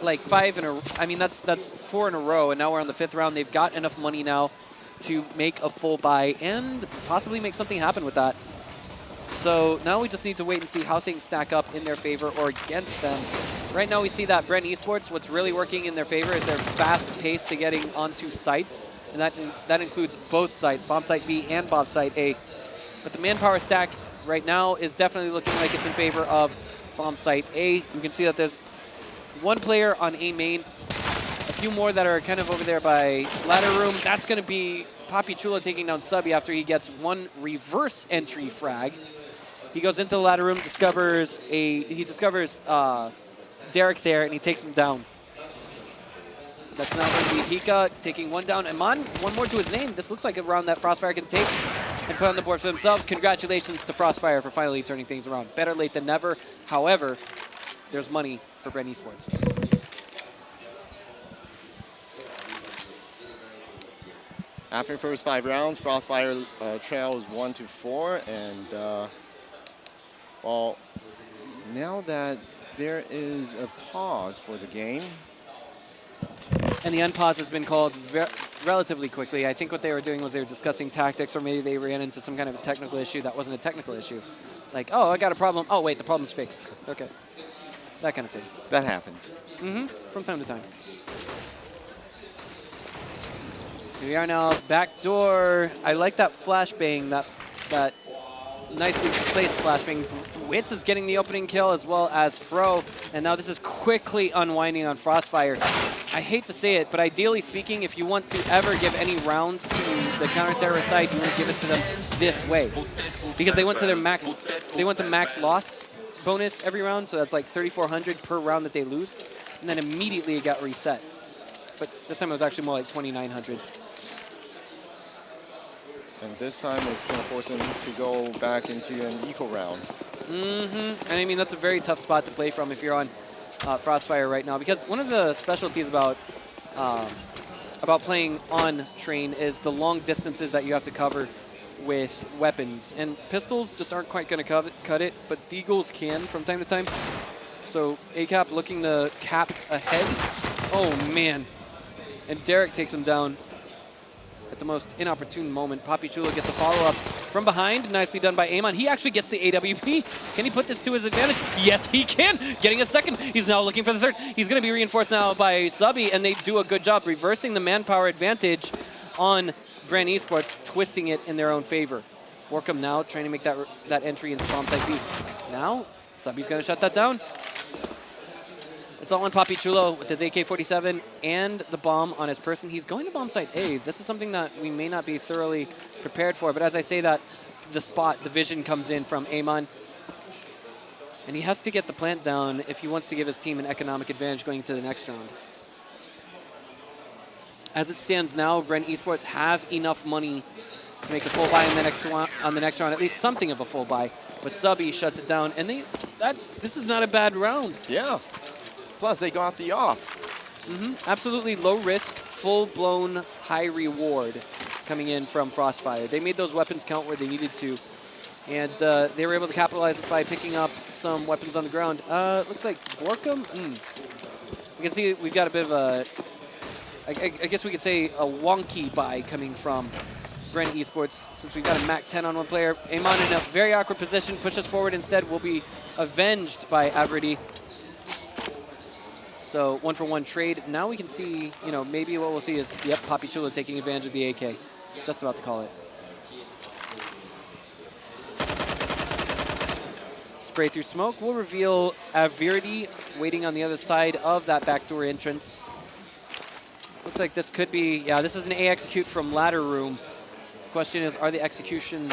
Like 5 in a, I mean, that's 4 in a row, and now we're on the 5th round. They've got enough money now to make a full buy and possibly make something happen with that. So now we just need to wait and see how things stack up in their favor or against them. Right now we see that Bren Esports, what's really working in their favor is their fast pace to getting onto sites, and that includes both sites, bomb site B and bomb site A. But the manpower stack right now is definitely looking like it's in favor of bomb site A. You can see that there's 1 player on A main, a few more that are kind of over there by ladder room. That's going to be Papi Chulo taking down Subby after he gets 1 reverse entry frag. He goes into the ladder room, discovers Derek there, and he takes him down. That's now going to be Hika taking 1 down. Iman, 1 more to his name. This looks like a round that Frostfire can take and put on the board for themselves. Congratulations to Frostfire for finally turning things around. Better late than never. However, there's money for Bren Esports. After the first 5 rounds, Frostfire trails 1-4, and well, now that there is a pause for the game. And the unpause has been called relatively quickly. I think what they were doing was they were discussing tactics, or maybe they ran into some kind of a technical issue that wasn't a technical issue. Like, oh, I got a problem. Oh, wait, the problem's fixed. Okay. That kind of thing. That happens. From time to time. Here we are now, backdoor. I like that flashbang, that nicely placed flashbang. Wits is getting the opening kill as well as Pro, and now this is quickly unwinding on Frostfire. I hate to say it, but ideally speaking, if you want to ever give any rounds to the counter-terrorist side, you want to give it to them this way. Because they went to their max loss bonus every round, so that's like 3,400 per round that they lose, and then immediately it got reset. But this time it was actually more like 2,900. And this time it's going to force him to go back into an eco round. And I mean, that's a very tough spot to play from if you're on Frostfire right now, because one of the specialties about about playing on train is the long distances that you have to cover with weapons. And pistols just aren't quite going to cut it, but deagles can from time to time. So ACAP looking to cap ahead. Oh, man. And Derek takes him down at the most inopportune moment. Papi Chulo gets a follow-up from behind. Nicely done by Amon. He actually gets the AWP. Can he put this to his advantage? Yes, he can. Getting a second. He's now looking for the third. He's going to be reinforced now by Subby, and they do a good job reversing the manpower advantage on Brand Esports, twisting it in their own favor. Borkum now trying to make that entry into bomb site B. Now, Subby's going to shut that down. It's all on Papi Chulo with his AK-47 and the bomb on his person. He's going to bomb site A. This is something that we may not be thoroughly prepared for, but as I say that, the vision comes in from Amon. And he has to get the plant down if he wants to give his team an economic advantage going into the next round. As it stands now, Brent Esports have enough money to make a full buy in the next round, at least something of a full buy. But Subby shuts it down, and this is not a bad round. Yeah. Plus, they got the off. Absolutely low risk, full-blown high reward coming in from Frostfire. They made those weapons count where they needed to, and they were able to capitalize it by picking up some weapons on the ground. Looks like Borkum. You can see we've got a bit of a, I guess we could say, a wonky buy coming from Brent Esports, since we've got a MAC 10 on one player. Amon in a very awkward position, pushes forward instead, will be avenged by Averity. So 1-for-1 trade. Now we can see, maybe what we'll see is, yep, Papi Chulo taking advantage of the AK. Just about to call it. Spray through smoke will reveal Averity waiting on the other side of that backdoor entrance. Looks like this could be, yeah, this is an A execute from ladder room. Question is, are the execution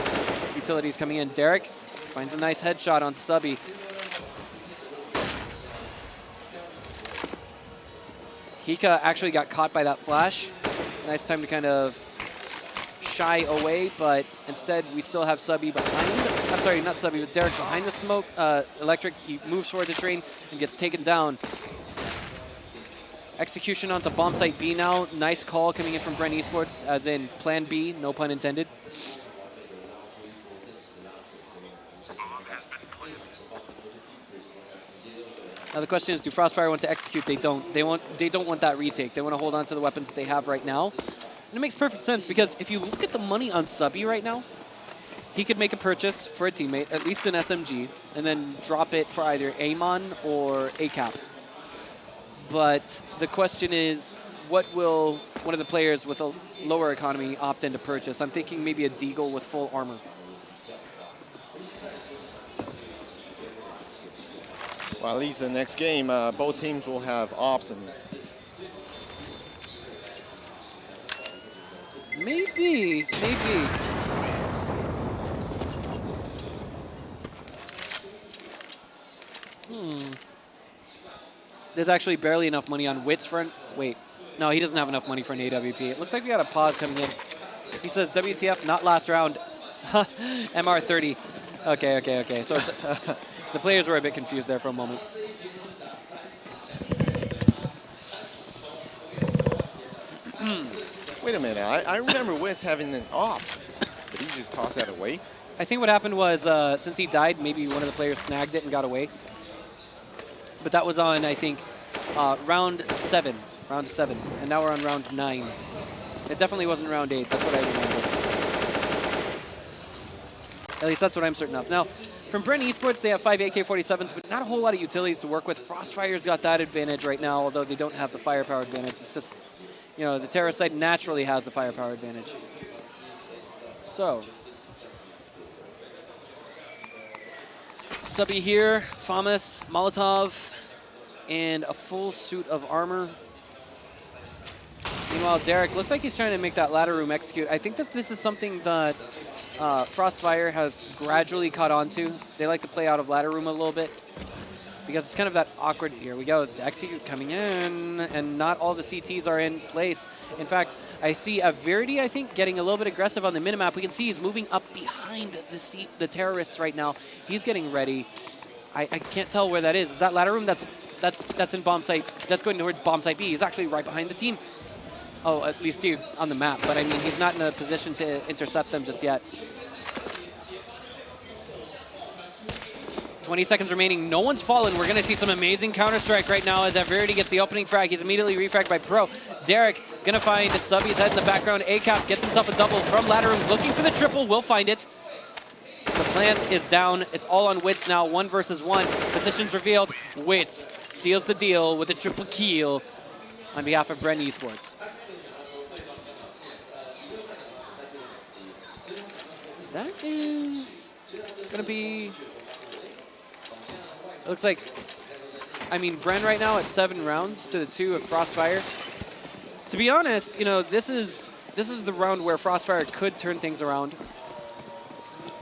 utilities coming in? Derek finds a nice headshot onto Subby. Hika actually got caught by that flash. Nice time to kind of shy away, but instead we still have Subby behind. I'm sorry, not Subby, but Derek behind the smoke. Electric, he moves forward the train and gets taken down. Execution onto bomb site B now. Nice call coming in from Brent Esports, as in plan B, no pun intended. Now the question is, do Frostfire want to execute? They don't. They don't want that retake. They want to hold on to the weapons that they have right now. And it makes perfect sense, because if you look at the money on Subby right now, he could make a purchase for a teammate, at least an SMG, and then drop it for either Amon or ACAP. But the question is, what will one of the players with a lower economy opt in to purchase? I'm thinking maybe a Deagle with full armor. Well, at least the next game, both teams will have ops. And maybe. There's actually barely enough money on Wits for an... Wait. No, he doesn't have enough money for an AWP. It looks like we got a pause coming in. He says, WTF, not last round. MR30. Okay. So it's... The players were a bit confused there for a moment. wait a minute, I remember Wits having an off, but he just tossed that away. I think what happened was, since he died, maybe one of the players snagged it and got away. But that was on, I think, round 7. And now we're on round 9. It definitely wasn't round 8. That's what I remember. At least that's what I'm certain of. Now, from Brent Esports, they have 5 AK-47s, but not a whole lot of utilities to work with. Frostfire's got that advantage right now, although they don't have the firepower advantage. It's just, the terrorist side naturally has the firepower advantage. So, Subby here, Famas, Molotov, and a full suit of armor. Meanwhile, Derek looks like he's trying to make that ladder room execute. I think that this is something that Frostfire has gradually caught on to. They like to play out of ladder room a little bit, because it's kind of that awkward, here we go, the execute coming in, and not all the CTs are in place. In fact, I see Averity, I think, getting a little bit aggressive on the minimap. We can see he's moving up behind the terrorists right now. He's getting ready. I can't tell where that is. Is that ladder room? That's in bomb site. That's going towards bomb site B. He's actually right behind the team. Oh, at least on the map. But I mean, he's not in a position to intercept them just yet. 20 seconds remaining. No one's fallen. We're going to see some amazing Counter-Strike right now as Averity gets the opening frag. He's immediately refragged by Pro. Derek going to find Subby's head in the background. ACAP gets himself a double from ladder room, looking for the triple. Will find it. The plant is down. It's all on Wits now. 1 versus 1. Positions revealed. Wits seals the deal with a triple kill on behalf of Bren Esports. That is going to be... Looks like, I mean, Bren right now at 7 rounds to the 2 of Frostfire. To be honest, you know, this is the round where Frostfire could turn things around,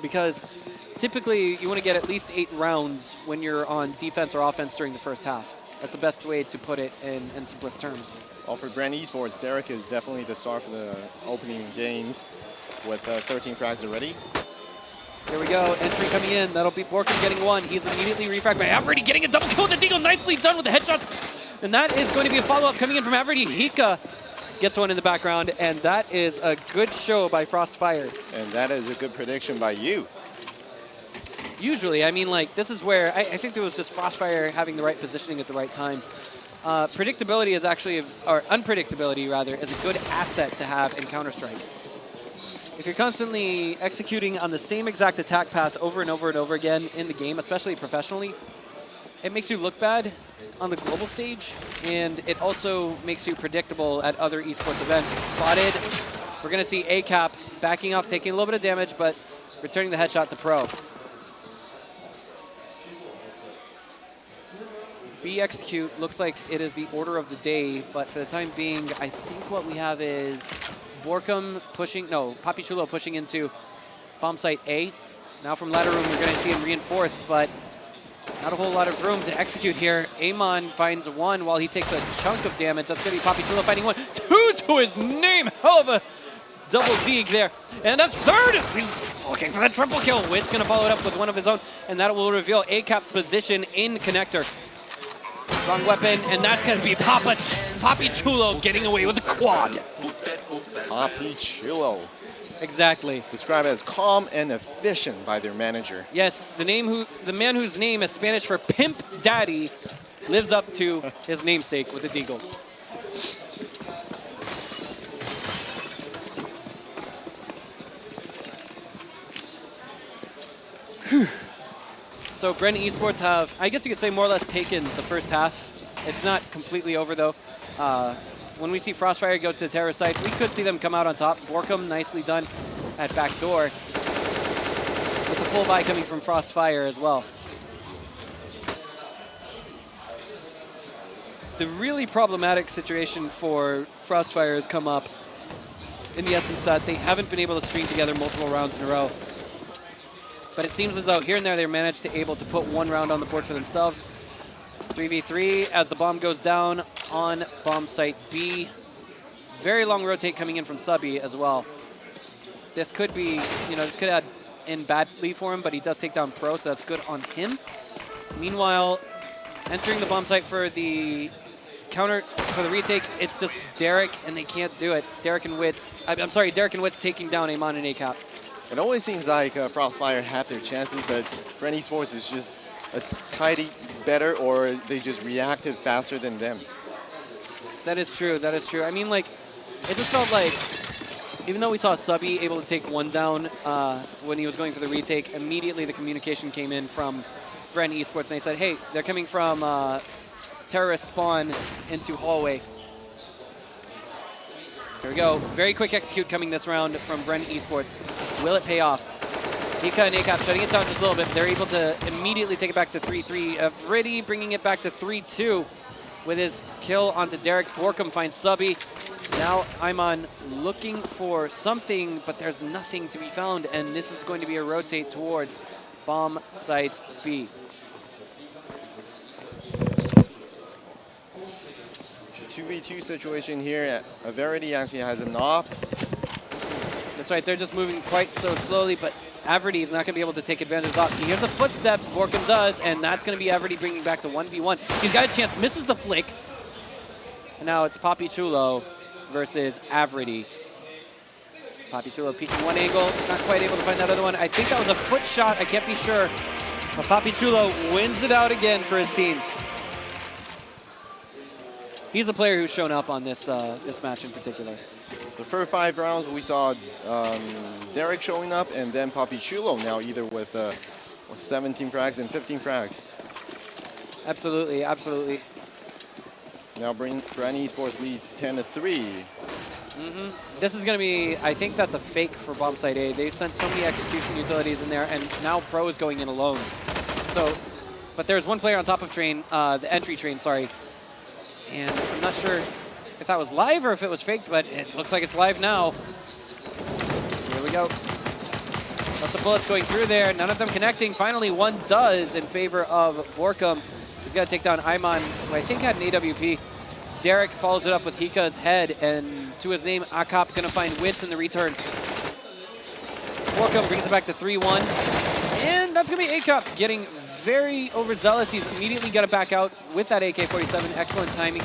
because typically you want to get at least 8 rounds when you're on defense or offense during the first half. That's the best way to put it in simplest terms. Well, for Brand Esports, Derek is definitely the star for the opening games with 13 frags already. Here we go, entry coming in. That'll be Borkum getting 1. He's immediately refragged by Averity, getting a double kill with the Deagle. Nicely done with the headshots. And that is going to be a follow-up coming in from Averity. Hika gets 1 in the background, and that is a good show by Frostfire. And that is a good prediction by you. Usually, I mean, like, this is where I think there was just Frostfire having the right positioning at the right time. Predictability is actually, or unpredictability rather, is a good asset to have in Counter-Strike. If you're constantly executing on the same exact attack path over and over and over again in the game, especially professionally, it makes you look bad on the global stage, and it also makes you predictable at other esports events. Spotted. We're going to see ACAP backing off, taking a little bit of damage, but returning the headshot to Pro. B execute looks like it is the order of the day, but for the time being, I think what we have is Borkum pushing, no, Papi Chulo pushing into bomb site A. Now from ladder room, we're going to see him reinforced, but not a whole lot of room to execute here. Amon finds 1 while he takes a chunk of damage. That's going to be Papi Chulo finding 1. 2 to his name. Hell of a double dig there. And a third. He's looking for the triple kill. Witt's going to follow it up with 1 of his own, and that will reveal ACAP's position in connector. Strong weapon, and that's going to be Papi Chulo getting away with a quad. Papi Chulo. Exactly. Described as calm and efficient by their manager. Yes, the man whose name is Spanish for Pimp Daddy lives up to his namesake with the Deagle. So Bren Esports have, I guess you could say, more or less taken the first half. It's not completely over though. When we see Frostfire go to the terror site, we could see them come out on top. Borkum, nicely done at backdoor. With a full buy coming from Frostfire as well. The really problematic situation for Frostfire has come up in the essence that they haven't been able to string together multiple rounds in a row. But it seems as though here and there they managed to able to put 1 round on the board for themselves. 3v3 as the bomb goes down on bomb site B. Very long rotate coming in from Subby as well. This could be, you know, this could add in badly for him, but he does take down Pro, so that's good on him. Meanwhile, entering the bomb site for the counter, for the retake, it's just Derek, and they can't do it. Derek and Wits, I'm sorry, Derek and Wits taking down Amon and ACAP. It always seems like Frostfire have their chances, but Brand Esports is just a tidy better, or they just reacted faster than them. That is true, that is true. I mean, like, it just felt like, even though we saw Subby able to take 1 down when he was going for the retake, immediately the communication came in from Brand Esports, and they said, hey, they're coming from terrorist spawn into hallway. Here we go. Very quick execute coming this round from Bren Esports. Will it pay off? Hika and ACAP shutting it down just a little bit. They're able to immediately take it back to 3-3. Avridi bringing it back to 3-2 with his kill onto Derek. Borkum finds Subby. Now Imon looking for something, but there's nothing to be found, and this is going to be a rotate towards bomb site B. 2v2 situation here. Averity actually has an off. That's right, they're just moving quite so slowly, but Averity is not going to be able to take advantage of. He hears the footsteps, Borkum does, and that's going to be Averity bringing back to 1v1. He's got a chance, misses the flick. And now it's Papi Chulo versus Averity. Papi Chulo peeking one angle, not quite able to find that other one. I think that was a foot shot, I can't be sure. But Papi Chulo wins it out again for his team. He's the player who's shown up on this this match in particular. The first 5 rounds, we saw Derek showing up, and then Papi Chulo now either with 17 frags and 15 frags. Absolutely, absolutely. Now Brand Esports leads 10-3. This is going to be, I think that's a fake for bomb site A. They sent so many execution utilities in there, and now Pro is going in alone. So, but there's one player on top of train, the entry train, sorry. And I'm not sure if that was live or if it was faked, but it looks like it's live now. Here we go. Lots of bullets going through there, none of them connecting. Finally, one does in favor of Borkum. He's got to take down Ayman, who I think had an AWP. Derek follows it up with Hika's head, and to his name, Akop gonna find Wits in the return. Borkum brings it back to 3-1, and that's gonna be Akop getting very overzealous. He's immediately got to back out with that AK-47. Excellent timing.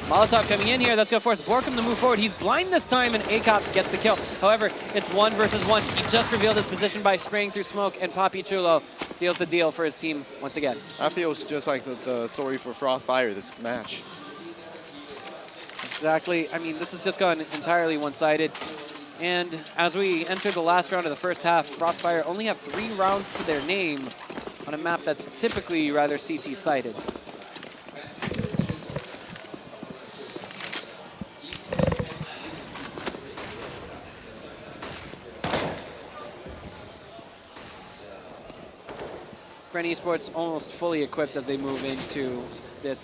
Molotov coming in here. That's going to force Borkum to move forward. He's blind this time, and Akop gets the kill. However, it's 1 versus 1. He just revealed his position by spraying through smoke, and Papi Chulo seals the deal for his team once again. I feel it's just like the story for Frostfire this match. Exactly. I mean, this has just gone entirely one-sided. And as we enter the last round of the first half, Frostfire only have 3 rounds to their name on a map that's typically rather CT-sided. Brand Esports almost fully equipped as they move into this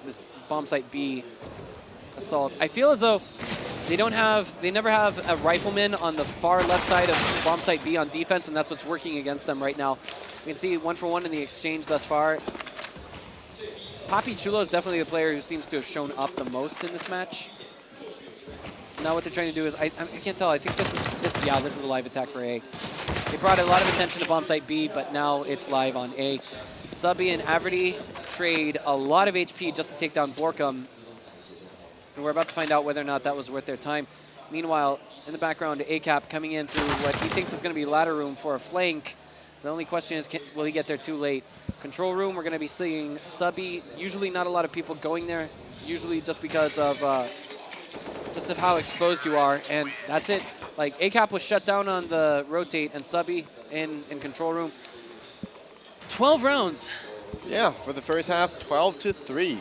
this bomb site B assault. I feel as though they never have a rifleman on the far left side of bomb site B on defense, and that's what's working against them right now. You can see 1-for-1 in the exchange thus far. Papi Chulo is definitely the player who seems to have shown up the most in this match. Now what they're trying to do is, I can't tell, I think this is a live attack for A. They brought a lot of attention to bomb site B, but now it's live on A. Subby and Averity trade a lot of HP just to take down Borkum. And we're about to find out whether or not that was worth their time. Meanwhile, in the background, ACAP coming in through what he thinks is going to be ladder room for a flank. The only question is, will he get there too late? Control room, we're going to be seeing Subby. Usually not a lot of people going there, usually just because of how exposed you are, and that's it. Like, ACAP was shut down on the rotate, and Subby in control room. 12 rounds. Yeah, for the first half, 12-3.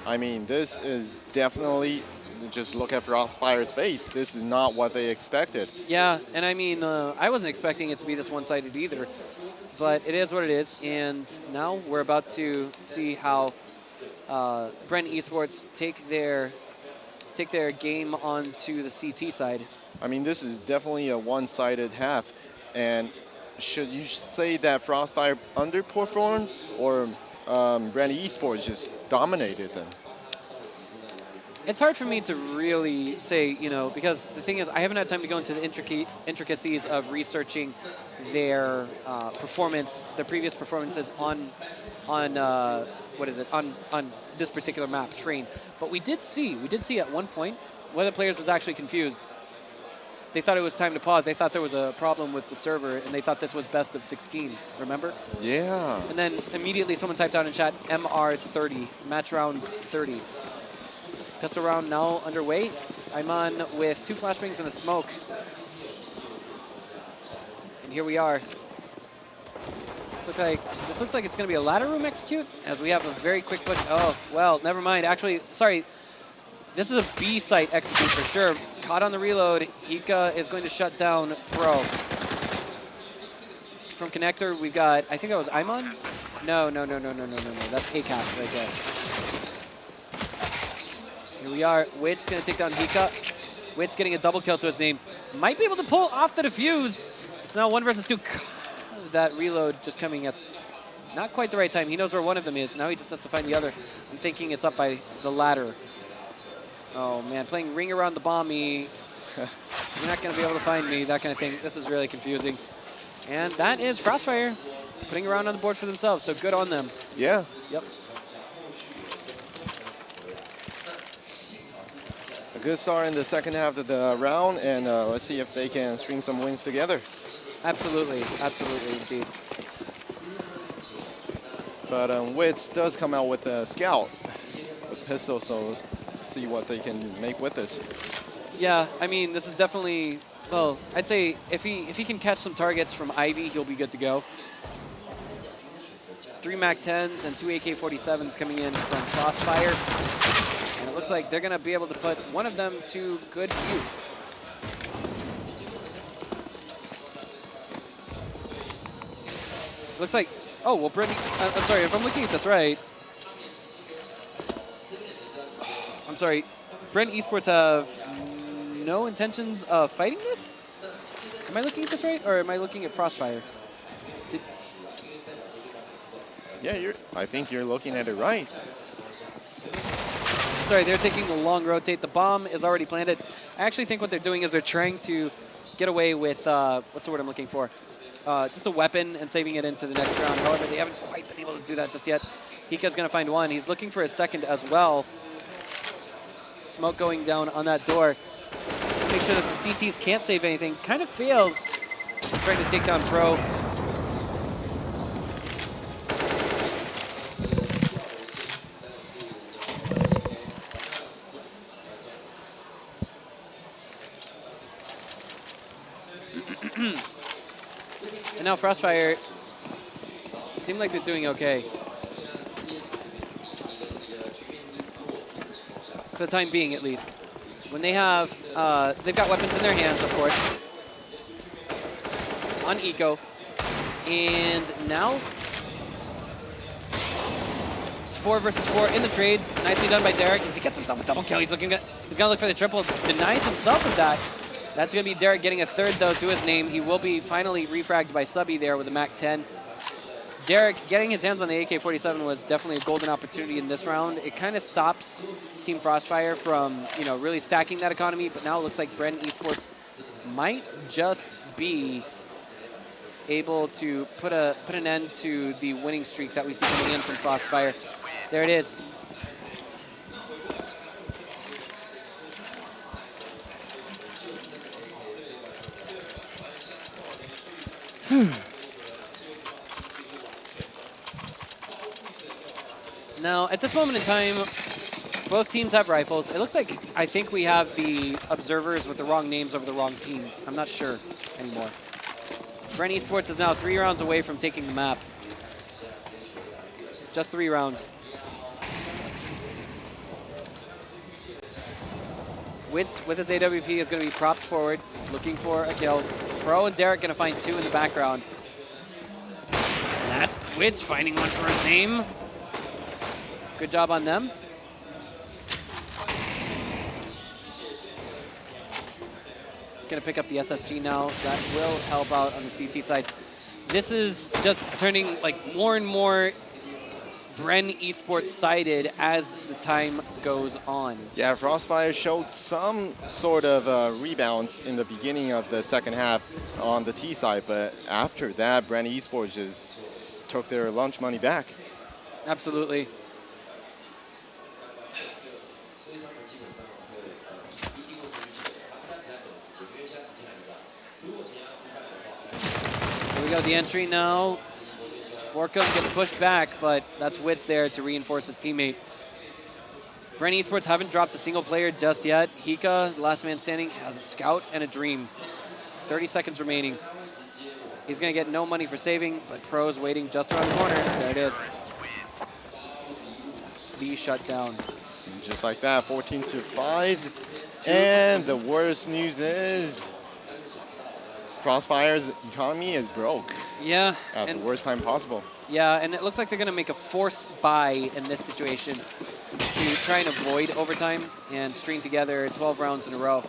I mean, this is definitely, just look at Frostfire's face. This is not what they expected. Yeah, and I mean, I wasn't expecting it to be this one-sided either, but it is what it is. And now we're about to see how Brand Esports take their game onto the CT side. I mean, this is definitely a one-sided half. And should you say that Frostfire underperformed, or Brand Esports just dominated them? It's hard for me to really say, because the thing is, I haven't had time to go into the intricacies of researching their performance, their previous performances on this particular map, Train. But we did see at one point one of the players was actually confused. They thought it was time to pause. They thought there was a problem with the server, and they thought this was best of 16, remember? Yeah. And then immediately someone typed out in chat, MR30, match rounds 30. Pistol round now underway. Ayman with 2 flashbangs and a smoke. And here we are. This looks like it's going to be a ladder room execute, as we have a very quick push. Oh, well, never mind. Actually, sorry. This is a B site execute for sure. Caught on the reload. Hika is going to shut down Pro. From connector, we've got, I think that was Ayman? No. That's ACAP right there. Here we are. Wit's going to take down Hika. Wit's getting a double kill to his name. Might be able to pull off the defuse. It's now 1 versus 2. That reload just coming at not quite the right time. He knows where one of them is. Now he just has to find the other. I'm thinking it's up by the ladder. Oh, man. Playing ring around the bomb, you're not going to be able to find me, that kind of thing. This is really confusing. And that is Frostfire putting around on the board for themselves, so good on them. Yeah. Yep. good start in the second half of the round, and let's see if they can string some wins together. Absolutely, absolutely, indeed. But Wits does come out with a scout, a pistol, so let's see what they can make with this. Yeah, I mean, this is definitely, well, I'd say if he can catch some targets from Ivy, he'll be good to go. 3 MAC-10s and 2 AK-47s coming in from Crossfire. And it looks like they're going to be able to put one of them to good use. Looks like, oh, well, Brittany, I'm sorry, if I'm looking at this right. I'm sorry, Brent Esports have no intentions of fighting this? Am I looking at this right, or am I looking at Crossfire? Yeah, I think you're looking at it right. Sorry, they're taking the long rotate. The bomb is already planted. I actually think what they're doing is they're trying to get away with, what's the word I'm looking for? Just a weapon and saving it into the next round. However, they haven't quite been able to do that just yet. Hika's going to find one. He's looking for a second as well. Smoke going down on that door. Make sure that the CTs can't save anything. Kind of fails trying to take down Pro. And now Frostfire seem like they're doing okay. For the time being, at least. When they have, they've got weapons in their hands, of course. On Eco. And now, it's 4 versus 4 in the trades. Nicely done by Derek as he gets himself a double kill. He's gonna look for the triple. Denies himself of that. That's going to be Derek getting a third, though, to his name. He will be finally refragged by Subby there with a MAC-10. Derek getting his hands on the AK-47 was definitely a golden opportunity in this round. It kind of stops Team Frostfire from, you know, really stacking that economy, but now it looks like Bren Esports might just be able to put an end to the winning streak that we see coming in from Frostfire. There it is. Now, at this moment in time, both teams have rifles. It looks like, I think we have the observers with the wrong names over the wrong teams. I'm not sure anymore. Brent Esports is now 3 rounds away from taking the map. Just 3 rounds. Witz with his AWP is going to be propped forward, looking for a kill. Pro and Derek going to find 2 in the background. That's Witz finding one for his name. Good job on them. Gonna pick up the SSG now. That will help out on the CT side. This is just turning like more and more Bren Esports sided as the time goes on. Yeah, Frostfire showed some sort of rebounds in the beginning of the second half on the T side, but after that, Bren Esports just took their lunch money back. Absolutely. Here we go, the entry now. Borkum gets pushed back, but that's Witz there to reinforce his teammate. Bren Esports haven't dropped a single player just yet. Hika, the last man standing, has a scout and a dream. 30 seconds remaining. He's going to get no money for saving, but Pro's waiting just around the corner. There it is. B shut down. And just like that, 14-5. And the worst news is Frostfire's economy is broke. Yeah. At the worst time possible. Yeah, and it looks like they're going to make a force buy in this situation to try and avoid overtime and string together 12 rounds in a row.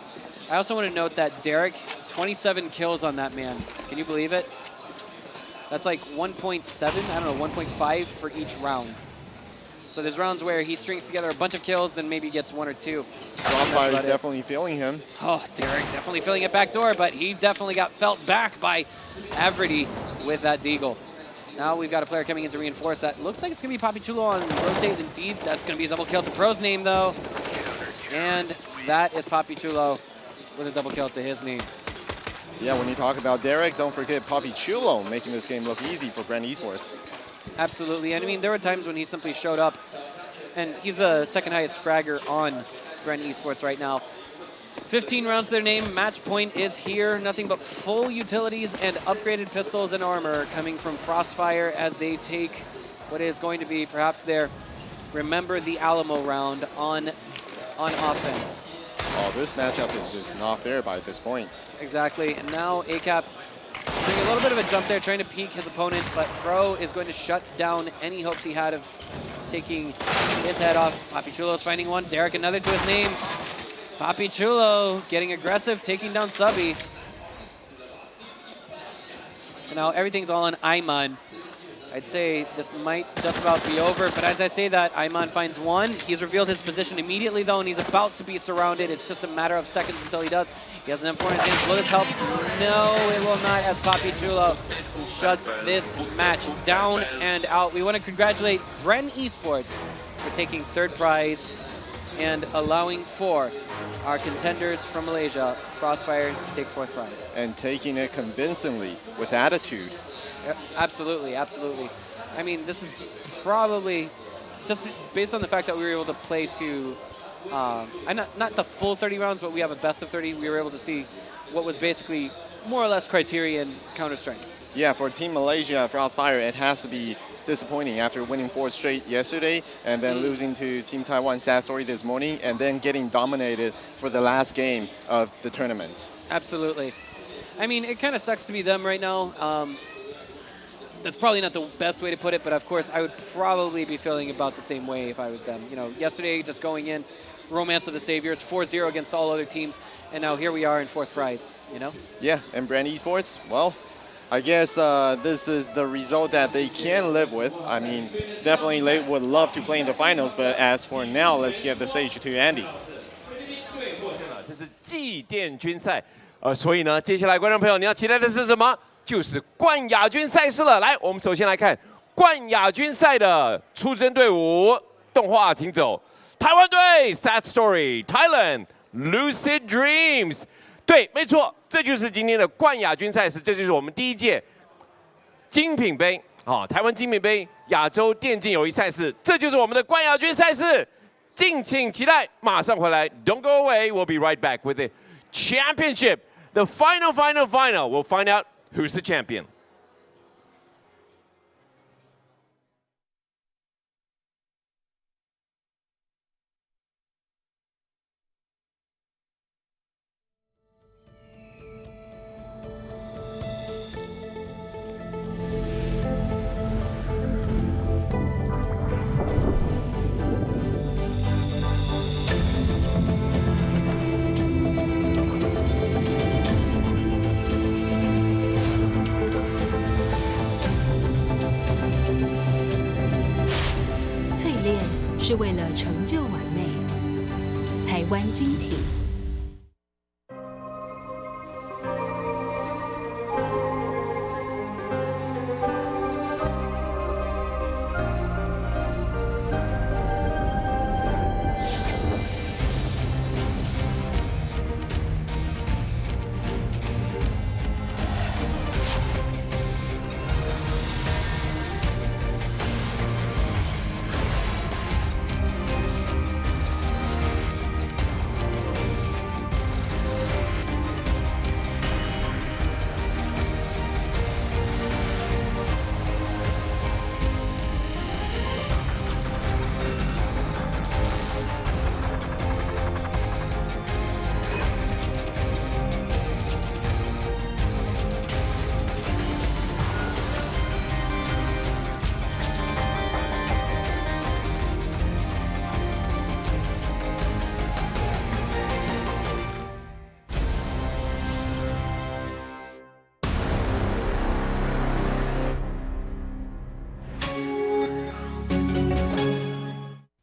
I also want to note that Derek, 27 kills on that man. Can you believe it? That's like 1.7, I don't know, 1.5 for each round. So there's rounds where he strings together a bunch of kills, then maybe gets 1 or 2. Frostfire is definitely feeling him. Oh, Derek definitely feeling it back door, but he definitely got felt back by Averity with that deagle. Now we've got a player coming in to reinforce that. Looks like it's going to be Papi Chulo on rotate indeed. That's going to be a double kill to Pro's name, though. And that is Papi Chulo with a double kill to his name. Yeah, when you talk about Derek, don't forget Papi Chulo making this game look easy for Brand Esports. Absolutely, and I mean, there were times when he simply showed up, and he's the second highest fragger on Brand Esports right now. 15 rounds to their name, match point is here. Nothing but full utilities and upgraded pistols and armor coming from Frostfire as they take what is going to be perhaps their Remember the Alamo round on offense. Oh, this matchup is just not fair by this point. Exactly, and now ACAP doing a little bit of a jump there, trying to peek his opponent, but Pro is going to shut down any hopes he had of taking his head off. Papi Chulo's finding one, Derek another to his name. Papi Chulo getting aggressive, taking down Subby. And now everything's all on Ayman. I'd say this might just about be over, but as I say that, Ayman finds one. He's revealed his position immediately though, and he's about to be surrounded. It's just a matter of seconds until he does. He has an M4 in his hands. Will this help? No, it will not, as Papi Chulo shuts this match down and out. We want to congratulate Bren Esports for taking third prize and allowing for our contenders from Malaysia, Crossfire, to take fourth prize. And taking it convincingly with attitude. Yep, absolutely, absolutely. I mean, this is probably just based on the fact that we were able to play to, not the full 30 rounds, but we have a best of 30. We were able to see what was basically more or less criterion Counter-Strike. Yeah, for Team Malaysia, Frostfire, it has to be disappointing after winning 4 straight yesterday and then losing to Team Taiwan sad story this morning and then getting dominated for the last game of the tournament. Absolutely. I mean, it kind of sucks to be them right now. That's probably not the best way to put it, but of course I would probably be feeling about the same way if I was them. You know, yesterday just going in, Romance of the Saviors, 4-0 against all other teams, and now here we are in fourth prize, you know? Yeah, and Brand Esports, well, I guess this is the result that they can live with. I mean, definitely they would love to play in the finals, but as for now, let's give the stage to Andy. 这是祭奠军赛，所以呢，接下来观众朋友你要期待的是什么？就是冠亚军赛事了。来，我们首先来看冠亚军赛的出征队伍，动画请走。台湾队 Sad Story Thailand Lucid Dreams。对，没错，这就是今天的冠亚军赛事，这就是我们第一届精品杯台湾精品杯亚洲电竞友谊赛事，这就是我们的冠亚军赛事，敬请期待。马上回来 ，Don't go away, we'll be right back with the championship, the final. We'll find out who's the champion. "淬炼是为了成就完美。台湾精品。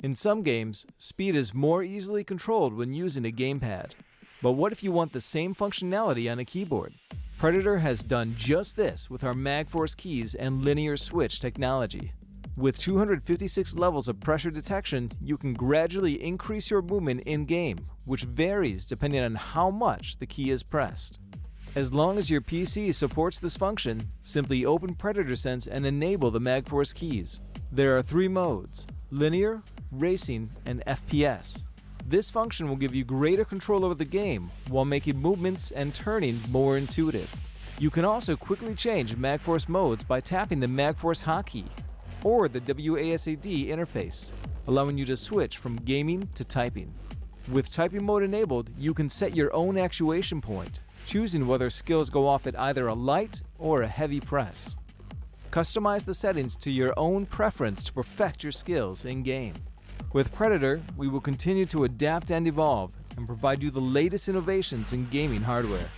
In some games, speed is more easily controlled when using a gamepad. But what if you want the same functionality on a keyboard? Predator has done just this with our MagForce keys and linear switch technology. With 256 levels of pressure detection, you can gradually increase your movement in-game, which varies depending on how much the key is pressed. As long as your PC supports this function, simply open Predator Sense and enable the MagForce keys. There are 3 modes: linear, racing, and FPS. This function will give you greater control over the game while making movements and turning more intuitive. You can also quickly change MagForce modes by tapping the MagForce hotkey or the WASD interface, allowing you to switch from gaming to typing. With typing mode enabled, you can set your own actuation point, choosing whether skills go off at either a light or a heavy press. Customize the settings to your own preference to perfect your skills in-game. With Predator, we will continue to adapt and evolve and provide you the latest innovations in gaming hardware.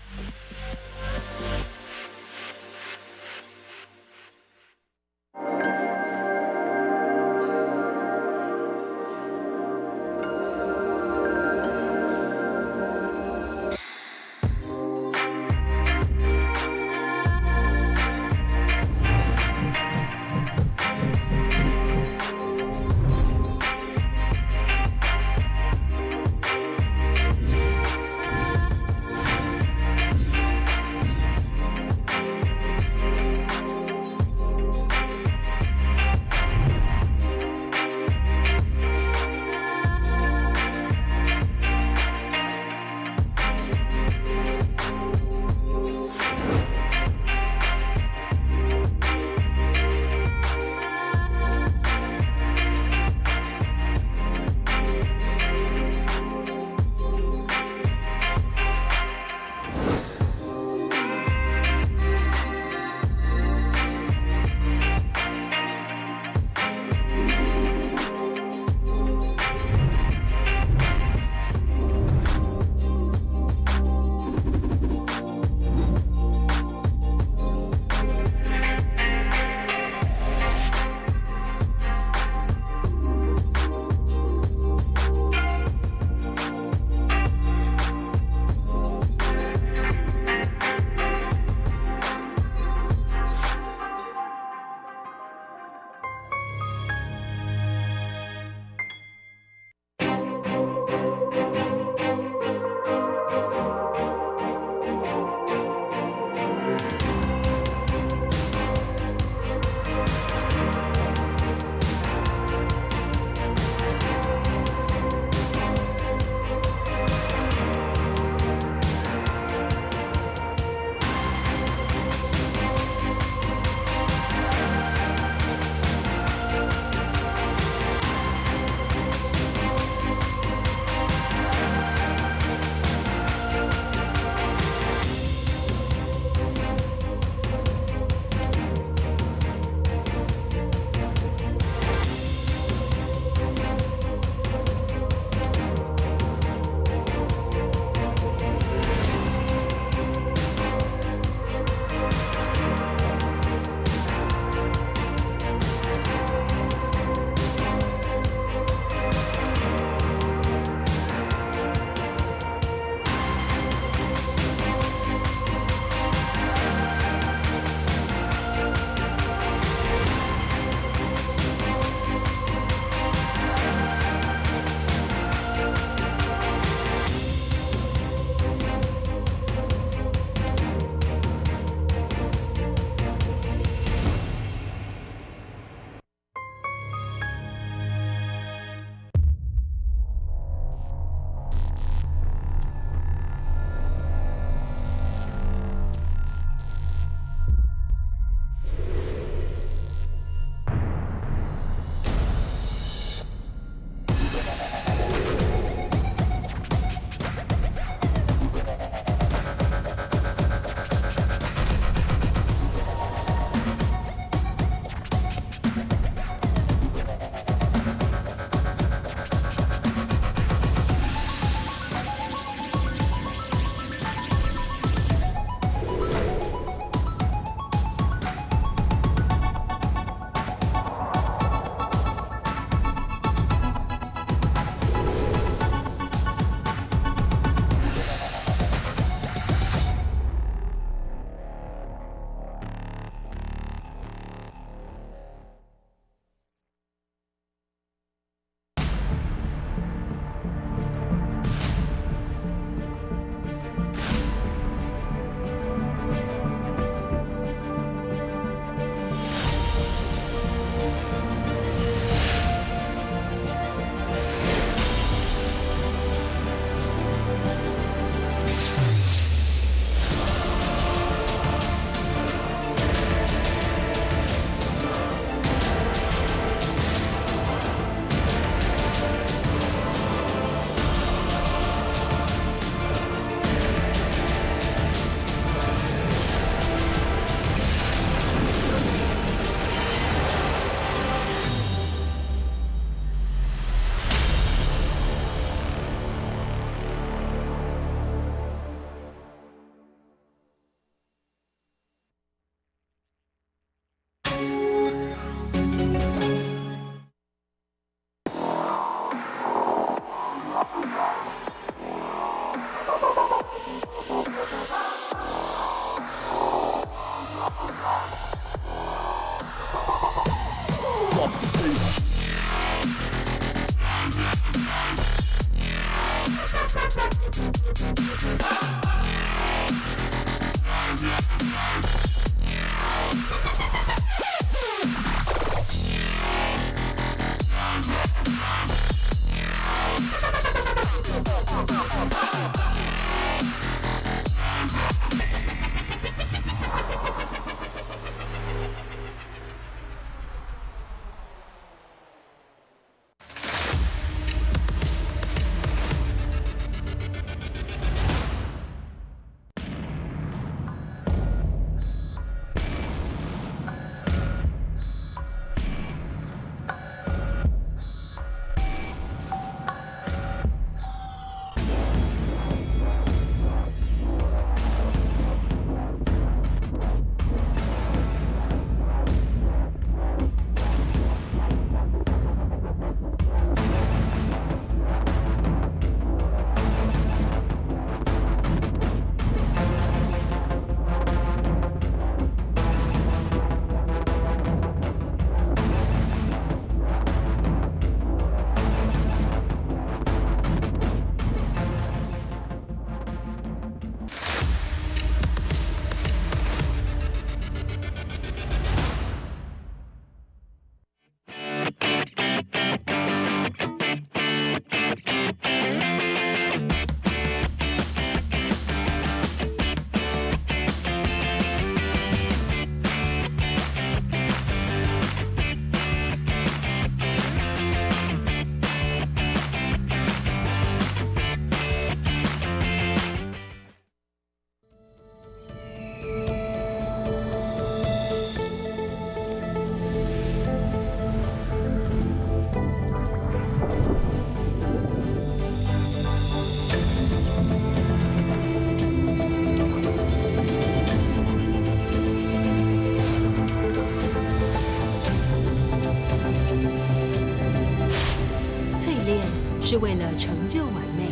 是为了成就完美。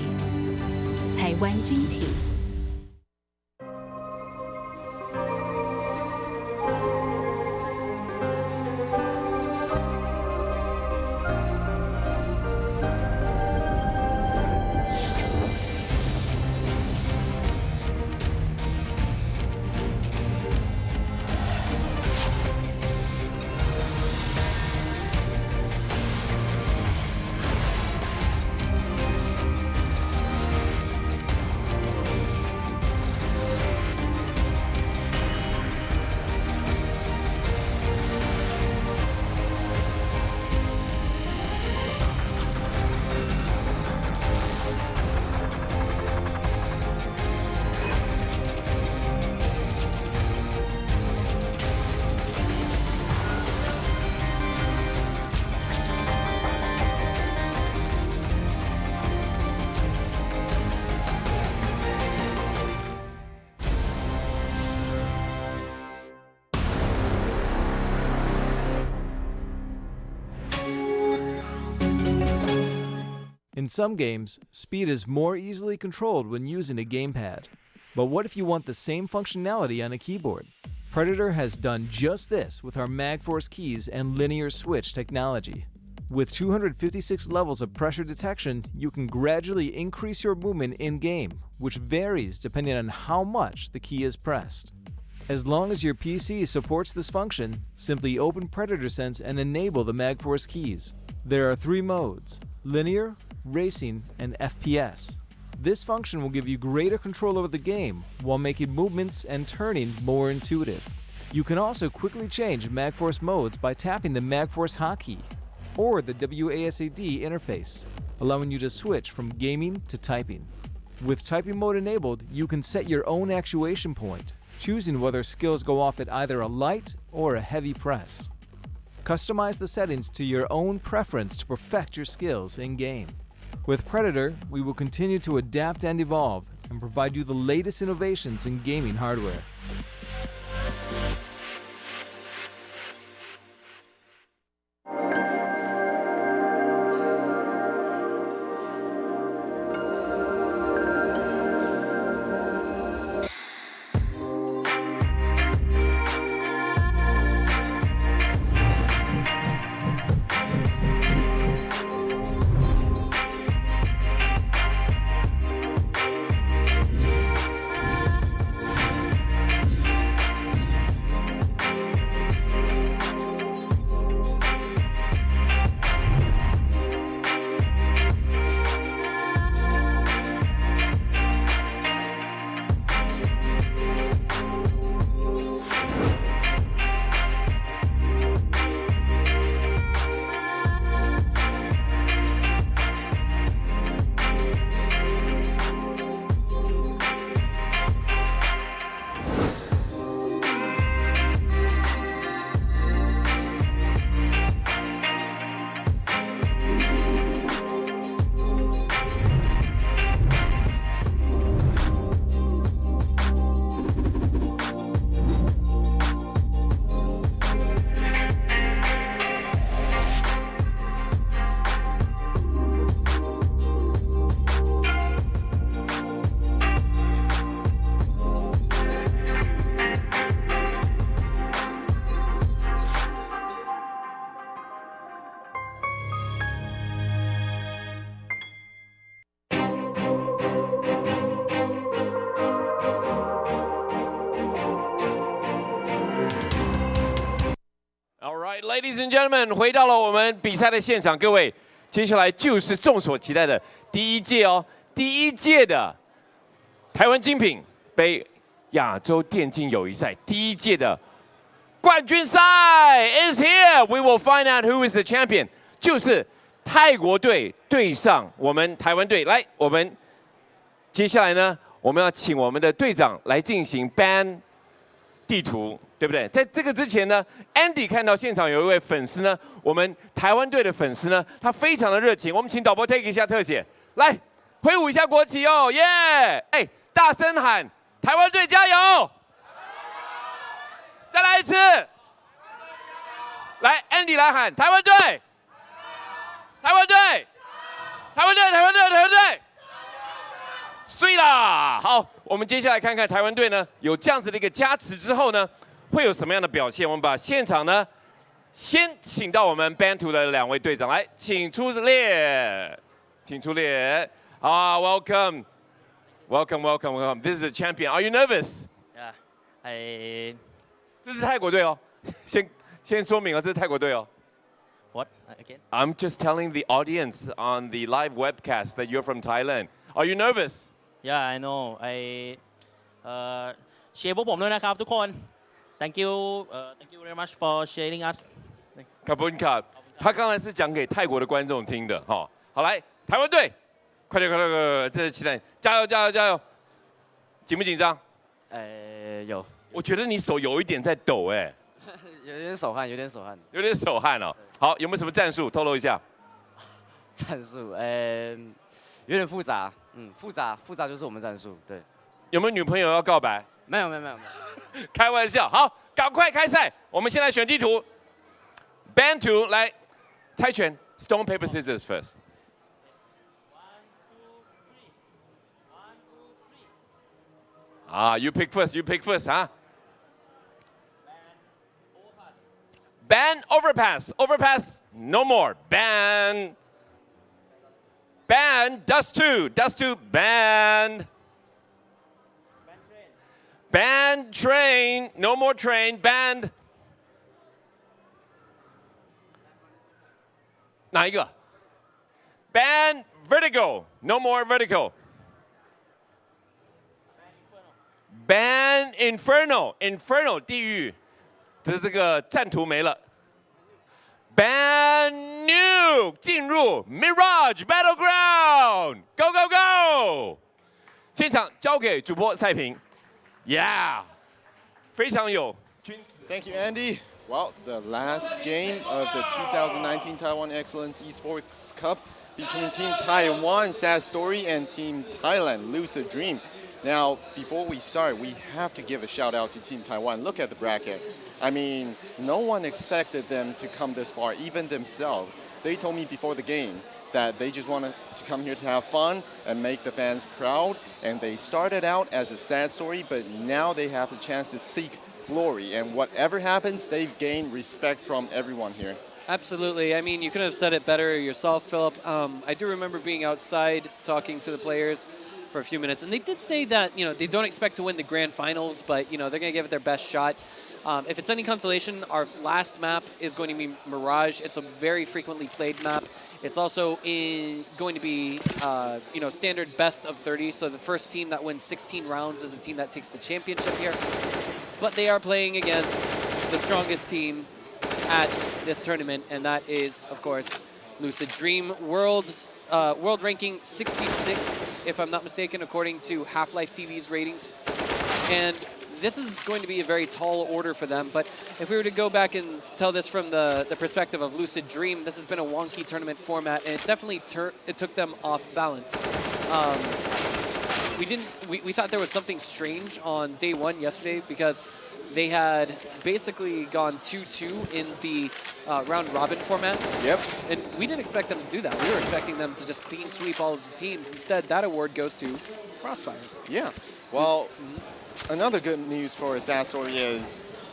台湾精品。In some games, speed is more easily controlled when using a gamepad. But what if you want the same functionality on a keyboard? Predator has done just this with our MagForce keys and linear switch technology. With 256 levels of pressure detection, you can gradually increase your movement in-game, which varies depending on how much the key is pressed. As long as your PC supports this function, simply open Predator Sense and enable the MagForce keys. There are 3 modes: linear, racing, and FPS. This function will give you greater control over the game while making movements and turning more intuitive. You can also quickly change MagForce modes by tapping the MagForce hotkey or the WASD interface, allowing you to switch from gaming to typing. With typing mode enabled, you can set your own actuation point, choosing whether skills go off at either a light or a heavy press. Customize the settings to your own preference to perfect your skills in-game. With Predator, we will continue to adapt and evolve and provide you the latest innovations in gaming hardware. Alright, ladies and gentlemen， 回到了我们比赛的现场，各位，接下来就是众所期待的第一届哦，第一届的台湾精品杯亚洲电竞友谊赛第一届的冠军赛 is here. We will find out who is the champion. 就是泰国队对上我们台湾队。来，我们接下来呢，我们要请我们的队长来进行 ban 地图。对不对？在这个之前呢 ，Andy 看到现场有一位粉丝呢，我们台湾队的粉丝呢，他非常的热情。我们请导播 take 一下特写，来挥舞一下国旗哦，耶！哎，大声喊台湾队加油！再来一次，来 Andy 来喊台湾队，台湾队，台湾队，台湾队，台湾队。碎啦！好，我们接下来看看台湾队呢，有这样子的一个加持之后呢。会有什么样的表现？我们把现场呢，先请到我们 ban 图的两位队长来，请出列，请出列。啊 ，welcome, welcome, welcome, welcome. This is the champion. Are you nervous? Yeah, 这是泰国队哦，先说明哦，这是泰国队哦。What again? I'm just telling the audience on the live webcast that you're from Thailand. Are you nervous? Yeah, I know. เชียร์พวกผมด้วยนะครับทุกคน Thank you, thank you very much for sharing us. 卡布卡，他刚才是讲给泰国的观众听的，哈。好，来，台湾队，快点，快点，快点，这是期待，加油，加油，加油！紧不紧张？有。我觉得你手有一点在抖，哎。有点手汗，有点手汗。有点手汗哦。好，有没有什么战术透露一下？战术，有点复杂，复杂就是我们战术，对。有没有女朋友要告白？没有。开玩笑，好，赶快开赛。我们先来选地图 ，ban 图来，猜拳 ，stone paper scissors first。You pick first, you pick first, huh? Ban overpass, overpass, no more. Ban, dust two, ban. Ban train, no more train, banned. 哪一个 ？Ban vertigo, no more vertigo. Ban inferno, inferno 地狱的这个战图没了。Ban new 进入 Mirage Battleground, go go go. 现场交给主播赛评。Yeah， 非常有。Thank you, Andy. Well, the last game of the 2019 Taiwan Excellence Esports Cup between Team Taiwan, Sad Story, and Team Thailand, Lucid Dream. Now, before we start, we have to give a shout out to Team Taiwan. Look at the bracket. I mean, no one expected them to come this far, even themselves. They told me before the game that they just wanted to come here to have fun and make the fans proud. And they started out as a sad story, but now they have the chance to seek glory. And whatever happens, they've gained respect from everyone here. Absolutely. I mean, you couldn't have said it better yourself, Philip. I do remember being outside talking to the players for a few minutes, and they did say that, they don't expect to win the grand finals, but, they're going to give it their best shot. If it's any consolation, our last map is going to be Mirage. It's a very frequently played map. It's also going to be, standard best of 30. So the first team that wins 16 rounds is the team that takes the championship here. But they are playing against the strongest team at this tournament, and that is, of course, Lucid Dream. World ranking 66, if I'm not mistaken, according to Half-Life TV's ratings. And this is going to be a very tall order for them, but if we were to go back and tell this from the perspective of Lucid Dream, this has been a wonky tournament format, and it definitely took them off balance. We thought there was something strange on day one yesterday because they had basically gone 2-2 in the round-robin format. Yep. And we didn't expect them to do that. We were expecting them to just clean sweep all of the teams. Instead, that award goes to Crossfire. Yeah. Well, another good news for Sad Story is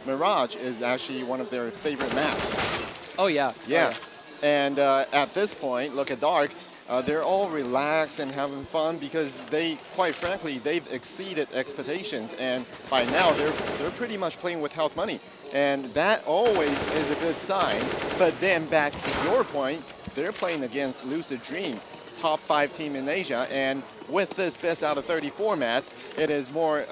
Mirage is actually one of their favorite maps. Oh, yeah. Yeah. And at this point, look at Dark. they're all relaxed and having fun because they, quite frankly, they've exceeded expectations, and by now they're pretty much playing with house money, and that always is a good sign. But then back to your point, they're playing against Lucid Dream, top 5 team in Asia, and with this best out of 30 format, it is more,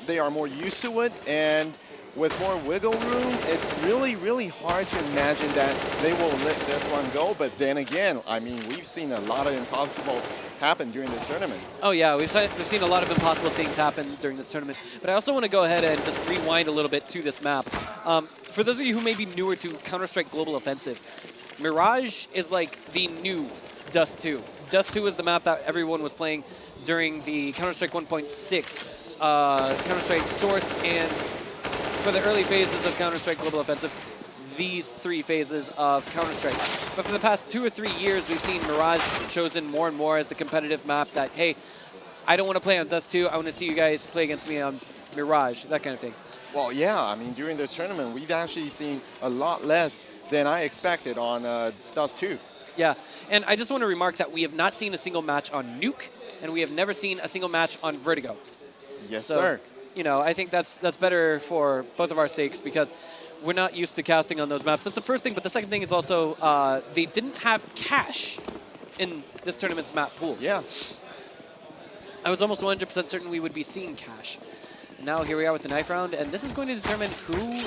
they are more used to it, and with more wiggle room, it's really, really hard to imagine that they will let this one go. But then again, I mean, we've seen a lot of impossible happen during this tournament. Oh yeah, we've seen a lot of impossible things happen during this tournament. But I also want to go ahead and just rewind a little bit to this map. For those of you who may be newer to Counter-Strike Global Offensive, Mirage is like the new Dust 2. Dust 2 is the map that everyone was playing during the Counter-Strike 1.6, Counter-Strike Source, and for the early phases of Counter-Strike Global Offensive, these 3 phases of Counter-Strike. But for the past 2 or 3 years, we've seen Mirage chosen more and more as the competitive map that, hey, I don't want to play on Dust 2, I want to see you guys play against me on Mirage, that kind of thing. Well, yeah, I mean, during this tournament, we've actually seen a lot less than I expected on Dust 2. Yeah, and I just want to remark that we have not seen a single match on Nuke, and we have never seen a single match on Vertigo. Yes, so, sir. You know, I think that's better for both of our sakes because we're not used to casting on those maps. That's the first thing, but the second thing is also they didn't have cash in this tournament's map pool. Yeah. I was almost 100% certain we would be seeing cash. Now here we are with the knife round, and this is going to determine who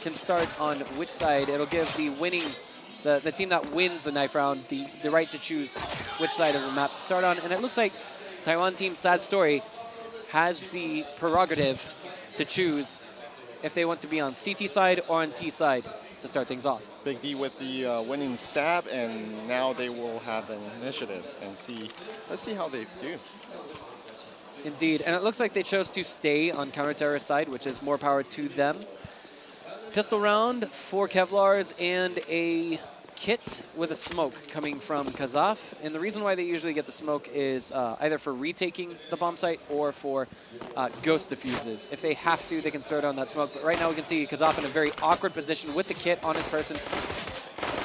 can start on which side. It'll give the winning, the team that wins the knife round the right to choose which side of the map to start on. And it looks like Taiwan team Sad Story has the prerogative to choose if they want to be on CT side or on T side to start things off. Big D with the winning stab, and now they will have an initiative and let's see how they do. Indeed, and it looks like they chose to stay on counter-terrorist side, which is more power to them. Pistol round, 4 Kevlars, and a kit with a smoke coming from Kazaf. And the reason why they usually get the smoke is either for retaking the bomb site or for ghost diffuses. If they have to, they can throw down that smoke. But right now we can see Kazaf in a very awkward position with the kit on his person.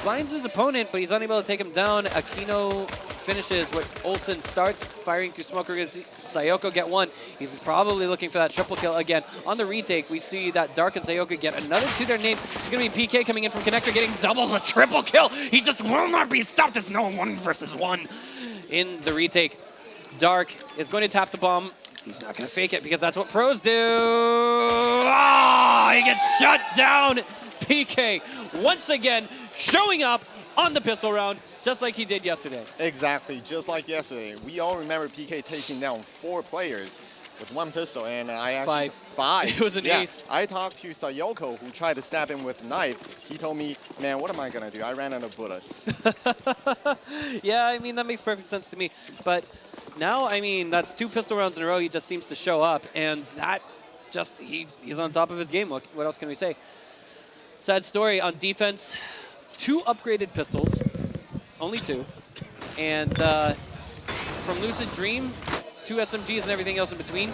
Blinds his opponent, but he's unable to take him down. Aquino finishes what Olsen starts, firing through smoke. We're going to see Sayoko get one. He's probably looking for that triple kill again. On the retake, we see that Dark and Sayoko get another to their name. It's going to be PK coming in from Connector, getting double the triple kill. He just will not be stopped. It's no 1 versus 1 in the retake. Dark is going to tap the bomb. He's not going to fake it because that's what pros do. Ah, he gets shut down. PK once again showing up on the pistol round, just like he did yesterday. Exactly, just like yesterday. We all remember PK taking down 4 players with 1 pistol, and I actually... 5. It was an ace. I talked to Sayoko, who tried to stab him with a knife. He told me, man, what am I going to do? I ran out of bullets. Yeah, I mean, that makes perfect sense to me. But now, I mean, that's 2 pistol rounds in a row. He just seems to show up, and that just, he's on top of his game. What else can we say? Sad Story on defense. 2 upgraded pistols, only 2, and from Lucid Dream, 2 SMGs and everything else in between.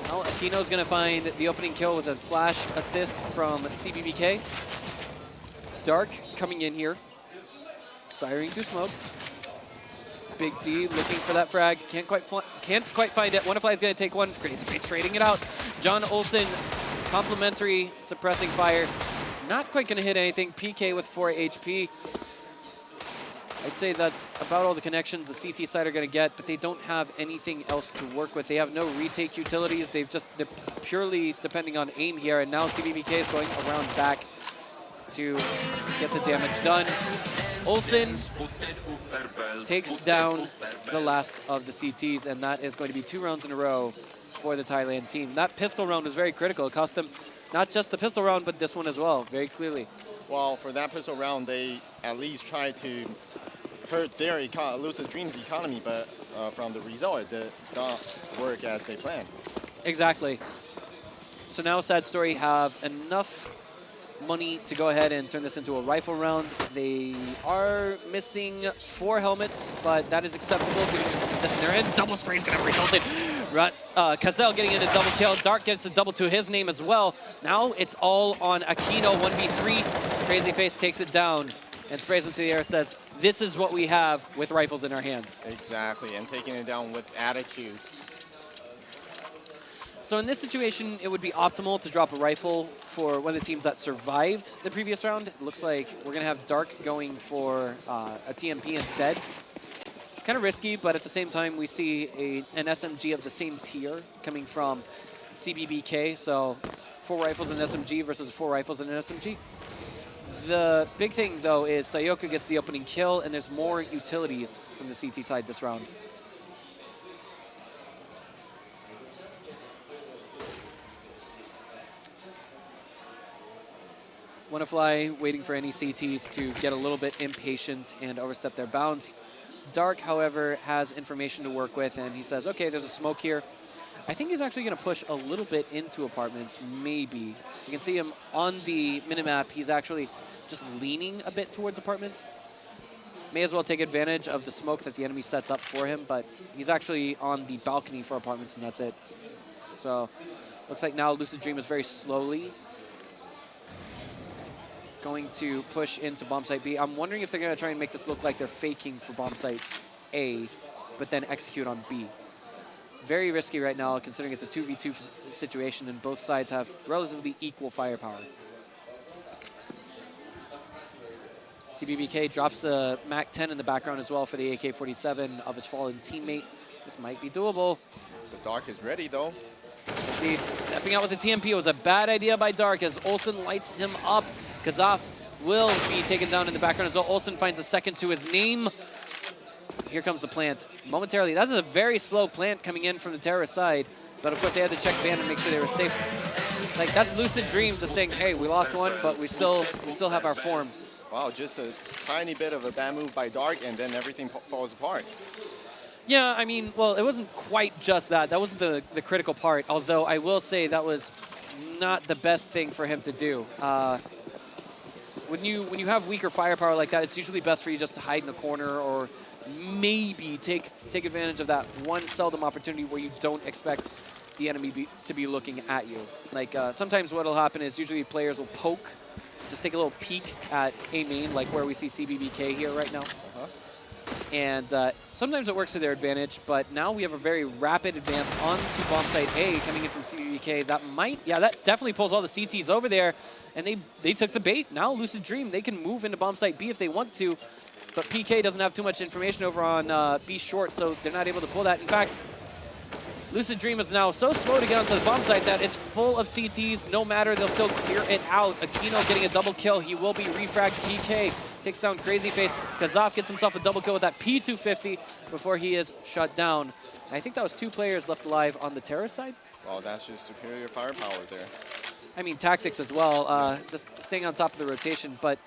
Well, Aquino's going to find the opening kill with a flash assist from CBBK. Dark coming in here, firing through smoke. Big D looking for that frag, can't quite find it. Wannafly's going to take one, Crazy Face trading it out. John Olsen, complimentary suppressing fire. Not quite going to hit anything. PK with 4 HP. I'd say that's about all the connections the CT side are going to get, but they don't have anything else to work with. They have no retake utilities. They're purely depending on aim here, and now CBBK is going around back to get the damage done. Olsen takes down the last of the CTs, and that is going to be 2 rounds in a row for the Thailand team. That pistol round was very critical. It cost them not just the pistol round, but this one as well, very clearly. Well, for that pistol round, they at least tried to hurt their Lucid Dream's economy, but from the result, it did not work as they planned. Exactly. So now Sad Story have enough money to go ahead and turn this into a rifle round. They are missing 4 helmets, but that is acceptable due to the position they're in. Double spray is going to result in Kazel getting in a double kill. Dark gets a double to his name as well. Now it's all on Aquino, 1v3. Crazy Face takes it down and sprays into the air, says, this is what we have with rifles in our hands. Exactly, and taking it down with attitude. So in this situation, it would be optimal to drop a rifle for one of the teams that survived the previous round. It looks like we're going to have Dark going for a TMP instead. Kind of risky, but at the same time, we see an SMG of the same tier coming from CBBK. So 4 rifles in an SMG versus 4 rifles in an SMG. The big thing, though, is Sayoko gets the opening kill, and there's more utilities from the CT side this round. WannaFly waiting for any CTs to get a little bit impatient and overstep their bounds. Dark, however, has information to work with, and he says, okay, there's a smoke here. I think he's actually going to push a little bit into apartments, maybe. You can see him on the minimap. He's actually just leaning a bit towards apartments. May as well take advantage of the smoke that the enemy sets up for him, but he's actually on the balcony for apartments, and that's it. So looks like now Lucid Dream is very slowly going to push into bomb site B. I'm wondering if they're going to try and make this look like they're faking for bomb site A, but then execute on B. Very risky right now, considering it's a 2v2 situation and both sides have relatively equal firepower. CBBK drops the MAC-10 in the background as well for the AK-47 of his fallen teammate. This might be doable. The Dark is ready, though. Indeed, stepping out with the TMP was a bad idea by Dark as Olsen lights him up. Kazaf will be taken down in the background as well. Olsen finds a second to his name. Here comes the plant. Momentarily, that's a very slow plant coming in from the terrorist side. But of course, they had to check van and make sure they were safe. Like, that's Lucid Dream just saying, hey, we lost one, but we still have our form. Wow, just a tiny bit of a bad move by Dark, and then everything falls apart. Yeah, I mean, well, it wasn't quite just that. That wasn't the critical part, although I will say that was not the best thing for him to do. When you have weaker firepower like that, it's usually best for you just to hide in a corner or maybe take advantage of that one seldom opportunity where you don't expect the enemy to be looking at you. Like, sometimes what will happen is usually players will poke, just take a little peek at A main, like where we see CBBK here right now. And sometimes it works to their advantage, but now we have a very rapid advance onto bomb site A coming in from CBBK. That definitely pulls all the CTs over there, and they took the bait. Now Lucid Dream, they can move into bomb site B if they want to, but PK doesn't have too much information over on B short, so they're not able to pull that. In fact, Lucid Dream is now so slow to get onto the bomb site that it's full of CTs. No matter, they'll still clear it out. Aquino getting a double kill. He will be refragged. PK takes down Crazy Face. Kazaf gets himself a double kill with that P250 before he is shut down. And I think that was 2 players left alive on the terror side. Well, that's just superior firepower there. I mean, tactics as well, just staying on top of the rotation. But,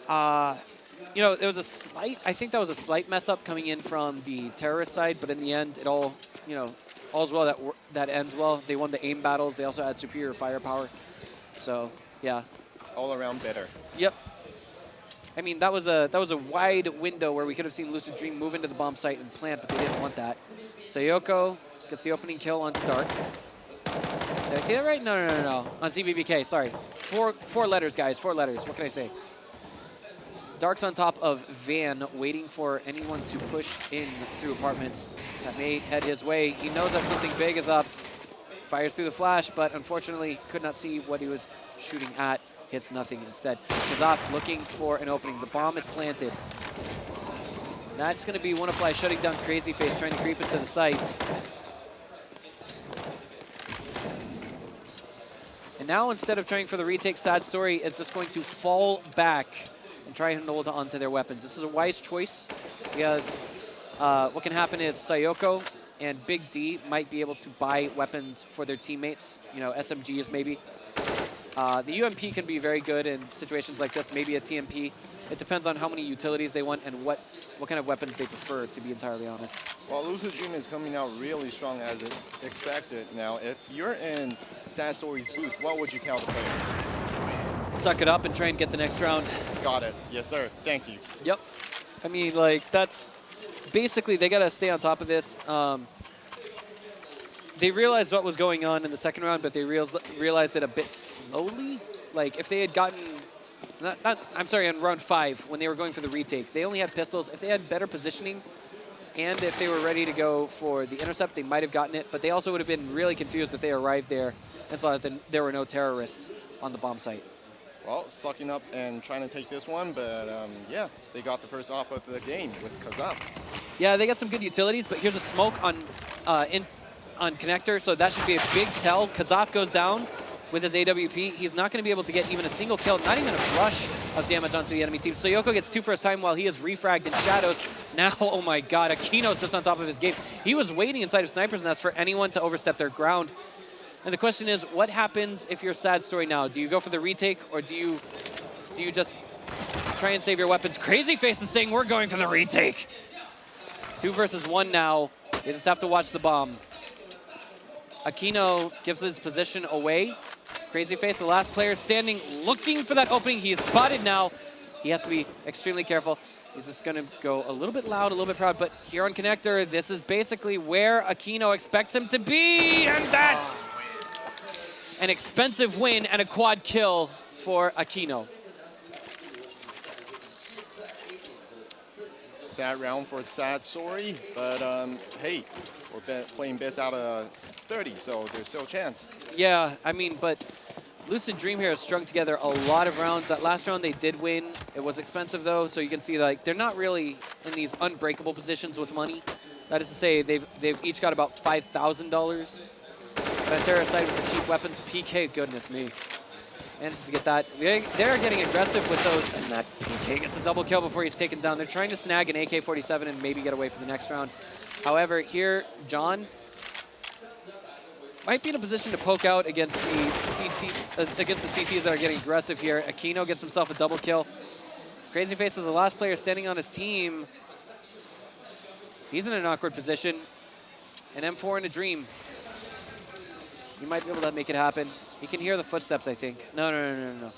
you know, there was a slight, I think that was a slight mess up coming in from the terrorist side, but in the end, it all, you know, all's well that ends well. They won the aim battles. They also had superior firepower. So, yeah. All around better. Yep. I mean, that was a wide window where we could have seen Lucid Dream move into the bomb site and plant, but they didn't want that. Sayoko gets the opening kill on Dark. Did I say that right? No. On CBBK, sorry. Four letters, guys. 4 letters. What can I say? Dark's on top of Van, waiting for anyone to push in through apartments that may head his way. He knows that something big is up. Fires through the flash, but unfortunately could not see what he was shooting at. Hits nothing instead. Kazaf looking for an opening. The bomb is planted. That's going to be WannaFly shutting down Crazy Face, trying to creep into the site. And now, instead of trying for the retake, Sad Story is just going to fall back and try and hold onto their weapons. This is a wise choice because what can happen is Sayoko and Big D might be able to buy weapons for their teammates, you know, SMGs maybe. The UMP can be very good in situations like this, maybe a TMP. It depends on how many utilities they want and what kind of weapons they prefer, to be entirely honest. Well, Lucid Dream is coming out really strong as expected. Now, if you're in Sad Story's booth, what would you tell the players? Suck it up and try and get the next round. Got it. Yes, sir. Thank you. Yep. I mean, like, that's basically, they got to stay on top of this. They realized what was going on in the second round, but they realized it a bit slowly. Like, if they had gotten I'm sorry, on round 5 when they were going for the retake. They only had pistols. If they had better positioning and if they were ready to go for the intercept, they might have gotten it. But they also would have been really confused if they arrived there and saw that there were no terrorists on the bomb site. Well, sucking up and trying to take this one, but yeah, they got the first op of the game with Kazaf. Yeah, they got some good utilities, but here's a smoke on connector, so that should be a big tell. Kazaf goes down with his AWP. He's not going to be able to get even a single kill, not even a brush of damage onto the enemy team. Soyoko gets 2 first time while he is refragged in shadows. Now, oh my god, Aquino sits on top of his game. He was waiting inside of Sniper's Nest for anyone to overstep their ground. And the question is, what happens if you're Sad Story now? Do you go for the retake, or do you just try and save your weapons? Crazy Face is saying we're going for the retake. 2 versus 1 now. They just have to watch the bomb. Aquino gives his position away. Crazy Face, the last player standing, looking for that opening. He is spotted now. He has to be extremely careful. He's just going to go a little bit loud, a little bit proud, but here on connector, this is basically where Aquino expects him to be, and that's an expensive win and a quad kill for Aquino. Sad round for Sad Story, but hey, we're playing best out of 30, so there's still a chance. Yeah, I mean, but Lucid Dream here has strung together a lot of rounds. That last round they did win. It was expensive though, so you can see like they're not really in these unbreakable positions with money. That is to say, they've each got about $5,000. Pantera side with the cheap weapons. PK, goodness me. Manages to get that. They're getting aggressive with those, and that PK gets a double kill before he's taken down. They're trying to snag an AK-47 and maybe get away for the next round. However, here, John might be in a position to poke out against the CTs that are getting aggressive here. Aquino gets himself a double kill. Crazy Face is the last player standing on his team. He's in an awkward position. An M4 in a dream. He might be able to make it happen. He can hear the footsteps, I think. No.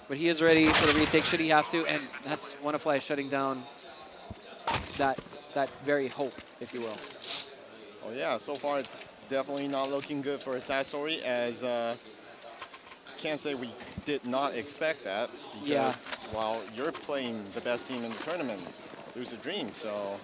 But he is ready for the retake, should he have to, and that's WannaFly shutting down that very hope, if you will. Oh yeah, so far it's definitely not looking good for a Sad Story, as can't say we did not expect that, because while you're playing the best team in the tournament, Lucid Dream, so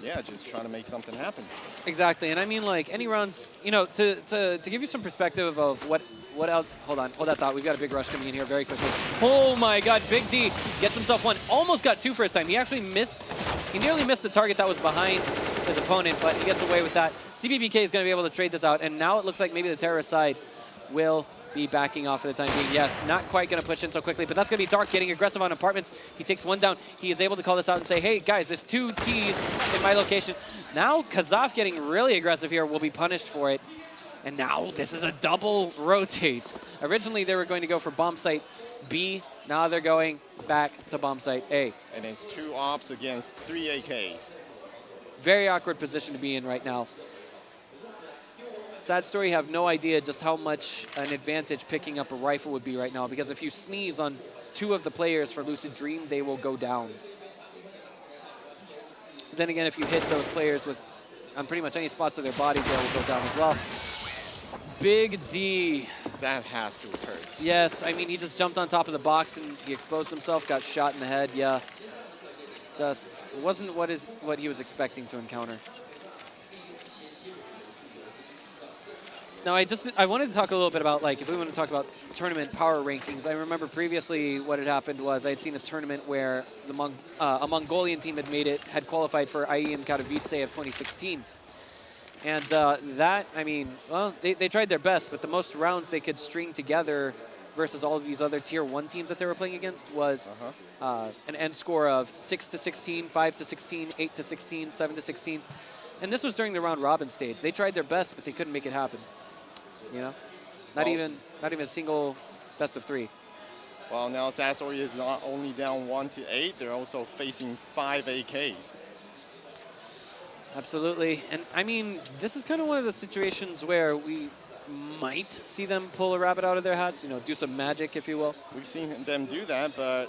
yeah, just trying to make something happen. Exactly, and I mean, like, any rounds, you know, to give you some perspective of what else, hold that thought, we've got a big rush coming in here very quickly. Oh my god, Big D gets himself one, almost got 2 first time. He actually nearly missed the target that was behind his opponent, but he gets away with that. CBBK is going to be able to trade this out, and now it looks like maybe the terrorist side will be backing off for the time being. Yes, not quite going to push in so quickly, but that's going to be Dark getting aggressive on apartments. He takes one down. He is able to call this out and say, hey, guys, there's 2 Ts in my location. Now Kazaf getting really aggressive here will be punished for it. And now this is a double rotate. Originally, they were going to go for bomb site B. Now they're going back to bomb site A. And it's 2 ops against 3 AKs. Very awkward position to be in right now. Sad Story have no idea just how much an advantage picking up a rifle would be right now, because if you sneeze on 2 of the players for Lucid Dream, they will go down. But then again, if you hit those players on pretty much any spots of their body, they will go down as well. Big D. That has to hurt. Yes, I mean, he just jumped on top of the box and he exposed himself, got shot in the head, yeah. Just wasn't what he was expecting to encounter. Now, I wanted to talk a little bit about, like, if we want to talk about tournament power rankings. I remember previously what had happened was I had seen a tournament where a Mongolian team had qualified for IE in Katowice of 2016. And that, I mean, well, they tried their best, but the most rounds they could string together versus all of these other tier 1 teams that they were playing against was an end score of 6-16, 5-16, 8-16, 7-16. And this was during the round robin stage. They tried their best, but they couldn't make it happen. You know, not even a single best of 3. Well, now Sad Story is not only down 1-8, they're also facing 5 AKs. Absolutely, and I mean, this is kind of one of the situations where we might see them pull a rabbit out of their hats, you know, do some magic, if you will. We've seen them do that, but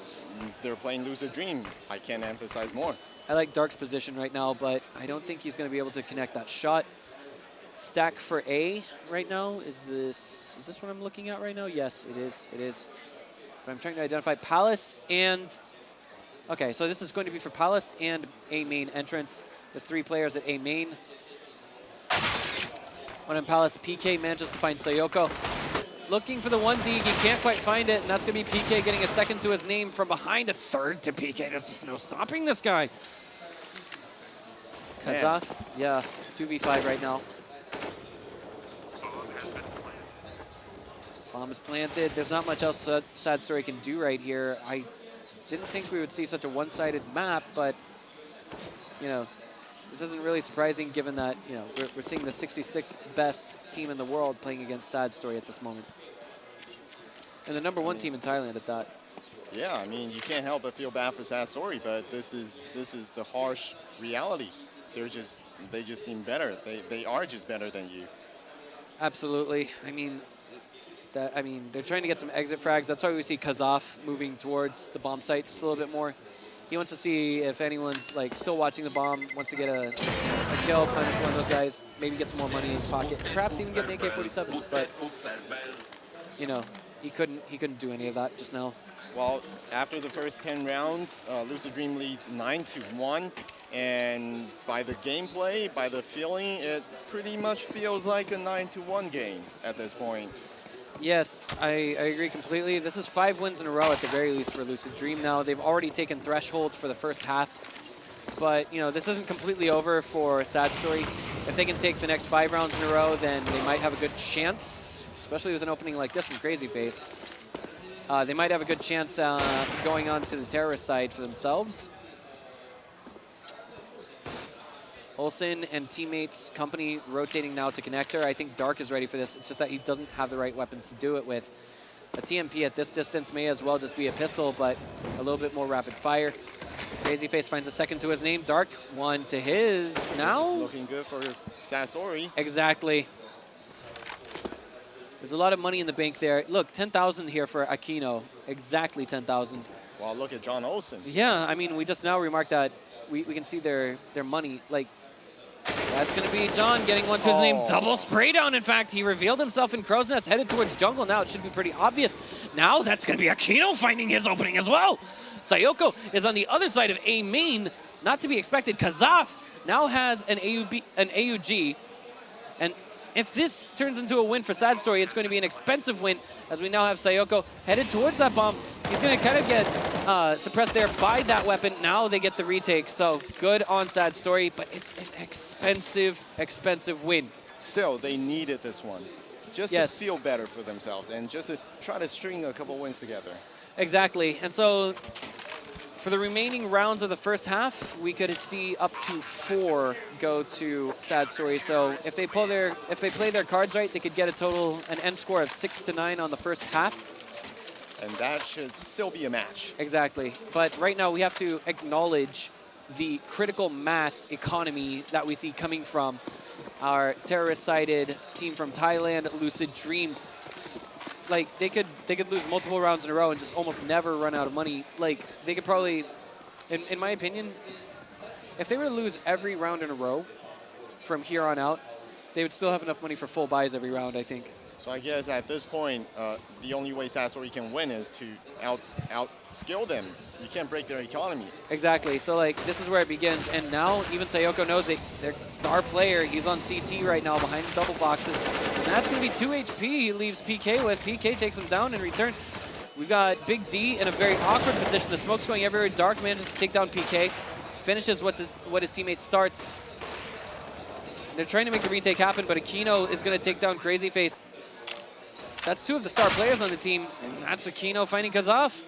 they're playing Lucid Dream. I can't emphasize more. I like Dark's position right now, but I don't think he's going to be able to connect that shot. Stack for A right now. Is this what I'm looking at right now? Yes, it is. It is. But I'm trying to identify Palace and... Okay, so this is going to be for Palace and A main entrance. There's 3 players at A main. One in Palace, PK manages to find Sayoko. Looking for the 1D, he can't quite find it, and that's going to be PK getting a second to his name from behind, a third to PK. There's just no stopping this guy. Kazakh, yeah, 2v5 right now. Bomb is planted. There's not much else Sad Story can do right here. I didn't think we would see such a one-sided map, but, you know, this isn't really surprising given that, you know, we're seeing the 66th best team in the world playing against Sad Story at this moment. And the #1 team in Thailand at that. Yeah, I mean, you can't help but feel bad for Sad Story, but this is the harsh reality. They just seem better. They are just better than you. Absolutely. I mean, they're trying to get some exit frags. That's why we see Kazaf moving towards the bomb site just a little bit more. He wants to see if anyone's like still watching the bomb, wants to get a kill, punish one of those guys, maybe get some more money in his pocket, perhaps even get an AK-47. But you know, he couldn't do any of that just now. Well, after the first 10 rounds, Lucid Dream leads 9-1, and by the gameplay, by the feeling, it pretty much feels like a 9-1 game at this point. Yes, I agree completely. This is 5 wins in a row at the very least for Lucid Dream now. They've already taken thresholds for the first half. But, you know, this isn't completely over for Sad Story. If they can take the next 5 rounds in a row, then they might have a good chance, especially with an opening like this from Crazy Face. They might have a good chance going on to the terrorist side for themselves. Olsen and teammates, company rotating now to connector. I think Dark is ready for this. It's just that he doesn't have the right weapons to do it with. A TMP at this distance may as well just be a pistol, but a little bit more rapid fire. Crazy Face finds a second to his name. Dark, 1 to his. Now looking good for Sad Story. Exactly. There's a lot of money in the bank there. Look, 10,000 here for Aquino. Exactly 10,000. Well, look at John Olsen. Yeah, I mean, we just now remarked that we can see their money. Like, that's going to be John getting 1 to his name. Double spray down, in fact. He revealed himself in Crow's Nest, headed towards jungle. Now it should be pretty obvious. Now that's going to be Aquino finding his opening as well. Sayoko is on the other side of A main. Not to be expected. Kazaf now has an AUG. And if this turns into a win for Sad Story, it's going to be an expensive win, as we now have Sayoko headed towards that bomb. He's going to kind of get suppressed there by that weapon. Now they get the retake, so good on Sad Story, but it's an expensive win. Still, they needed this one just to feel better for themselves and just to try to string a couple wins together. Exactly, and so for the remaining rounds of the first half, we could see up to 4 go to Sad Story. So if they play their cards right, they could get an end score of 6-9 on the first half. And that should still be a match. Exactly. But right now we have to acknowledge the critical mass economy that we see coming from our terrorist-sided team from Thailand, Lucid Dream. Like, they could lose multiple rounds in a row and just almost never run out of money. Like, they could probably, in my opinion, if they were to lose every round in a row from here on out, they would still have enough money for full buys every round, I think. So I guess at this point, the only way Sad Story can win is to out-skill them. You can't break their economy. Exactly. So, like, this is where it begins. And now even Sayoko knows it. Their star player, he's on CT right now behind the double boxes. And that's going to be 2 HP he leaves PK with. PK takes him down in return. We've got Big D in a very awkward position. The smoke's going everywhere. Dark manages to take down PK. Finishes what his teammate starts. They're trying to make the retake happen, but Aquino is going to take down Crazy Face. That's 2 of the star players on the team. And that's Aquino finding Kazaf.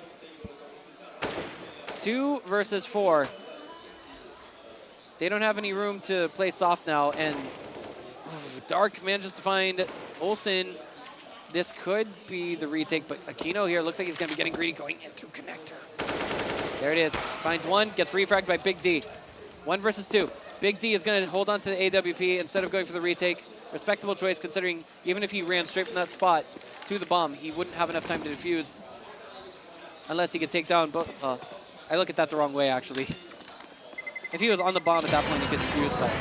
2 versus 4. They don't have any room to play soft now, and Dark manages to find Olsen. This could be the retake, but Aquino here looks like he's going to be getting greedy going in through connector. There it is. Finds 1, gets refragged by Big D. 1 versus 2. Big D is going to hold on to the AWP instead of going for the retake. Respectable choice, considering even if he ran straight from that spot to the bomb, he wouldn't have enough time to defuse unless he could take down both. I look at that the wrong way, actually. If he was on the bomb at that point, he could defuse, but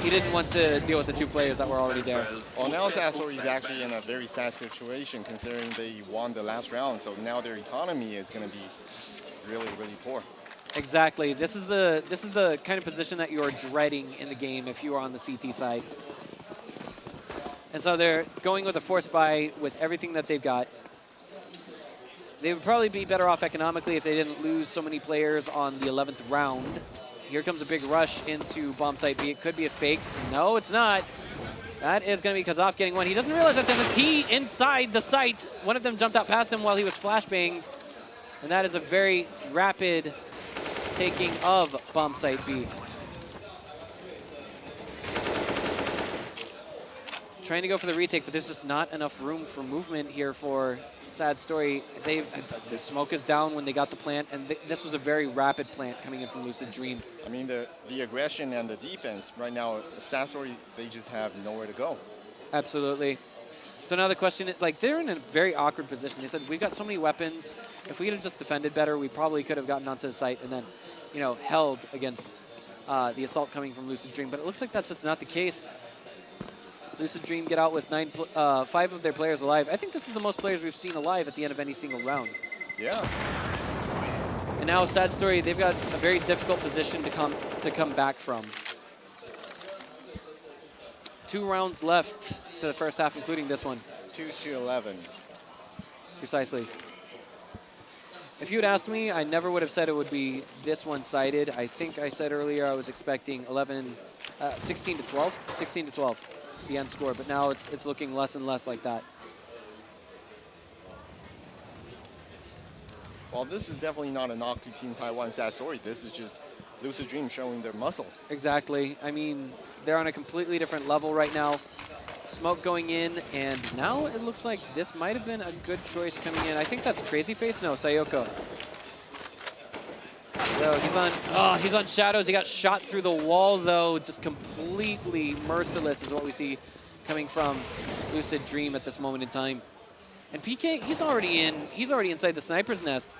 he didn't want to deal with the 2 players that were already there. Well, now Sasori is actually in a very sad situation considering they won the last round, so now their economy is going to be really, really poor. Exactly. This is the kind of position that you're dreading in the game if you are on the CT side. And so they're going with a force buy with everything that they've got. They would probably be better off economically if they didn't lose so many players on the 11th round. Here comes a big rush into bomb site B. It could be a fake. No, it's not. That is going to be Kazaf getting one. He doesn't realize that there's a T inside the site. One of them jumped out past him while he was flashbanged. And that is a very rapid taking of bomb site B. Trying to go for the retake, but there's just not enough room for movement here for Sad Story. The smoke is down when they got the plant, and this was a very rapid plant coming in from Lucid Dream. I mean, the aggression and the defense right now, Sad Story, they just have nowhere to go. Absolutely. So now the question is, like, they're in a very awkward position. They said, we've got so many weapons. If we could have just defended better, we probably could have gotten onto the site and then, you know, held against the assault coming from Lucid Dream. But it looks like that's just not the case. Lucid Dream get out with 5 of their players alive. I think this is the most players we've seen alive at the end of any single round. Yeah. And now Sad Story, they've got a very difficult position to come back from. 2 rounds left to the first half, including this one. 2-11. Precisely. If you had asked me, I never would have said it would be this one-sided. I think I said earlier I was expecting 16 to 12, the end score, but now it's looking less and less like that. Well, this is definitely not a knock to Team Taiwan Sad Story. This is just Lucid Dream showing their muscle. Exactly. I mean, they're on a completely different level right now. Smoke going in, and now it looks like this might have been a good choice coming in. I think that's Crazy Face. No, Sayoko. So he's on Shadows. He got shot through the wall, though. Just completely merciless is what we see coming from Lucid Dream at this moment in time. And PK, he's already inside the sniper's nest.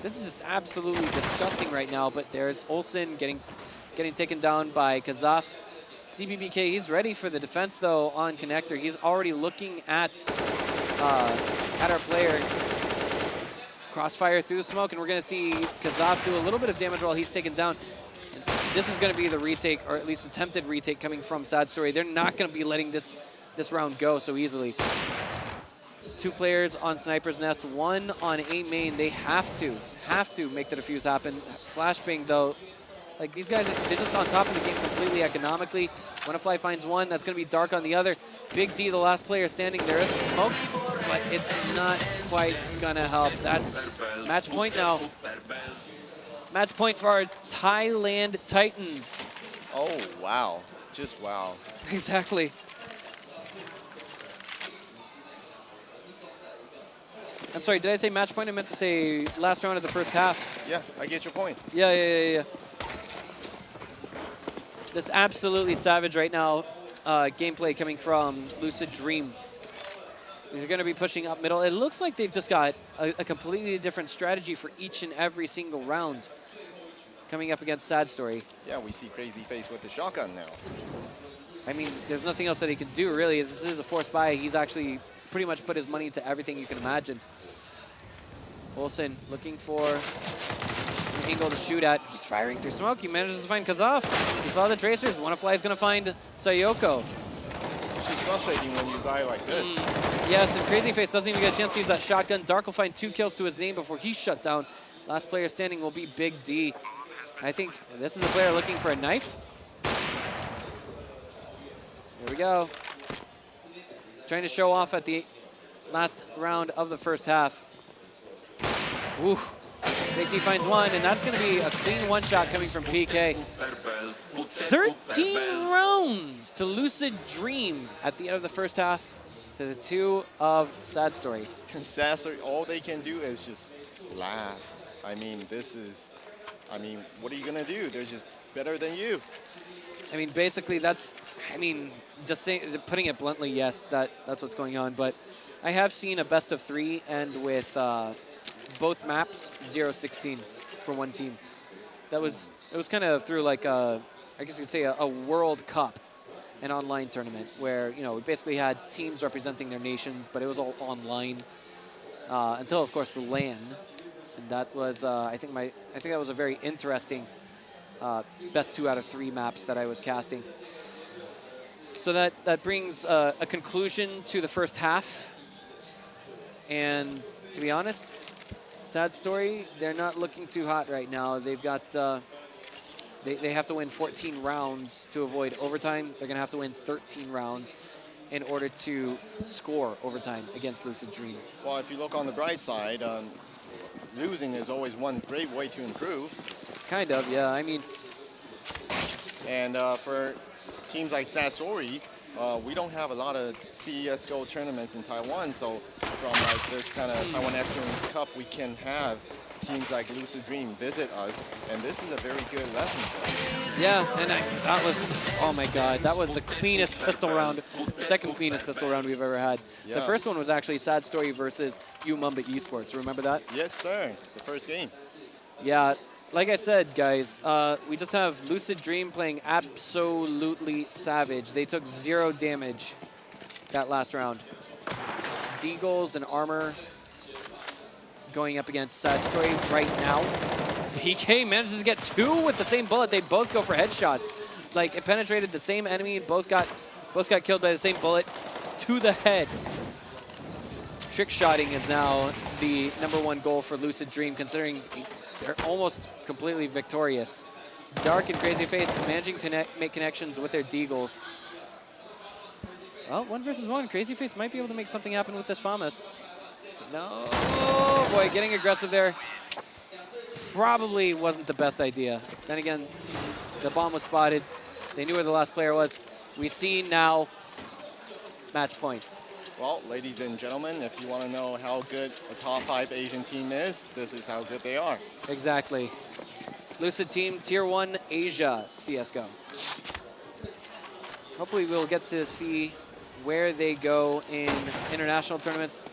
This is just absolutely disgusting right now, but there's Olsen getting taken down by Kazaf. CBBK, he's ready for the defense, though, on Connector. He's already looking at our player. Crossfire through the smoke, and we're going to see Kazaf do a little bit of damage while he's taken down. This is going to be the retake, or at least attempted retake, coming from Sad Story. They're not going to be letting this round go so easily. There's 2 players on Sniper's Nest, 1 on A main. They have to make the defuse happen. Flashbang, though, like, these guys, they're just on top of the game completely economically. Wanafly finds 1. That's going to be Dark on the other. Big D, the last player standing. There is smoke, but it's not quite going to help. That's match point now. Match point for our Thailand Titans. Oh, wow. Just wow. Exactly. I'm sorry, did I say match point? I meant to say last round of the first half. Yeah, I get your point. Yeah. Just absolutely savage right now. Gameplay coming from Lucid Dream. They're going to be pushing up middle. It looks like they've just got a completely different strategy for each and every single round coming up against Sad Story. Yeah, we see Crazy Face with the shotgun now. I mean, there's nothing else that he can do, really. This is a forced buy. He's actually pretty much put his money into everything you can imagine. Olsen looking for an angle to shoot at. He's firing through smoke. He manages to find Kazaf. He saw the tracers. Wanafly is going to find Sayoko. She's frustrating when you die like this. Yes, and Crazy Face doesn't even get a chance to use that shotgun. Dark will find 2 kills to his name before he's shut down. Last player standing will be Big D. I think this is a player looking for a knife. Here we go. Trying to show off at the last round of the first half. Ooh. Big D finds 1, and that's going to be a clean one-shot coming from PK. 13 rounds to Lucid Dream at the end of the first half to the 2 of Sad Story. And Sad Story, all they can do is just laugh. I mean, what are you going to do? They're just better than you. I mean, basically, just putting it bluntly, yes, that's what's going on. But I have seen a best of 3 end with both maps 0-16 for one team. It was kind of through like a I guess you could say, a World Cup, an online tournament where, you know, we basically had teams representing their nations, but it was all online until, of course, the LAN. And that was, I think that was a very interesting best 2 out of 3 maps that I was casting. So that brings a conclusion to the first half. And to be honest, sad story, they're not looking too hot right now. They've got, they have to win 14 rounds to avoid overtime. They're gonna have to win 13 rounds in order to score overtime against Lucid Dream. Well, if you look on the bright side, losing is always one great way to improve. Kind of, yeah, I mean. And for teams like Satori, we don't have a lot of CSGO tournaments in Taiwan, so from like this kind of Taiwan Excellence Cup, we can have teams like Lucid Dream visit us, and this is a very good lesson for us. Yeah, and that was, oh my God, that was the cleanest pistol round, second cleanest pistol round we've ever had. Yeah. The first one was actually Sad Story versus Umumba Esports. Remember that? Yes, sir. The first game. Yeah, like I said, guys, we just have Lucid Dream playing absolutely savage. They took 0 damage that last round. Deagles and Armor going up against Sad Story right now. PK manages to get 2 with the same bullet. They both go for headshots. Like, it penetrated the same enemy. Both got killed by the same bullet to the head. Trick shotting is now the #1 goal for Lucid Dream, considering they're almost completely victorious. Dark and Crazy Face managing to make connections with their Deagles. Well, 1 versus 1. Crazy Face might be able to make something happen with this FAMAS. No, oh boy, getting aggressive there probably wasn't the best idea. Then again, the bomb was spotted. They knew where the last player was. We see now match point. Well, ladies and gentlemen, if you want to know how good a top 5 Asian team is, this is how good they are. Exactly. Lucid Team, Tier 1 Asia CSGO. Hopefully we'll get to see where they go in international tournaments.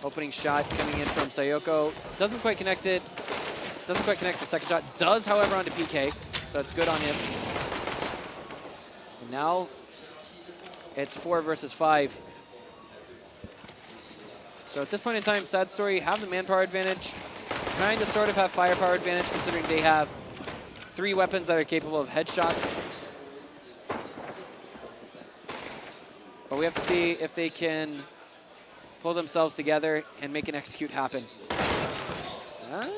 Opening shot coming in from Sayoko. Doesn't quite connect it. Doesn't quite connect the second shot. Does, however, onto PK. So it's good on him. And now it's 4 versus 5. So at this point in time, Sad Story have the manpower advantage. Kind of sort of have firepower advantage, considering they have 3 weapons that are capable of headshots. But we have to see if they can pull themselves together and make an execute happen.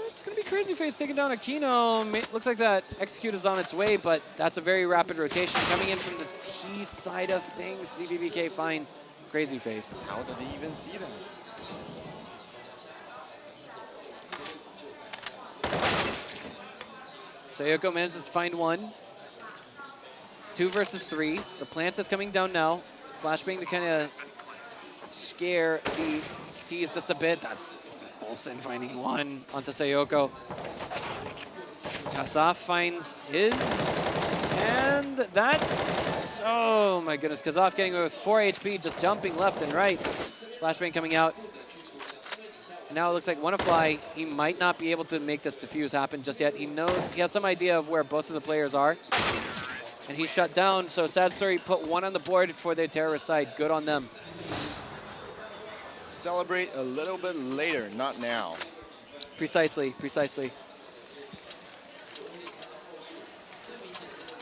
It's going to be Crazy Face taking down Aquino. Looks like that execute is on its way, but that's a very rapid rotation. Coming in from the T side of things, CBBK finds Crazy Face. How did they even see that? Sayoko manages to find 1. It's 2 versus 3. The plant is coming down now. Flashbang to kind of scare the T's just a bit. That's Olsen finding 1 onto Sayoko. Kasaf finds his. And that's, oh my goodness, Kasaf getting away with 4 HP, just jumping left and right. Flashbang coming out. And now it looks like Wannafly, he might not be able to make this defuse happen just yet. He knows, he has some idea of where both of the players are. And he's shut down, so Sad Story put 1 on the board for their terrorist side. Good on them. Celebrate a little bit later, not now. Precisely, precisely.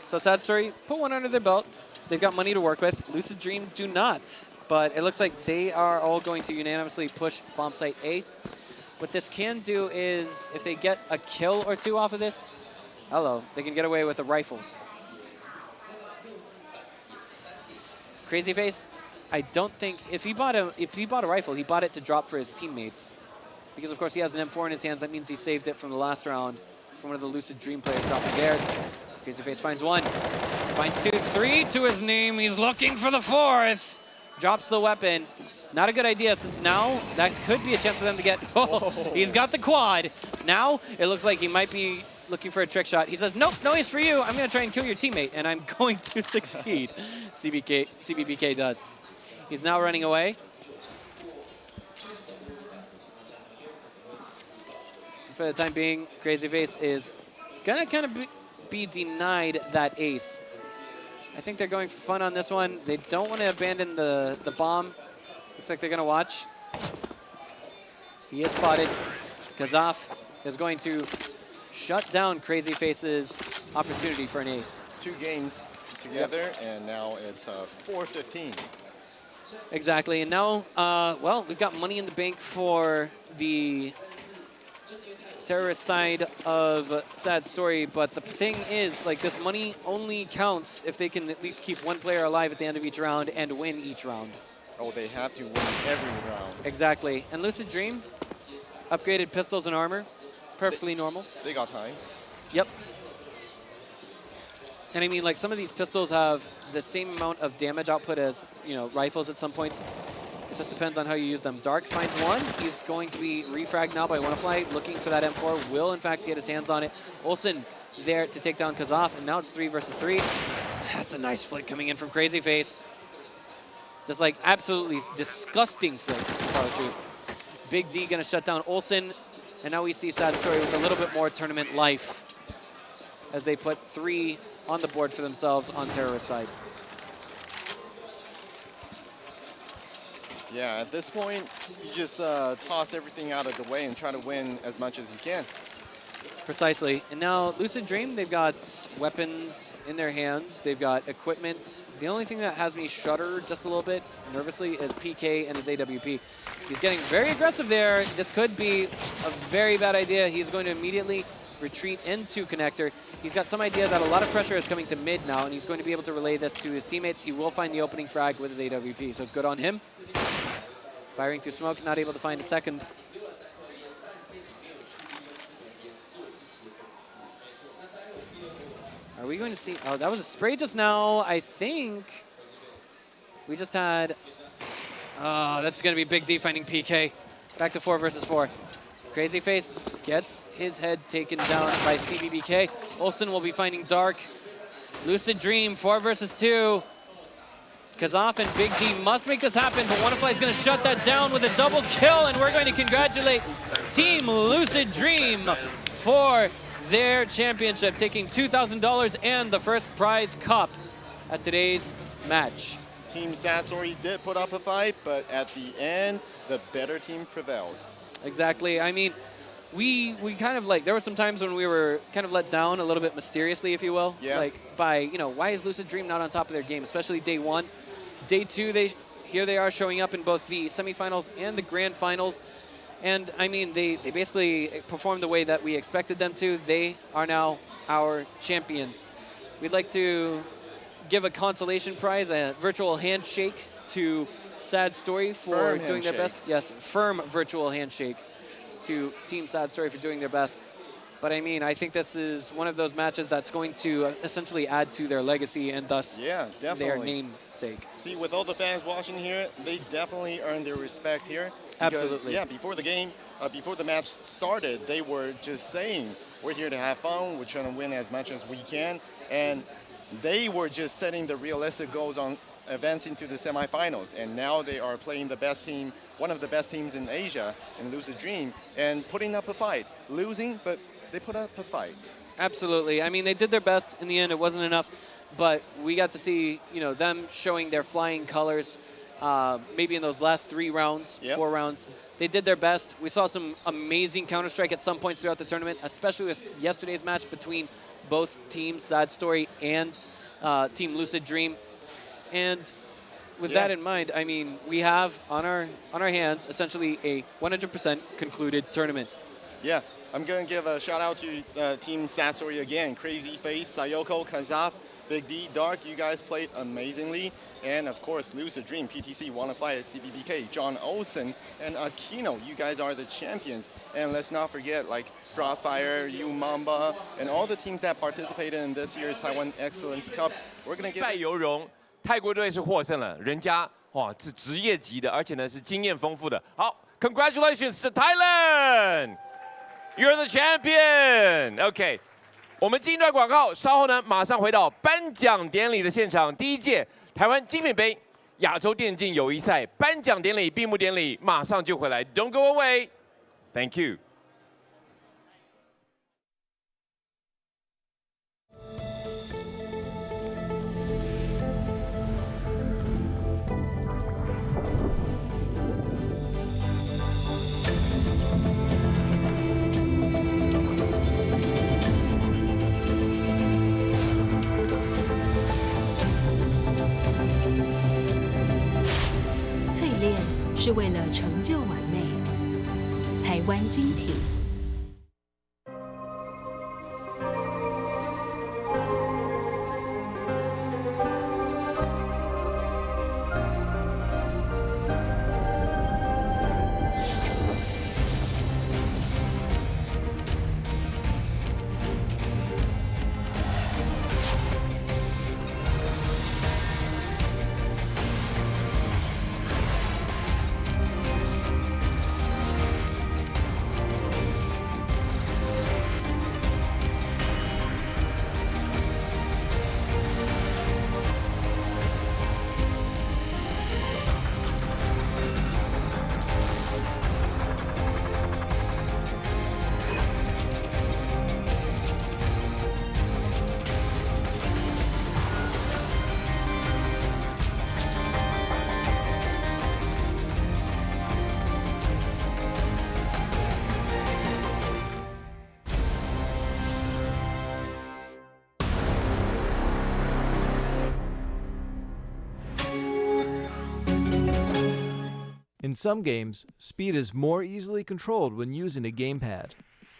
So Sad Story put 1 under their belt. They've got money to work with. Lucid Dream do not. But it looks like they are all going to unanimously push bomb site A. What this can do is, if they get a kill or 2 off of this, hello, they can get away with a rifle. Crazy Face, I don't think, if he bought a rifle, he bought it to drop for his teammates. Because of course he has an M4 in his hands, that means he saved it from the last round from one of the Lucid Dream players dropping theirs. Crazy Face finds 1, finds 2, 3 to his name, he's looking for the 4th. Drops the weapon. Not a good idea, since now that could be a chance for them to get, oh, he's got the quad. Now it looks like he might be looking for a trick shot. He says, nope, no ace for you. I'm going to try and kill your teammate, and I'm going to succeed. CBBK does. He's now running away. For the time being, Crazy Face is going to kind of be denied that ace. I think they're going for fun on this one. They don't want to abandon the bomb. Looks like they're going to watch. He is spotted. Kazaf is going to shut down Crazy Face's opportunity for an ace. 2 games together, and now it's 4-15. Exactly, and now, well, we've got money in the bank for the terrorist side of Sad Story, but the thing is, like, this money only counts if they can at least keep one player alive at the end of each round and win each round. Oh, they have to win every round. Exactly, and Lucid Dream, upgraded pistols and armor, perfectly normal. They got time. Yep. And I mean, like, some of these pistols have the same amount of damage output as, you know, rifles at some points. It just depends on how you use them. Dark finds one. He's going to be refragged now by Wannafly, looking for that M4. Will, in fact, get his hands on it. Olsen there to take down Kazaf, and now it's 3 versus 3. That's a nice flick coming in from Crazy Face. Just, like, absolutely disgusting flick, to tell the truth. Big D going to shut down Olsen, and now we see Sad Story with a little bit more tournament life as they put 3 on the board for themselves on terrorist side. Yeah, at this point, you just toss everything out of the way and try to win as much as you can. Precisely. And now Lucid Dream, they've got weapons in their hands. They've got equipment. The only thing that has me shudder just a little bit nervously is PK and his AWP. He's getting very aggressive there. This could be a very bad idea. He's going to immediately retreat into connector. He's got some idea that a lot of pressure is coming to mid now, and he's going to be able to relay this to his teammates. He will find the opening frag with his AWP, so good on him. Firing through smoke, not able to find a second. Are we going to see? Oh, that was a spray just now. I think we just had. Oh, that's going to be Big D finding PK. Back to 4 versus 4. Crazy Face gets his head taken down by CBBK. Olsen will be finding Dark. Lucid Dream, 4 versus 2. Kazaf and Big D must make this happen, but Wannafly is going to shut that down with a double kill, and we're going to congratulate Team Lucid Dream for their championship, taking $2,000 and the first prize cup at today's match. Team Sad Story did put up a fight, but at the end, the better team prevailed. Exactly. I mean, we kind of like, there were some times when we were kind of let down a little bit mysteriously, if you will. Yeah. Like by, you know, why is Lucid Dream not on top of their game, especially day 1. Day 2, here they are showing up in both the semifinals and the grand finals. And I mean, they basically performed the way that we expected them to. They are now our champions. We'd like to give a consolation prize, a virtual handshake to Sad Story for doing their best. Yes, firm virtual handshake to Team Sad Story for doing their best. But I mean, I think this is one of those matches that's going to essentially add to their legacy and thus their namesake. See, with all the fans watching here, they definitely earned their respect here. Because, Absolutely. Yeah, before the game, before the match started, they were just saying, we're here to have fun, we're trying to win as much as we can. And they were just setting the realistic goals on advancing to the semifinals, and now they are playing the best team, one of the best teams in Asia, in Lucid Dream, and putting up a fight. Losing, but they put up a fight. Absolutely. I mean, they did their best. In the end, it wasn't enough, but we got to see, you know, them showing their flying colors. Maybe in those last 3 rounds, 4 rounds, they did their best. We saw some amazing Counter-Strike at some points throughout the tournament, especially with yesterday's match between both teams, Sad Story and Team Lucid Dream. And with that in mind, I mean, we have on our hands essentially a 100% concluded tournament. Yeah, I'm going to give a shout out to Team Sad Story again. Crazy Face, Sayoko, Kazaf, Big D, Dark, you guys played amazingly. And of course, Lucid Dream, PTC, Wannafly, CBBK, John Olsen, and Aquino, you guys are the champions. And let's not forget, like Crossfire, You Mamba, and all the teams that participated in this year's Taiwan Excellence Cup. We're going to give... 败犹荣，泰国队是获胜了，人家哇是职业级的，而且呢是经验丰富的。好 ，Congratulations to Thailand! You're the champion. OK， 我们进一段广告，稍后呢马上回到颁奖典礼的现场。第1届台湾精品杯亚洲电竞友谊赛颁奖典礼闭幕典礼马上就回来 ，Don't go away. Thank you. 是为了成就完美。台湾精品。In some games, speed is more easily controlled when using a gamepad.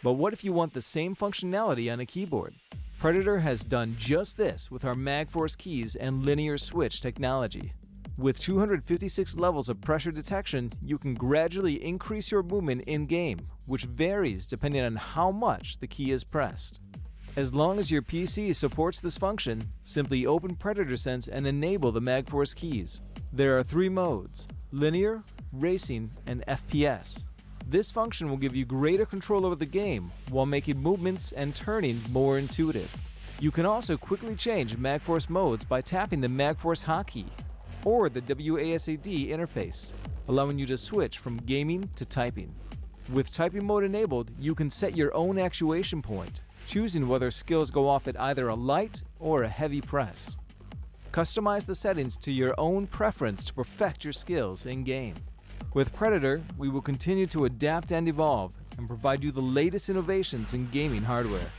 But what if you want the same functionality on a keyboard? Predator has done just this with our MagForce keys and linear switch technology. With 256 levels of pressure detection, you can gradually increase your movement in-game, which varies depending on how much the key is pressed. As long as your PC supports this function, simply open Predator Sense and enable the MagForce keys. There are 3 modes: linear, racing, and FPS. This function will give you greater control over the game while making movements and turning more intuitive. You can also quickly change MagForce modes by tapping the MagForce hotkey or the WASD interface, allowing you to switch from gaming to typing. With typing mode enabled, you can set your own actuation point, choosing whether skills go off at either a light or a heavy press. Customize the settings to your own preference to perfect your skills in-game. With Predator, we will continue to adapt and evolve and provide you the latest innovations in gaming hardware.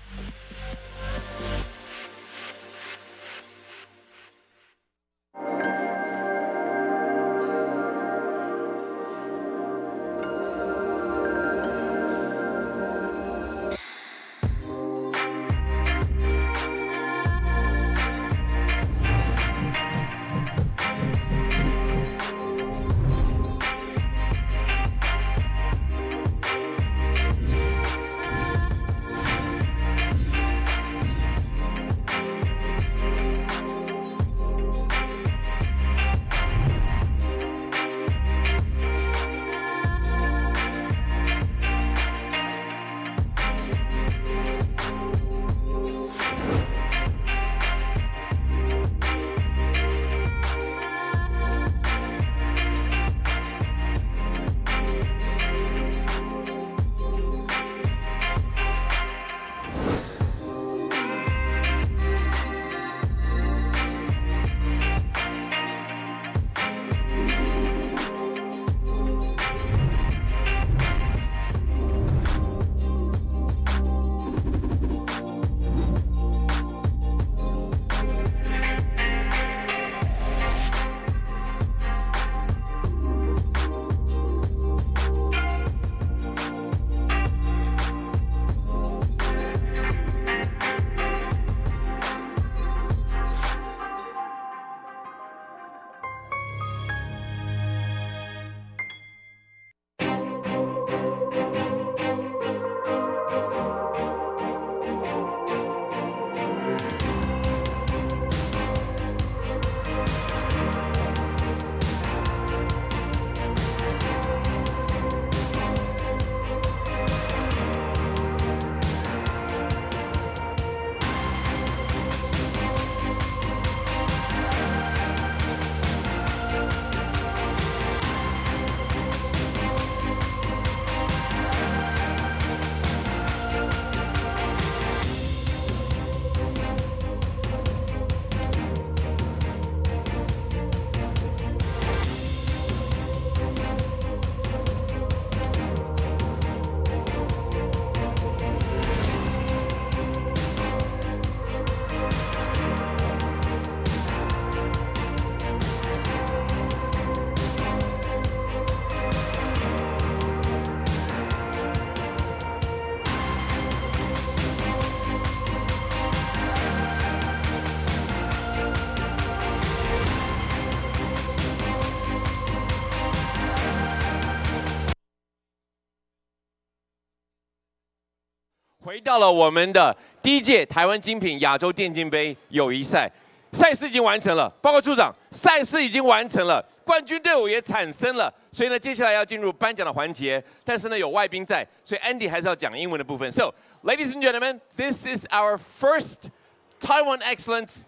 回到了我们的第一届台湾精品亚洲电竞杯友谊赛，赛事已经完成了，报告处长，赛事已经完成了，冠军队伍也产生了，所以呢，接下来要进入颁奖的环节，但是呢，有外宾在，所以 Andy 还是要讲英文的部分。So, ladies and gentlemen, this is our first Taiwan Excellence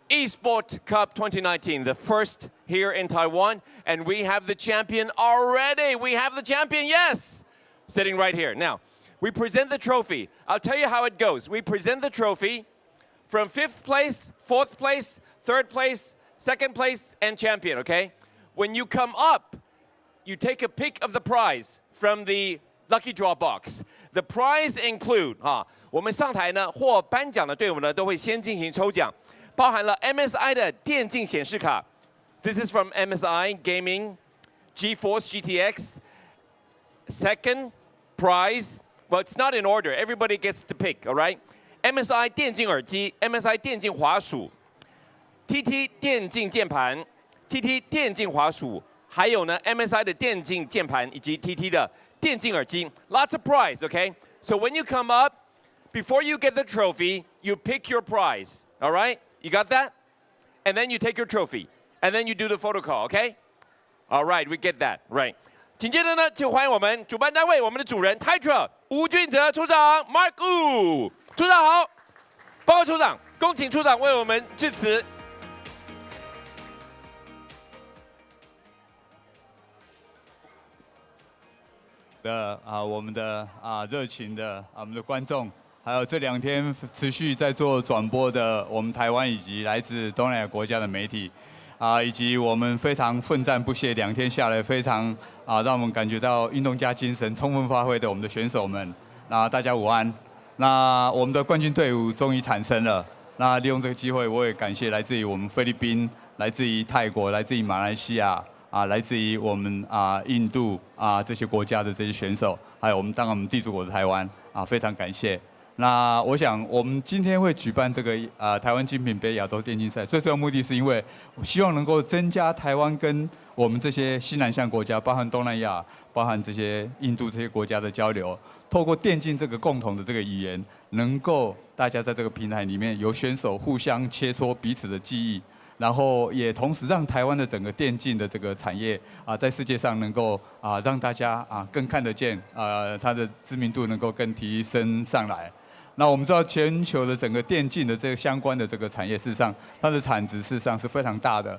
Esports Cup 2019, the first here in Taiwan, and we have the champion already. We have the champion, yes, sitting right here. Now, we present the trophy. I'll tell you how it goes. We present the trophy from 5th place, 4th place, 3rd place, 2nd place, and champion, okay? When you come up, you take a pick of the prize from the lucky draw box. The prize include, 我们上台呢获颁奖的队伍呢都会先进行抽奖，包含了 MSI 的电竞显示卡。This is from MSI Gaming GeForce GTX. Second prize, well, it's not in order. Everybody gets to pick, all right? MSI 电竞耳机 ，MSI 电竞滑鼠 ，TT 电竞键盘 ，TT 电竞滑鼠，还有呢 MSI 的电竞键盘以及 TT 的电竞耳机。Lots of prize, okay? So when you come up, before you get the trophy, you pick your prize, all right? You got that? And then you take your trophy, and then you do the photo call, okay? All right, we get that, right? 紧接着呢，就欢迎我们主办单位，我们的主人 Taitra 吴俊哲处长 Mark Wu 处长好，报告处长，恭请处长为我们致辞。我们的热情的我们的观众，还有这2天持续在做转播的我们台湾以及来自东南亚国家的媒体，以及我们非常奋战不懈2天下来非常让我们感觉到运动家精神充分发挥的我们的选手们，大家午安。那我们的冠军队伍终于产生了。那利用这个机会，我也感谢来自于我们菲律宾、来自于泰国、来自于马来西亚。来自于我们印度这些国家的这些选手，还有我们地主国的台湾非常感谢。那我想我们今天会举办这个台湾精品杯亚洲电竞赛，最重要目的是因为我希望能够增加台湾跟我们这些西南向国家，包含东南亚、包含这些印度这些国家的交流，透过电竞这个共同的这个语言，能够大家在这个平台里面由选手互相切磋彼此的技艺。然后也同时让台湾的整个电竞的这个产业在世界上能够让大家更看得见它的知名度能够更提升上来。那我们知道全球的整个电竞的这个相关的这个产业，事实上它的产值事实上是非常大的。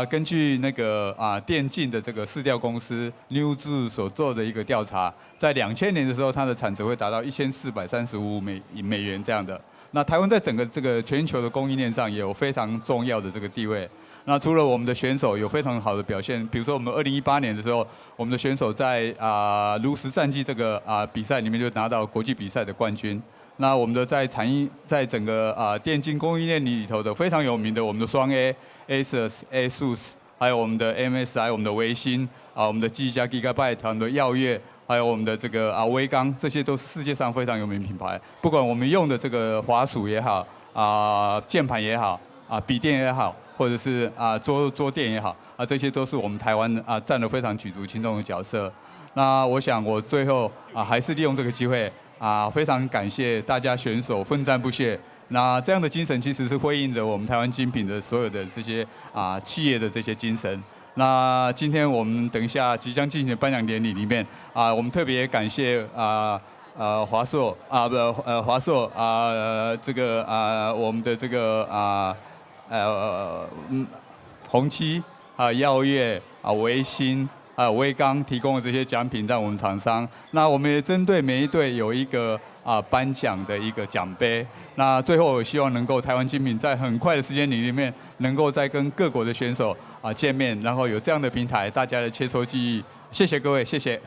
根据那个电竞的这个市调公司 Newzoo 所做的一个调查，在2000年的时候，它的产值会达到1435美元这样的。那台湾在整个这个全球的供应链上也有非常重要的这个地位。那除了我们的选手有非常好的表现，比如说我们2018年的时候，我们的选手在炉石战绩这个比赛里面就拿到国际比赛的冠军。那我们的在整个电竞供应链里头的非常有名的我们的双 ASUS， 还有我们的 MSI， 我们的微星我们的Gigabyte， 我们的耀月。还有我们的这个微刚，这些都是世界上非常有名品牌。不管我们用的这个滑鼠也好，键盘也好，笔电也好，或者是桌垫也好，这些都是我们台湾占了非常举足轻重的角色。那我想我最后还是利用这个机会非常感谢大家选手奋战不懈。那这样的精神其实是辉映着我们台湾精品的所有的这些企业的这些精神。那今天我们等一下即将进行的颁奖典礼里面我们特别感谢华硕这个我们的这个宏基耀月微星微刚提供的这些奖品让我们厂商。那我们也针对每一队有一个颁奖的一个奖杯。那最后我希望能够台湾精品在很快的时间里面能够再跟各国的选手见面，然后有这样的平台，大家的切磋技艺。谢谢各位，谢谢。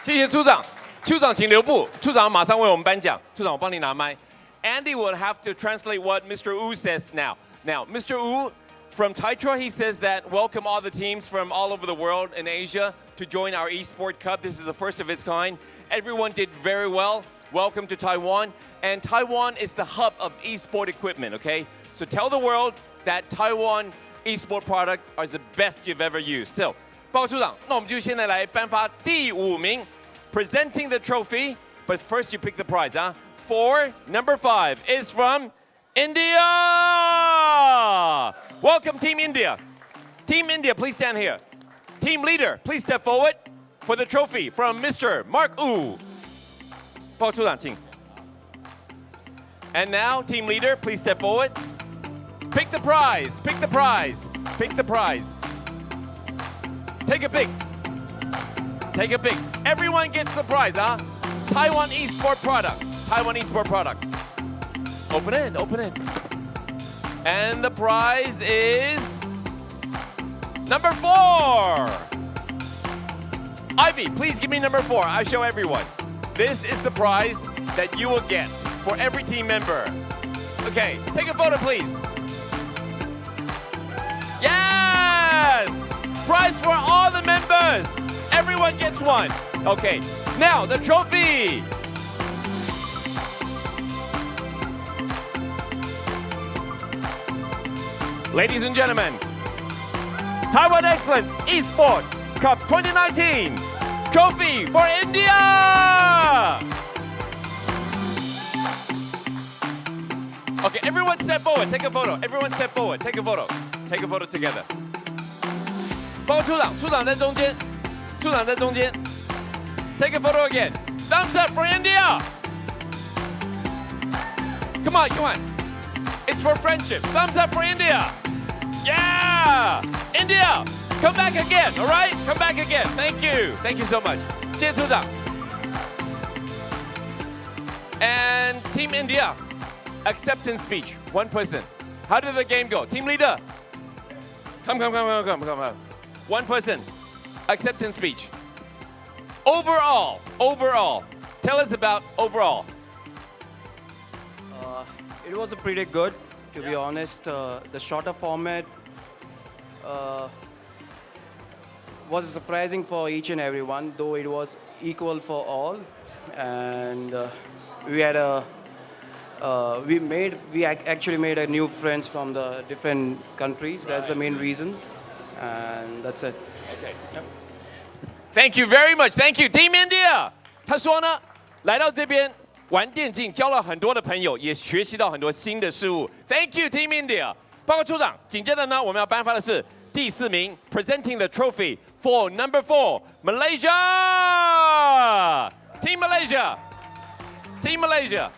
谢谢处长，处长请留步，处长马上为我们颁奖。处长，我帮你拿麦。Andy would have to translate what Mr. Wu says now. Now, Mr. Wu from Taitra, he says that welcome all the teams from all over the world in Asia to join our eSport Cup. This is the first of its kind. Everyone did very well. Welcome to Taiwan. And Taiwan is the hub of eSport equipment, okay? So tell the world that Taiwan eSport product are the best you've ever used. So, 报告处长，那我们就现在来颁发第5名 ，presenting the trophy. But first you pick the prize, for number 5 is from India. Welcome, Team India. Team India, please stand here. Team leader, please step forward for the trophy from Mr. Mark Wu. 报告处长，请。And now, team leader, please step forward. Pick the prize, pick the prize, pick the prize. Take a pick. Take a pick. Everyone gets the prize, huh? Taiwan eSport product. Taiwan eSport product. Open it, open it. And the prize is number 4. Ivy, please give me number 4. I'll show everyone. This is the prize that you will get for every team member. Okay, take a photo, please. Yes! Prize for all the members. Everyone gets one. Okay, now the trophy. Ladies and gentlemen, Taiwan Excellence Esports Cup 2019 trophy for India. Okay, everyone step forward, take a photo. Everyone step forward, take a photo. Take a photo together. 报告处长，处长在中间，处长在中间。Take a photo again. Thumbs up for India. Come on, come on. It's for friendship. Thumbs up for India. Yeah! India, come back again, all right? Come back again. Thank you. Thank you so much. 谢谢处长。And Team India, acceptance speech. One person. How did the game go? Team leader. Come. One person. Acceptance speech. Overall. Tell us about overall. It was pretty good, to be honest. The shorter format was surprising for each and everyone, though it was equal for all. And we had we actually made a new friends from the different countries. That's the main reason, and that's it. Okay. Yep. Thank you very much. Thank you, Team India. 他说呢，来到这边玩电竞，交了很多的朋友，也学习到很多新的事物。Thank you, Team India. 报告处长，紧接着呢，我们要颁发的是第4名 ，presenting the trophy for number 4, Malaysia. Team Malaysia. Team Malaysia.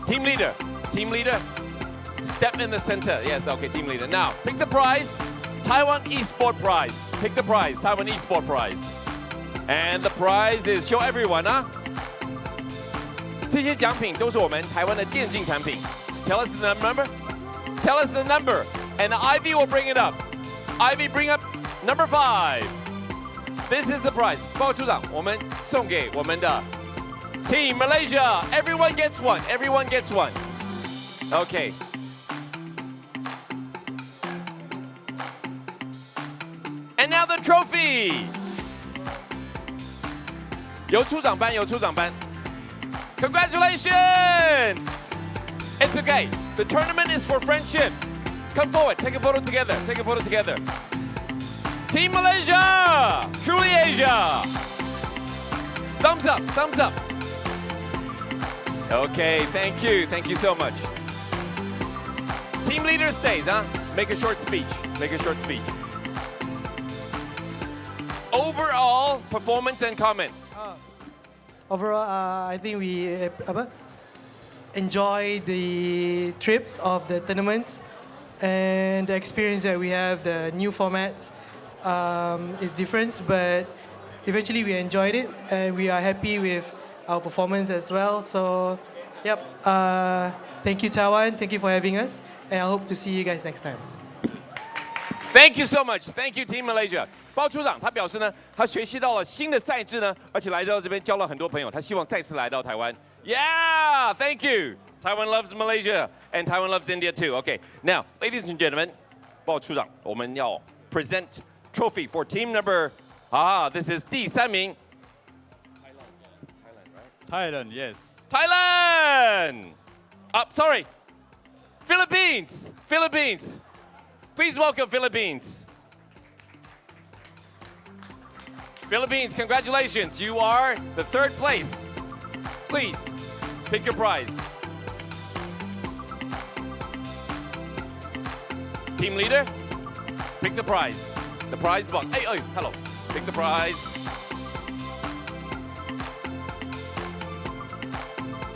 Team leader. Team leader. Step in the center. Yes, okay, team leader. Now, pick the prize. Taiwan eSport prize. Pick the prize. Taiwan eSport prize. And the prize is show everyone, huh? 这些奖品都是我们台湾的电竞产品。Tell us the number. Tell us the number. And Ivy will bring it up. Ivy, bring up number 5. This is the prize. 报告处长，我们送给我们的 Team Malaysia. Everyone gets one. Everyone gets one. Okay. And now the trophy. 由处长颁，由处长颁。Congratulations! It's okay. The tournament is for friendship. Come forward. Take a photo together. Take a photo together. Team Malaysia! Truly Asia! Thumbs up. Thumbs up. Okay, thank you. Thank you so much. Team leader stays, huh? Make a short speech. Make a short speech. Overall performance and comment. Overall, I think we enjoy the trips of the tournaments and the experience that we have. The new format is different, but eventually we enjoyed it and we are happy with our performance as well. So, yep. Thank you, Taiwan. Thank you for having us, and I hope to see you guys next time. Thank you so much. Thank you, Team Malaysia. 包处长他表示呢，他学习到了新的赛制呢，而且来到这边交了很多朋友，他希望再次来到台湾。Yeah, thank you. Taiwan loves Malaysia and Taiwan loves India too. Okay, now, ladies and gentlemen, 包处长，我们要 present trophy for team number. This is 第3名。Thailand, yes. Thailand. Sorry. Philippines. Philippines. Please welcome Philippines. Philippines, congratulations. You are the third place. Please, pick your prize. Team leader, pick the prize. The prize box. Hey, hello. Pick the prize.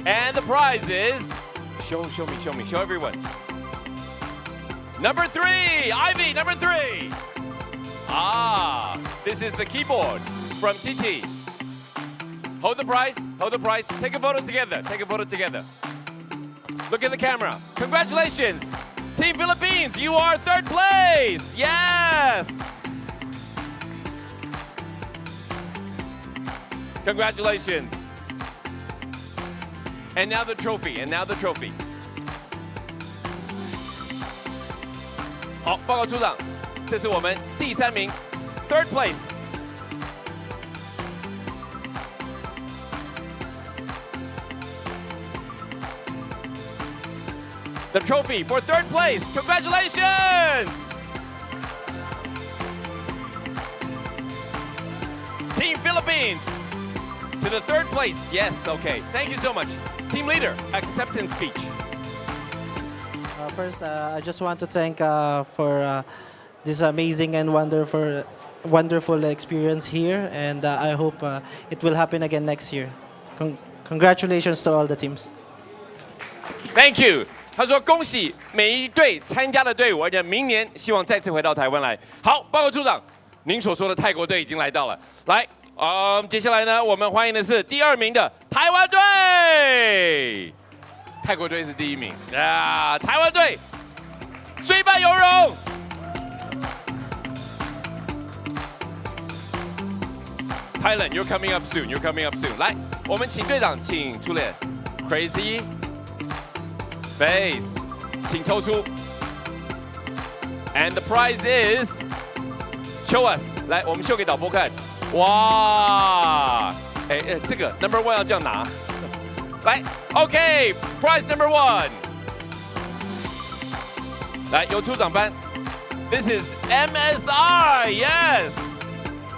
And the prize is, show me, show everyone. Number 3, Ivy, number 3. This is the keyboard from TT. Hold the prize, Take a photo together, Look at the camera. Congratulations, Team Philippines, you are third place. Yes. Congratulations. And now the trophy,好，报告处长，这是我们第3名 ，third place。The trophy for third place. Congratulations! Team Philippines to the third place. Yes, okay. Thank you so much. Team leader, acceptance speech. First, I just want to thank for this amazing and wonderful experience here, and I hope it will happen again next year. Congratulations to all the teams. Thank you. 他说：“恭喜每一队参加的队伍，而且明年希望再次回到台湾来。”好，报告处长，您所说的泰国队已经来到了。来，接下来呢，我们欢迎的是第2名的台湾队。泰国队是第1名啊，台湾队虽败犹荣。Thailand, you're coming up soon. You're coming up soon. 来，我们请队长请出列 ，Crazy Face， 请抽出。And the prize is show us， 来，我们秀给导播看。哇，这个 number 1要这样拿。来 ，OK，prize number 1。来，由处长颁。This is MSI，yes，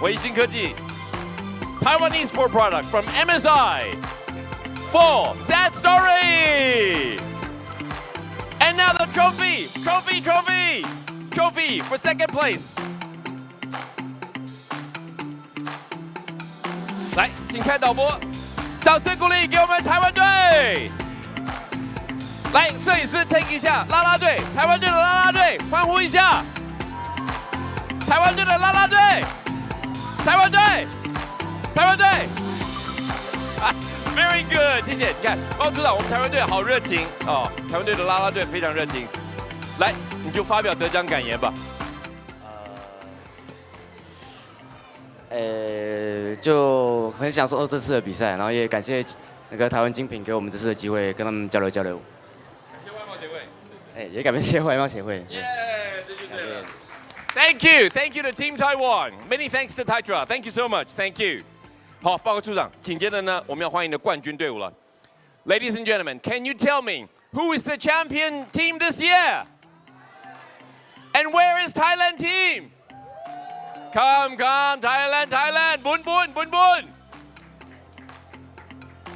微星科技。Taiwan ESPORTS product from MSI. For Sad Story. And now the trophy for second place. 来，请看导播，掌声鼓励给我们台湾队。来，摄影师 take 一下啦啦队，台湾队的啦啦队，欢呼一下。台湾队的啦啦队，台湾队。台湾队 ，Very good， 谢谢。你看，包处长，我们台湾队好热情哦，台湾队的啦啦队非常热情。来，你就发表得奖感言吧。就很享受这次的比赛，然后也感谢那个台湾精品给我们这次的机会，跟他们交流交流。感谢外贸协会。也感谢外贸协会。这就对了。Thank you to Team Taiwan. Many thanks to Taitra. Thank you so much. Thank you. 好，报告处长，紧接着呢，我们要欢迎的冠军队伍了。Ladies and gentlemen, can you tell me who is the champion team this year? And where is Thailand team? Come, Thailand, bun.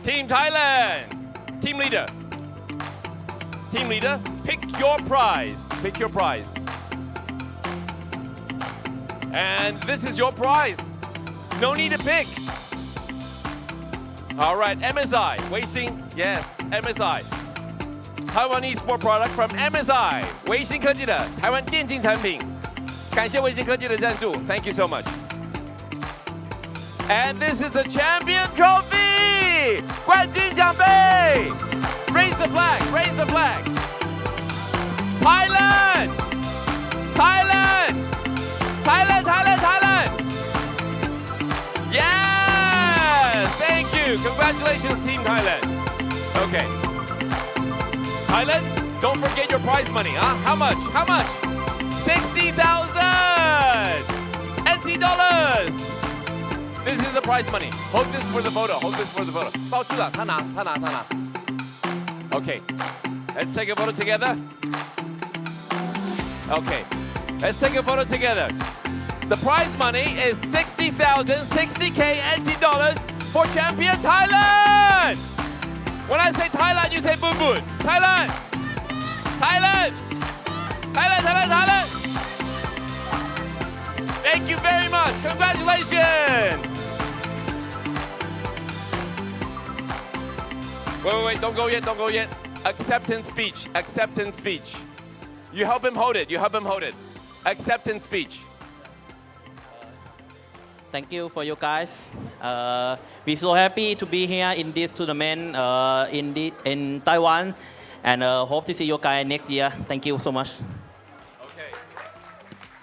Team Thailand, team leader, pick your prize. And this is your prize. No need to pick. All right, MSI, 微星 yes, MSI. Taiwan ESPORTS product from MSI, 微星科技的台湾电竞产品。感谢微星科技的赞助 ，Thank you so much. And this is the champion trophy, 冠军奖杯。Raise the flag. Thailand. Yes! Thank you. Congratulations, Team Thailand. Okay. Thailand, don't forget your prize money, huh? How much? 60,000 NT dollars. This is the prize money. Hold this for the photo. 包处长，他拿。Okay. Let's take a photo together. Okay. Let's take a photo together. The prize money is 60,000, 60K NT dollars for champion Thailand. When I say Thailand, you say boom boom. Thailand. Thailand. Thailand, Thailand, Thailand. Thank you very much. Congratulations. Wait, don't go yet, don't go yet. Acceptance speech, acceptance speech. You help him hold it, you help him hold it. Acceptance speech. Thank you for you guys. We're so happy to be here in this tournament in Taiwan, and hope to see you guys next year. Thank you so much. Okay.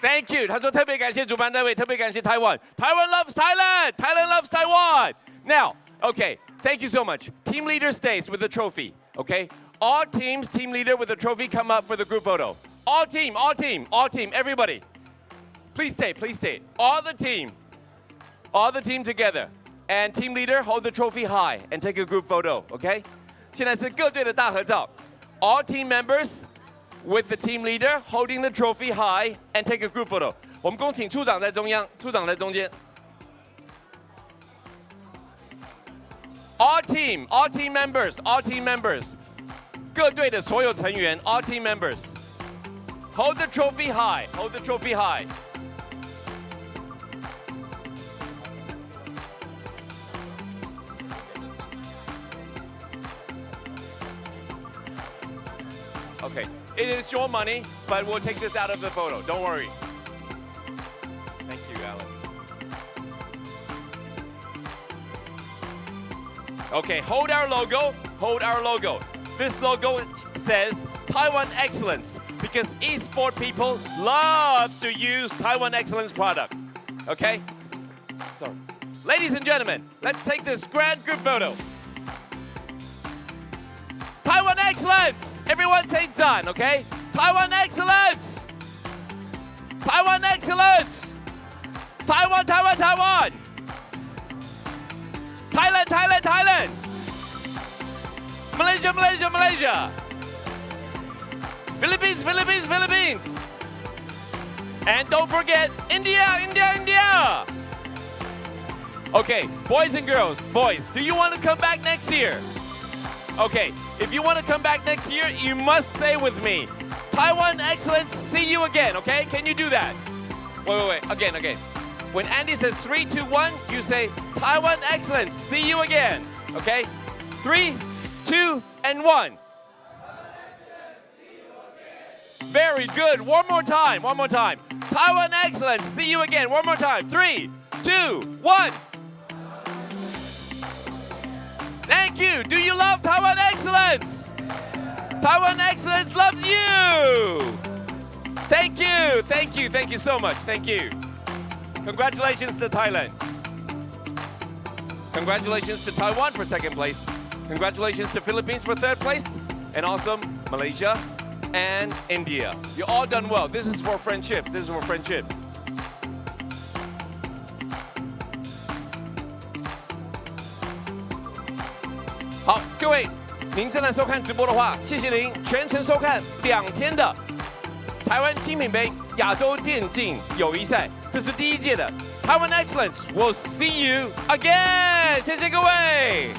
Thank you. 他说特别感谢主办单位，特别感谢台湾。Taiwan loves Thailand. Thailand loves Taiwan. Now, okay. Thank you so much. Team leader stays with the trophy. Okay. All teams, team leader with the trophy, come up for the group photo. All team, all team, all team. Everybody, please stay, please stay. All the team together. And team leader, hold the trophy high and take a group photo, okay? 现在是各队的大合照. All team members with the team leader holding the trophy high and take a group photo. 我们恭请处长在中央，处长在中间。All team members. 各队的所有成员 all team members. Hold the trophy high, hold the trophy high. Okay, it is your money, but we'll take this out of the photo. Don't worry. Thank you, Alice. Okay, hold our logo, hold our logo. This logo says Taiwan Excellence because eSport people loves to use Taiwan Excellence product. Okay? Sorry. Ladies and gentlemen, let's take this grand group photo. Taiwan Excellence! Everyone say done, okay? Taiwan Excellence! Taiwan Excellence! Taiwan, Taiwan, Taiwan! Thailand, Thailand, Thailand! Malaysia, Malaysia, Malaysia! Philippines, Philippines, Philippines! And don't forget, India, India, India! Okay, boys and girls, boys, do you want to come back next year? Okay, if you want to come back next year, you must say with me, Taiwan Excellence, see you again, okay? Can you do that? Wait, again. When Andy says 3, 2, 1, you say, Taiwan Excellence, see you again, okay? 3, 2, and 1. Very good, one more time. Taiwan Excellence, see you again, one more time. 3, 2, 1. Thank you. Do you love Taiwan Excellence? Taiwan Excellence loves you. Thank you so much. Thank you. Congratulations to Thailand. Congratulations to Taiwan for second place. Congratulations to Philippines for third place. And also Malaysia and India. You all done well. This is for friendship.好，各位，您正在收看直播的话，谢谢您全程收看2天的台湾精品杯亚洲电竞友谊赛，这是第1届的Taiwan Excellence。We'll see you again， 谢谢各位，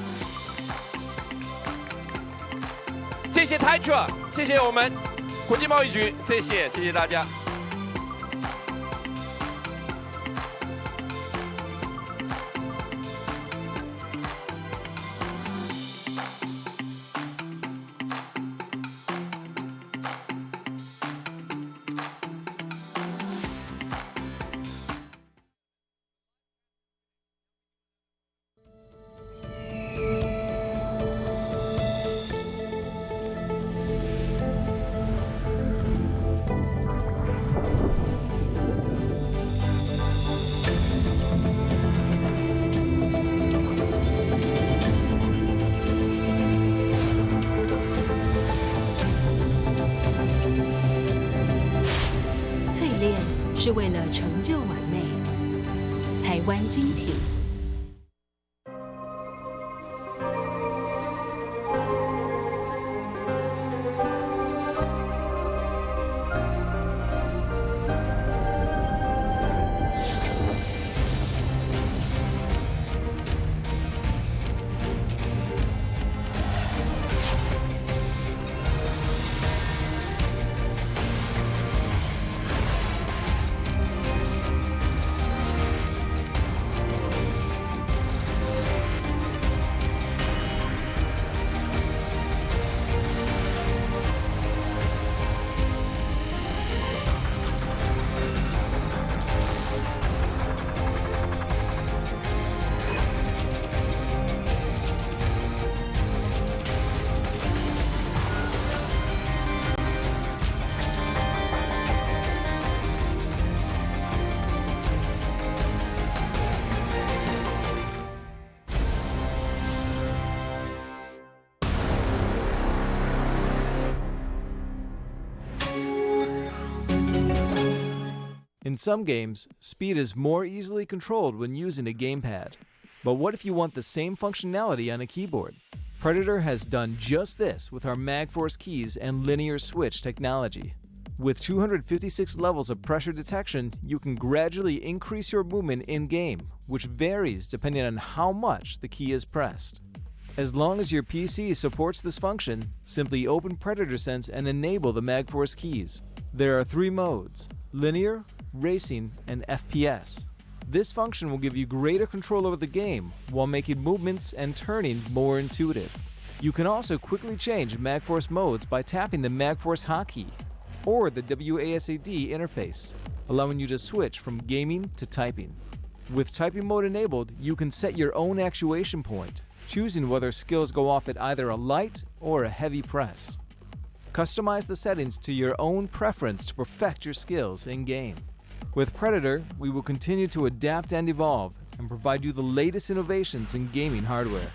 谢谢 Taitra， 谢谢我们国际贸易局，谢谢大家。是为了成就完美。台湾精品。In some games, speed is more easily controlled when using a gamepad. But what if you want the same functionality on a keyboard? Predator has done just this with our MagForce keys and linear switch technology. With 256 levels of pressure detection, you can gradually increase your movement in-game, which varies depending on how much the key is pressed. As long as your PC supports this function, simply open Predator Sense and enable the MagForce keys. There are 3 modes: linear, racing, and FPS. This function will give you greater control over the game while making movements and turning more intuitive. You can also quickly change MagForce modes by tapping the MagForce hotkey or the WASD interface, allowing you to switch from gaming to typing. With typing mode enabled, you can set your own actuation point, choosing whether skills go off at either a light or a heavy press. Customize the settings to your own preference to perfect your skills in-game. With Predator, we will continue to adapt and evolve and provide you the latest innovations in gaming hardware.